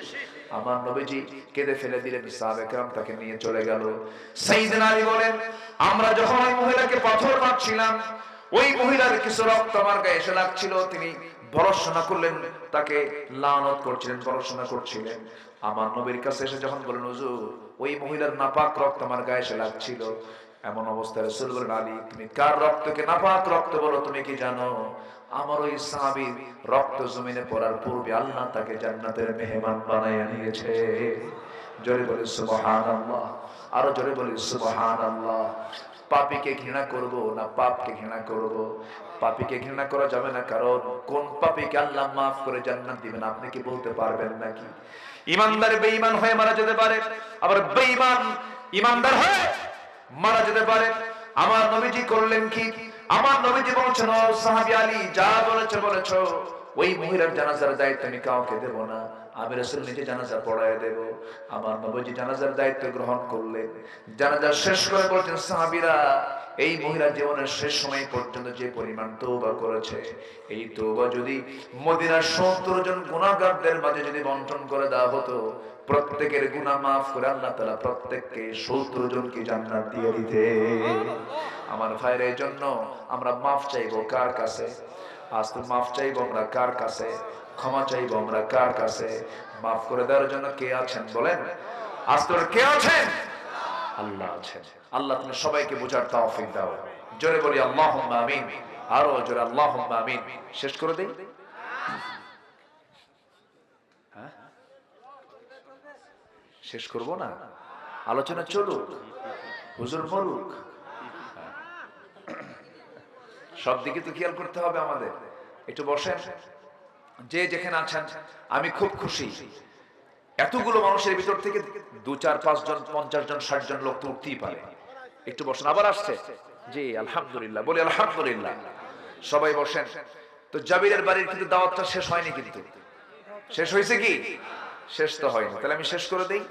আমার নবীজি কেঁদে ফেলে দিলেন, সাহাবে কেরাম তাকে নিয়ে চলে গেল। সাইয়েদনা আলী বলেন, আমরা যখন ওই মহিলাকে পাথর মারছিলাম, ওই মহিলার কিছু রক্ত আমার গায়ে এসে লাগছিল। তিনি ভরসনা করলেন, তাকে লানত করছিলেন, ভরসনা করছিলেন। আমার নবীর কাছে এসে যখন বলেন, হুজুর ওই মহিলার নাপাক রক্ত আমার গায়ে এসে লাগছিল, এমন অবস্থায় রাসূল বলেন, আলী তুমি কার রক্তকে নাপাক রক্ত বলো তুমি কি জানো? আমার ওই সাহাবীর রক্ত জমিনে পড়ার পূর্বে আল্লাহ তাকে জান্নাতের মেহমান বানায়া নিয়েছে। জোরে বলি সুবহানাল্লাহ, আরো জোরে বলি সুবহানাল্লাহ। পাপীকে ঘৃণা করব না পাপকে ঘৃণা করব? পাপীকে ঘৃণা করা যাবে না, কারণ কোন পাপীকে আল্লাহ মাফ করে জান্নাত দিবেন আপনি কি বলতে পারবেন নাকি? ইমানদার বেঈমান হয়ে মারা যেতে পারে, আবার বেঈমান ইমানদার হয়ে মারা যেতে পারে। আমার নবীজি করলেন কি? আমার নবীজি বলছেন, ও সাহাবী আলী, যা বলেছো, ওই মহিলার জানাজার দায়িত্ব আমি কাউকে দেব না, আমি রাসূল নিজে জানাজা পড়ায় দেব। আমার নবীজি জানাজার দায়িত্ব গ্রহণ করলেন। জানাজা শেষ করে বলছেন, সাহাবীরা, এই মহিলার জীবনের শেষ সময় পর্যন্ত যে পরিমাণ তওবা করেছে, এই তওবা যদি মদিনার 70 জন গুনাহগারদের মাঝে যদি বন্টন করে দেওয়া হতো, প্রত্যেকের গুনাহ মাফ করে আল্লাহ তাআলা প্রত্যেককে 70 জনকে জান্নাত দিয়ে দিতে। আমার ভাইয়ের, এই জন্য আমরা মাফ চাইবো কার কাছে? আজ তো মাফ চাইবো আমরা কার কাছে? ক্ষমা চাইবো আমরা কার কাছে? মাফ করে দেওয়ার জন্য কে আছেন বলেন? আজ তো কে আছেন? আল্লাহ আছেন। আল্লাহ তুমি সবাইকে বোঝার তৌফিক দাও। জোরে বলি আল্লাহুম্মা আমিন, আরো জোরে আল্লাহুম্মা আমিন। শেষ করে দেই? হ্যাঁ, শেষ করব না, আলোচনা চলুক, হুজুর বলুক। সব দিকে তো খেয়াল করতে হবে আমাদের। একটু বসেন, যে যেখানে আছেন। আমি খুব খুশি, এতগুলো মানুষের ভিতর থেকে 2, 4, 5 জন, 50 জন, 60 জন লোক তো উঠতেই পারে। একটু বসেন। আবার আসছে? জি আলহামদুলিল্লাহ, বলি আলহামদুলিল্লাহ। সবাই বসেন। তো জাবিরের বাড়ির কিন্তু দাওয়াতটা শেষ হয়নি, কিন্তু শেষ হয়েছে কি? শেষ তো হয়নি। তাহলে আমি শেষ করে দেই।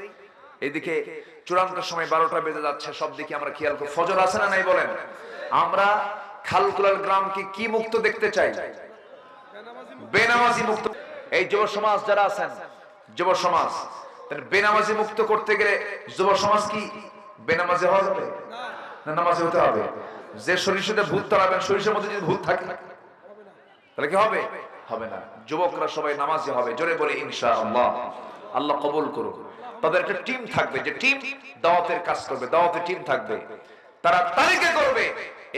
এইদিকে চূড়ান্ত সময় 12টা বেজে যাচ্ছে, সব দিকে আমরা খেয়াল করি। ফজর আছে না নাই বলেন? আমরা খালকুলার গ্রামকে কি মুক্ত দেখতে চাই? বেনামাজি মুক্ত। এই যুব সমাজ যারা আছেন, যুব সমাজ, বেনামাজি মুক্ত করতে গেলে যুব সমাজ কি বেনামাজি হওয়া যাবে না? নামাজি হতে হবে। যে সরিষাতে ভূত তাড়াবেন, সরিষার মধ্যে যদি ভূত থাকে তাহলে কি হবে? হবে না। যুবকরা সবাই নামাজি হবে। জোরে বলে ইনশাআল্লাহ। আল্লাহ কবুল করুক। তাদের একটা টিম থাকবে, যে টিম দাওয়াতের কাজ করবে, দাওয়াতের টিম থাকবে। তারা তালিকা করবে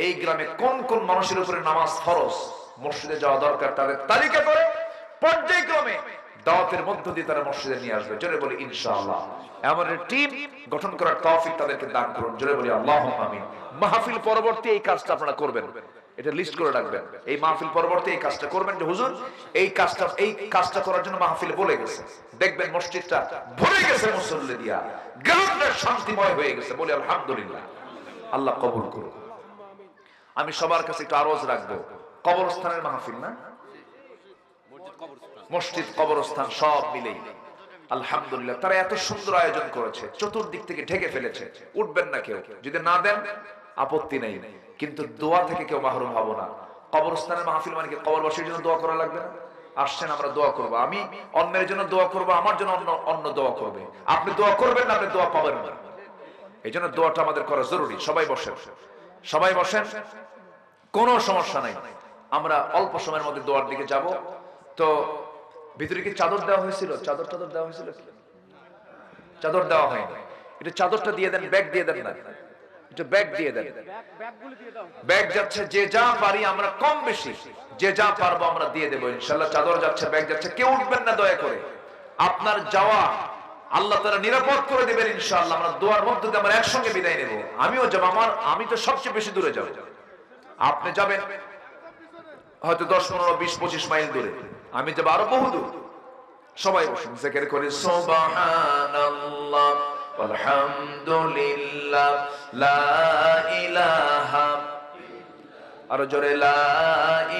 এই গ্রামে কোন কোন মানুষের উপরে নামাজ ফরজ, মসজিদে যাওয়া দরকার, তাদের তালিকা করে পর্যায়ক্রমে দাওয়াতের মধ্য দিয়ে তারা মসজিদে নিয়ে আসবে। জোরে বলি ইনশাআল্লাহ। এমন একটা টিম গঠন করার তৌফিক তাদেরকে দান করুন। জোরে বলি আল্লাহুম্মা আমিন। মাহফিল পরবর্তী এই কাজটা আপনারা করবেন, এটা লিস্ট করে রাখবেন। এই মাহফিল পরবর্তী এই কাজটা করবেন, যে হুজুর এই কাজটা করার জন্য মাহফিল বলে গেছে। দেখবেন মসজিদটা ভরে গেছে মুসল্লি দিয়া, গ্রামটা শান্তিময় হয়ে গেছে। বলি আলহামদুলিল্লাহ। আল্লাহ কবুল করুন। আমি সবার কাছে একটু আরজ রাখবো, কবরস্থানের মাহফিল না, মসজিদ কবরস্থান সব মিলেই আলহামদুলিল্লাহ তারা এত সুন্দর আয়োজন করেছে, চতুর্দিক থেকে ঢেকে ফেলেছে। উঠবেন না কেউ, যদি না দেন আপত্তি নেই, কিন্তু দোয়া থেকে কেউ মাহরুম হব না। কবরস্থানের মাহফিল মানে কি কবরবাসীর জন্য দোয়া করা লাগবে না? আসছেন, আমরা দোয়া করবো। আমি অন্যের জন্য দোয়া করবো, আমার জন্য অন্য দোয়া করবে। আপনি দোয়া করবেন না, আপনি দোয়া পাবেন না। এই জন্য দোয়াটা আমাদের করা জরুরি। সবাই বসেন, সবাই বসেন, কোনো সমস্যা নাই। আমরা অল্প সময়ের মধ্যে দোয়ার দিকে যাব। তো ভিতরে কি চাদর দেওয়া হয়েছিল? চাদর দেওয়া হয়েছিল? চাদর দেওয়া হয়নি। এটা চাদরটা দিয়ে দেন, ব্যাগ দিয়ে দেন না, একটু ব্যাগ দিয়ে দেন। ব্যাগ যাচ্ছে, যে যা পারি আমরা কম বেশি যে যা পারবো আমরা দিয়ে দেবো ইনশাআল্লাহ। চাদর যাচ্ছে, ব্যাগ যাচ্ছে, কেউ উঠবেন না দয়া করে। আপনার যাওয়া আল্লাহ তাআলা নিরাপদ করে দেবেন ইনশাআল্লাহ। আমরা দোয়ার মধ্যে দিয়ে আমরা একসঙ্গে বিদায় নেব। আমিও যাব, আমি তো সবচেয়ে বেশি দূরে যাব, আপনি যাবেন হয়তো 10, 15, 20, 25 মাইল দূরে, আমি যাব আরো বহু দূর। সবাই বসুন, জিকির করে সুবহানাল্লাহ আলহামদুলিল্লাহ লা ইলাহা, আরো জোরে লা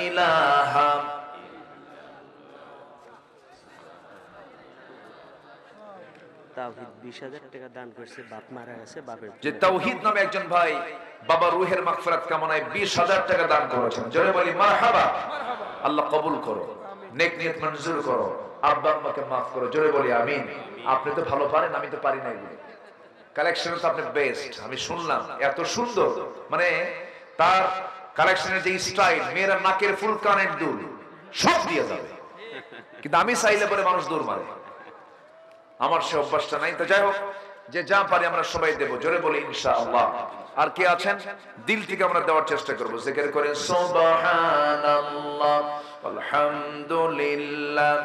ইলাহা। তাওহীদ 20,000 টাকা দান করছে, বাপ মারা গেছে, বাপের যে তাওহীদ নামে একজন ভাই বাবা রুহের মাগফিরাত কামনায় 20,000 টাকা দান করেছেন। জোরে বলি মারহাবা। আল্লাহ কবুল করো, নেক নিয়ত মঞ্জুর করো, আব্বা আম্মাকে মাফ করো। জোরে বলি আমিন। আপনি তো ভালো পারেন, আমি তো পারি না। এগুলো কালেকশন তো আপনি বেস্ট, আমি শুনলাম এত সুন্দর, মানে তার কালেকশনের যে স্টাইল, মেয়েরা নাকের ফুল, কানের দুল সব দিয়ে যাবে, কিন্তু আমি চাইলে পরে মানুষ দূর মারে, আমার সে অভ্যাসটা নাই। তো যাই হোক, যে যা পারি আমরা সবাই দেব। জোরে বলি ইনশাআল্লাহ। আর কে আছেন দিল থেকে আমরা দেওয়ার চেষ্টা করব। জিকির করেন সুবহানাল্লাহ আলহামদুলিল্লাহ,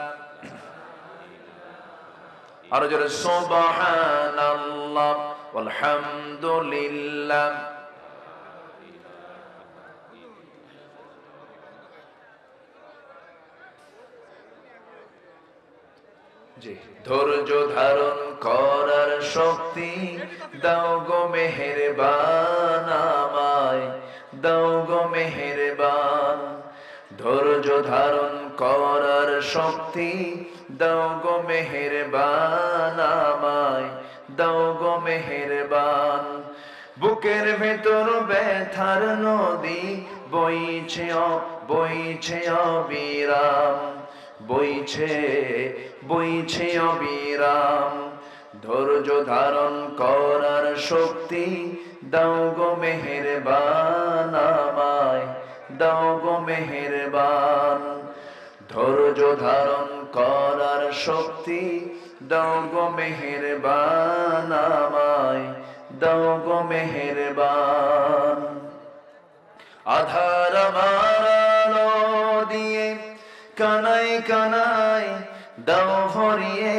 আর জোরে সুবহানাল্লাহ আলহামদুলিল্লাহ। ধৈর্য ধারণ করার শক্তি দাও গো মেহেরবান আমায়, দাও গো মেহেরবান। ধৈর্য ধারণ করার শক্তি দাও গো মেহেরবান আমায়, দাও গো মেহেরবান। বুকের ভেতর ব্যথার নদী বইছে বইছে অবিরাম, বইছে বইছে অবিরাম। ধৈর্য ধারণ করার শক্তি দাও গো মেহেরবান আমায়, দাও গো মেহেরবান। ধৈর্য ধারণ করার শক্তি দাও গো মেহেরবান আমায়, দাও গো মেহেরবান। আধার আমার আলো দিয়ে কানাই কানাই দাও ভরিয়ে,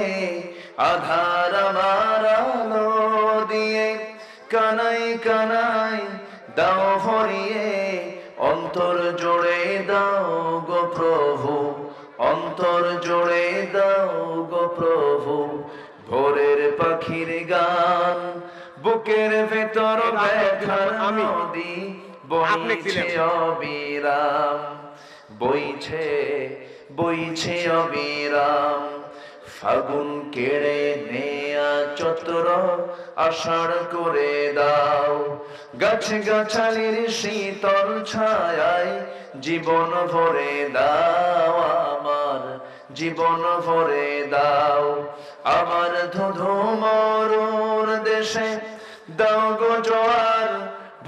আধার আমার আলো দিয়ে কানাই কানাই দাও ভরিয়ে। অন্তর জোড়ে দাও গো প্রভু, অন্তর জোড়ে দাও গো প্রভু। ভোরের পাখির গান, বুকের ভেতর ব্যথার নদী বইছে অবিরাম, বইছে বইছে অবিরাম। ফাগুন কেড়ে নেয়া চৈত্র আষাঢ় করে দাও, গাছ গাছালির শীতল ছায়ায় জীবন ভরে দাও আমার, জীবন ভরে দাও। আমার ধুধু মরুর দেশে দাও গো জোয়ার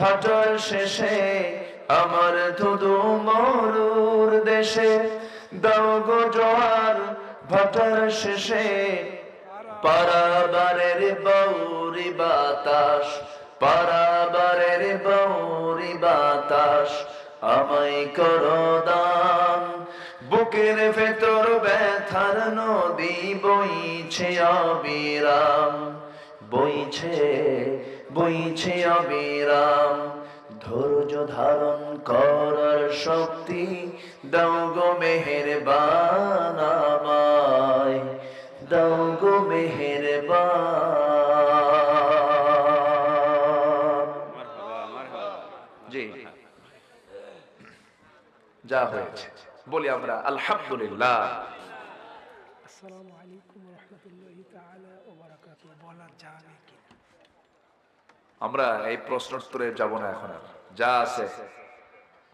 ভাটার শেষে, আমার ধুধু মরুর দেশে দাও গো জোয়ার ভাটার শেষে। পারাবারের বৌরি বাতাস, পারাবারের বৌরি বাতাস আমায় করো দান। বুকের ভেতর ব্যথার নদী বইছে অবিরাম, বইছে বইছে অবিরাম। ধৈর্য ধারণ করার শক্তি দাও গো মেহেরবান আমায়, দাও গো মেহেরবান। জি, যা হয়েছে বলি আমরা আলহামদুলিল্লাহ। আসসালামু আলাইকুম ওয়া রাহমাতুল্লাহি তাআলা ওয়া বারাকাতুহু। বলা যাবে কি? আমরা এই প্রশ্ন উত্তরে যাব না এখন, আর যা আছে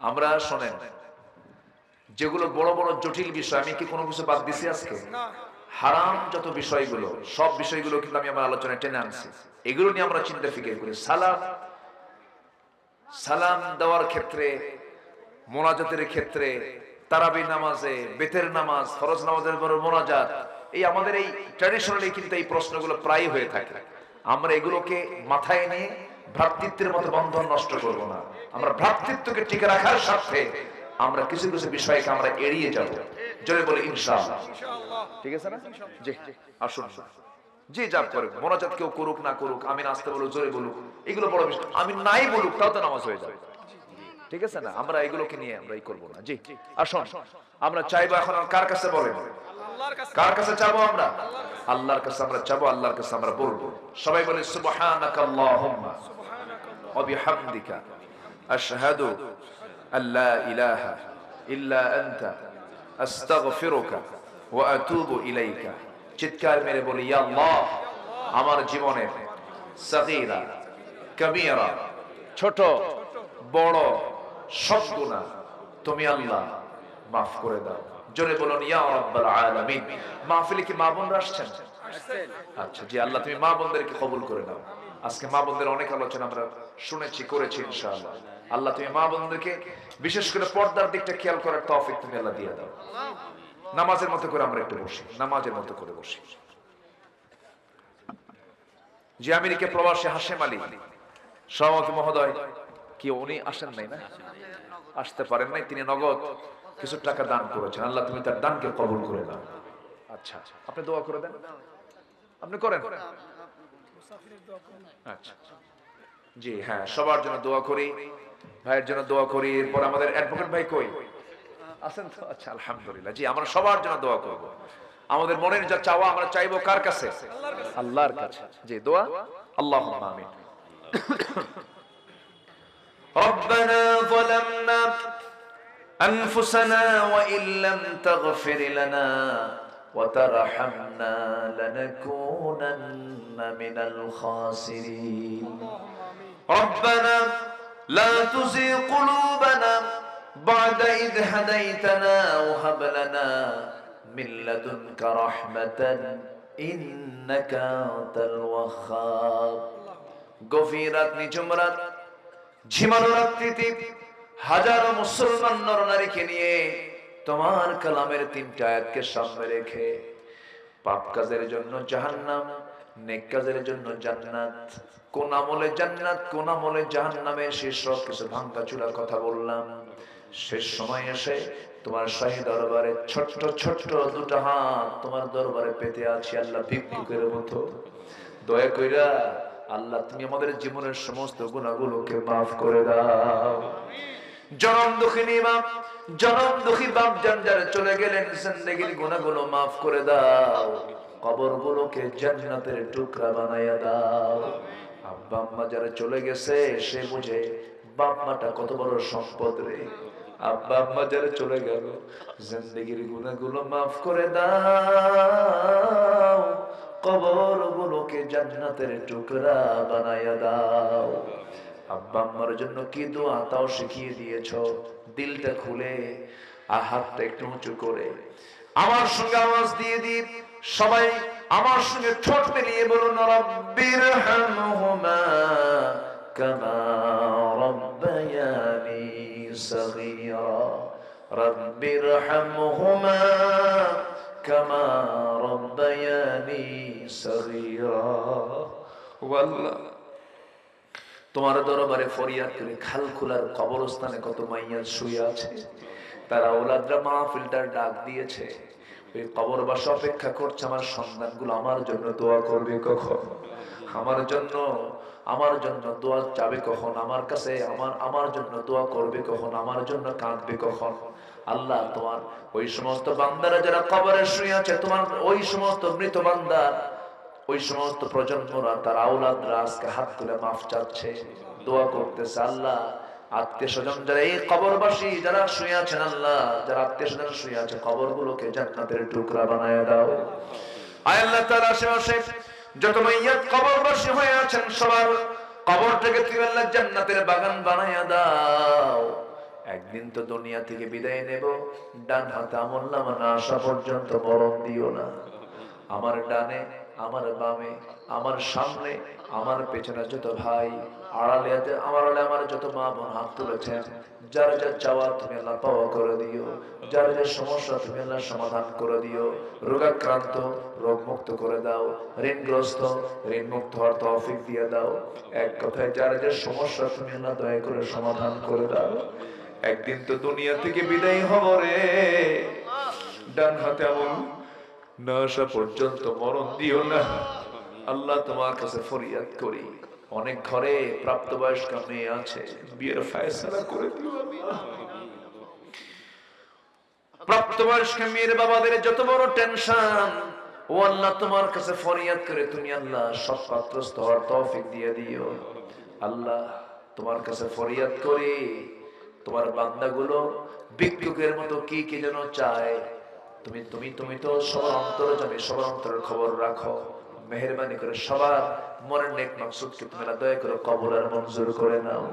আমরা শোনেন। যেগুলো বড় বড় জটিল বিষয়, আমি কি কোনো কিছু বাদ দিছি আজকে? হারাম যত বিষয়গুলো, সব বিষয়গুলো কিন্তু আমি আমার আলোচনায় টেনে আনছি। এগুলো নিয়ে আমরা চিন্তা ফিকির করি। সালাম, সালাম দেওয়ার ক্ষেত্রে, মোনাজাতের ক্ষেত্রে, তারাবি নামাজে, বেতের নামাজ, ফরজ নামাজের পর মোনাজাত, এই আমাদের এই ট্র্যাডিশনালি কিন্তু এই প্রশ্নগুলো প্রায় হয়ে থাকে। আমরা এগুলোকে মাথায় নিয়ে ভ্রাতৃত্বের মতো বন্ধন নষ্ট করব না। আমরা ভ্রাতৃত্বকে টিকে রাখার স্বার্থে আমরা কিছু কিছু বিষয়কে আমরা এড়িয়ে যাব। জোরে বলে ইনশাআল্লাহ। ঠিক আছে না? জি, আসুন। জি, যা করে মোনাজাত কেউ করুক না করুক, আমি আসতে বলুক, জোরে বলুক, এগুলো বড় বিষয়। আমি নাই বলুক, তাও তো নামাজ হয়ে যাবে। ঠিক আছে না? আমরা এগুলোকে নিয়ে আমরা এই করবো না। জি, আসুন। আমরা চাইবো এখন কার কাছে বলেন? কার কাছে চাবো আমরা? আল্লাহর কাছে আমরা চাবো, আল্লাহর কাছে আমরা বলবো। সবাই বলে সুবহানাকাল্লাহুম্মা ওয়া বিহামদিকা আশহাদু আল্লা ইলাহা ইল্লা আনতা আস্তাগফিরুকা ওয়া আতুবু ইলাইকা। চিৎকার মেরে বলি, ইয়া আল্লাহ, আমার জীবনের সাগীরা কবীরা, ছোট বড় সব গুনাহ তুমি আল্লাহ মাফ করে দাও। জোরে বলুন ইয়া রাব্বাল আলামিন। মাহফিলে কি মা বোনরা আসছেন? আচ্ছা, জি, আল্লাহ তুমি মা বোনদেরকে কবুল করে নাও। আজকে মা বোনদের অনেক আলোচনা আমরা শুনেছি, করেছি ইনশাআল্লাহ। আল্লাহ তুমি মা বোনদেরকে বিশেষ করে পর্দার দিকটা খেয়াল করার তৌফিক তুমি আল্লাহ দিয়ে দাও। নামাজের মতো করে আমরা একটু বসি, নামাজের মতো করে বসি। জি, আমেরিকা প্রবাসী হাশেম আলী সভাপতি মহোদয়, কি উনি আসেন নাই না? আসতে পারেন নাই, তিনি নগদ কিছু টাকা দান করেছেন। আল্লাহ তুমি তার দানকে কবুল করে নাও। আচ্ছা, আপনি দোয়া করে দেন। আপনি করেন? আচ্ছা, জি, হ্যাঁ, সবার জন্য দোয়া করি, ভাইয়ের জন্য দোয়া করি। এরপর আমাদের অ্যাডভোকেট ভাই কই আছেন তো? আচ্ছা, আলহামদুলিল্লাহ। জি, আমরা সবার জন্য দোয়া করব। আমাদের মনের যা চাওয়া আমরা চাইবো কার কাছে? আল্লাহর কাছে। জি, দোয়া। আল্লাহুম্মা আমিন। ربنا ظلمنا أنفسنا وإن لم تغفر لنا وترحمنا لنكونن من الخاسرين ربنا لا تزغ قلوبنا بعد إذ هديتنا وهب لنا من لدنك رحمة إنك أنت الوهاب গভীর রাত, নিঝুম রাত, ঝিমানো রাত্রিতে হাজারো মুসলমান নরনারীকে নিয়ে তোমার কালামের তিনটা আয়াতকে সামনে রেখে পাপ কাজের জন্য জাহান্নাম, নেক কাজের জন্য জান্নাত, কোন আমলে জান্নাত কোন আমলে জাহান্নামের শীর্ষক কিছু ভাঙাচোরা কথা বললাম। শেষ সময় এসে তোমার শাহী দরবারে ছোট্ট ছোট্ট দুটো হাত তোমার দরবারে পেতে আছি আল্লাহ, ভিক্ষুকের মতো। দয়া কইরা আল্লাহ তুমি আমাদের জীবনের সমস্ত গুনাহগুলোকে মাফ করে দাও। জনম দুঃখিনী মা, জনম দুঃখী বাপ জান যারা চলে গেলেন, জিন্দেগীর গুনাহগুলো মাফ করে দাও, কবরগুলোকে জান্নাতের টুকরা বানাইয়া দাও। আব্বা আম্মা যারা চলে গেছে সে বুঝে বাপ মাটা কত বড় সম্পদ রে। আব্বা আম্মা যারা চলে গেল জিন্দেগীর গুনাহগুলো মাফ করে দাও, কবরগুলোকে জান্নাতের টুকরা বানাইয়া দাও। আব্বা আম্মার জন্য কি দোয়া তাও শিখিয়ে দিয়েছো, দিলটা খুলে হাতটা একটু উঁচু করে আমার সঙ্গে আওয়াজ দিয়ে দিই সবাই আমার সঙ্গে ঠোঁট মিলিয়ে বলুন রব্বিরহামহুমা কামা রাব্বায়ানি সগীরা, রব্বিরহামহুমা কামা রাব্বায়ানি সগীরা। ওয়াল্লাহ তোমার দরবারে ফরিয়াদ করে খালখোলার কবরস্থানে কত মাইয়া শুয়ে আছে, তারা ওলাদরা মাহফিলটার ডাক দিয়েছে, ওই কবরবাসী অপেক্ষা করছে আমার সন্তানগুলো আমার জন্য দোয়া করবে কখন, আমার জন্য দোয়া চাবে কখন, আমার কাছে আমার জন্য দোয়া করবে কখন, আমার জন্য কাঁদবে কখন। আল্লাহ তোমার ওই সমস্ত বান্দারা যারা কবরে শুয়ে আছে, তোমার ওই সমস্ত মৃত বান্দা, ওই সমস্ত প্রজন্মরা তার আওলাদরা আজকে হাত তুলে মাফ চাচ্ছে, দোয়া করতেছে। আল্লাহ আত্মীয় স্বজন যারা এই কবরবাসী যারা শুয়ে আছেন, আল্লাহ যারা আত্মীয় স্বজন শুয়ে আছে কবরগুলোকে জান্নাতের টুকরা বানায় দাও। আয় আল্লাহ তার আশেপাশে যত মাইয়াত কবরবাসী হয়ে আছেন সবার কবরটাকে তুমি আল্লাহ জান্নাতের বাগান বানায় দাও। একদিন তো দুনিয়া থেকে বিদায় নেব, ডান হাতে আমলনামা না আসা পর্যন্ত মরণ দিও না। আমার ডানে আমার বামে, আমার সামনে, আমার পেছনে যত ভাই, আড়ালে আমার যত মা বোন হাত তুলেছেন, যার যার চাওয়া তুমি আল্লাহ পাওয়া করে দিও, যার যার সমস্যা তুমি আল্লাহ সমাধান করে দিও, রোগাক্রান্ত রোগ মুক্ত করে দাও, ঋণগ্রস্ত ঋণ মুক্ত হওয়ার তৌফিক দিয়ে দাও। এক কথায় যার যার সমস্যা তুমি আল্লাহ দয়া করে সমাধান করে দাও। একদিন তো দুনিয়া থেকে বিদায় হব রে, ডান হাতে আমল না আসা পর্যন্ত মরণ দিও না আল্লাহ। তোমার কাছে ফরিয়াদ করি, অনেক ঘরে প্রাপ্তবয়স্ক মেয়ে আছে, বিয়ের ফয়সালা করে দিও আল্লাহ। প্রাপ্তবয়স্ক মেয়ের বাবাদের যত বড় টেনশন, ও আল্লাহ তোমার কাছে ফরিয়াদ করে তুমি আল্লাহ সব পাত্রস্থ হওয়ার তৌফিক দিয়ে দিও আল্লাহ। তোমার কাছে ফরিয়াদ করি, তোমার বান্দাগুলো ভিক্ষুকের মতো কি কি যেন চায়, তুমি তুমি তুমি তো সবার অন্তরে জানি, সবার অন্তরের খবর রাখো। মেহেরবানি করে সবার মনের নেক মাকসুদকে তুমি দয়া করে কবুল আর মঞ্জুর করে নাও।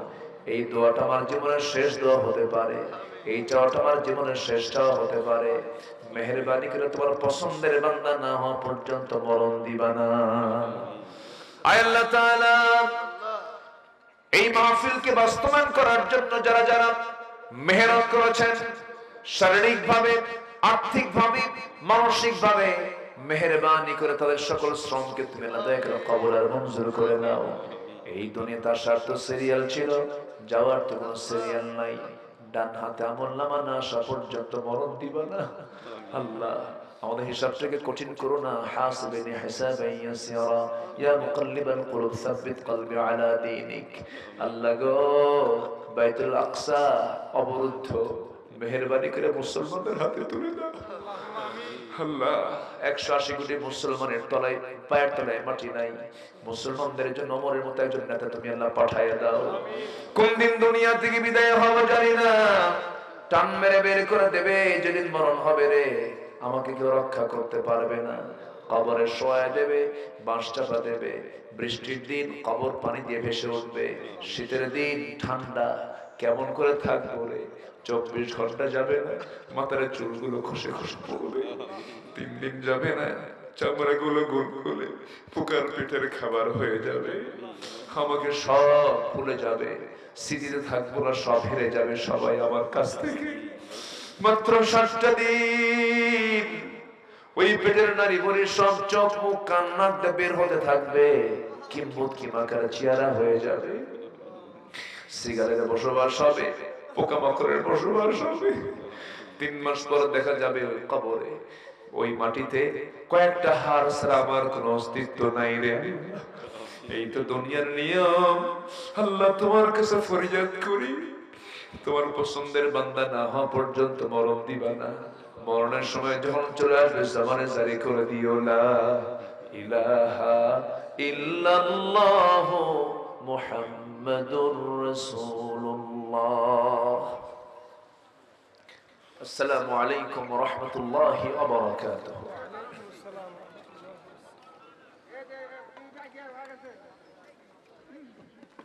এই দোয়াটা আমার জীবনের শেষ দোয়া হতে পারে, এই চাওয়াটা আমার জীবনের শেষ চাওয়া হতে পারে। মেহেরবানি করে তোমার পছন্দের বান্দা না হওয়া পর্যন্ত মরণ দিবা না। আয় আল্লাহ তাআলা, এই মাহফিলকে বাস্তবায়ন করার জন্য যারা যারা মেহনত করেছেন, শারীরিক ভাবে, আর্থিক ভাবে, মানসিক ভাবে, মেহেরবানি করে তাদের সকল শ্রমকে তুমি আল্লাহ করে কবুল আর মঞ্জুর করে নাও। এই দুনিয়াতে আসার তো সিরিয়াল ছিল, যাওয়ার তো কোনো সিরিয়াল নাই। ডান হাতে আমলনামা না আসা পর্যন্ত মরণ দিবা না আল্লাহ। আমাদের হিসাবটাকে কঠিন করো না। হাসিবিনি হিসাবান ইয়াসিরা, ইয়া মুকাল্লিবাল কুলুব সাব্বিত কলবি আলা দীনিক। আল্লাহ গো, বাইতুল আকসা অবরুদ্ধ, মেহেরবানি করে মুসলমানদের হাতে তুলে দাও আল্লাহ। 180 কোটি মুসলমানের তলায়, পায়ের তলায় মাটি নাই। মুসলমানদের জন্য ওমরের মতো একজন নেতা তুমি আল্লাহ পাঠাইয়া দাও। কোন দিন দুনিয়া থেকে বিদায় হবো জানি না, টান মেরে বের করে দেবে যেদিন মরণ হবে রে, আমাকে কেউ রক্ষা করতে পারবে না। কবরে শোয়া দেবে, বাঁশ চাপা দেবে। বৃষ্টির দিন কবর পানি দিয়ে ভেসে উঠবে, শীতের দিন ঠান্ডা, কেমন করে থাকবো রে? 24 ঘন্টা যাবে না, মাথার চুলগুলো খসে খসে পড়বে। 3 দিন যাবে না, চামড়া গুলো গোল গোলে পোকার পেটের খাবার হয়ে যাবে। আমাকে সব ভুলে যাবে, স্মৃতিতে থাকবো না, সব হেরে যাবে সবাই আমার কাছ থেকে। মাত্র 7টা দিন ওই পেটের নারী বলি সব চোখ মুখ কান নাক দিয়ে বের হতে থাকবে, কিম্বুত কিমাকার চেহারা হয়ে যাবে। সিগারের বসবাস হবে, পোকামাকড়ের বসবাস হবে। 3 মাস পর দেখা যাবে ওই কবরে, ওই মাটিতে কয়েকটা হাড় ছাড়া আমার কোনো অস্তিত্ব নাই রে। এই তো দুনিয়ার নিয়ম। আল্লাহ তোমার কাছে ফরিয়াদ করি, তোমার পছন্দের বান্দা না হওয়া পর্যন্ত মরণ দিবা না। মরণের সময় যখন চলে আসবে জামানে জারি করে দিও লা ইলাহা ইল্লাল্লাহু মুহাম্মাদুর রাসূলুল্লাহ। আসসালামু আলাইকুম ওয়া রাহমাতুল্লাহি ওয়া বারাকাতুহু।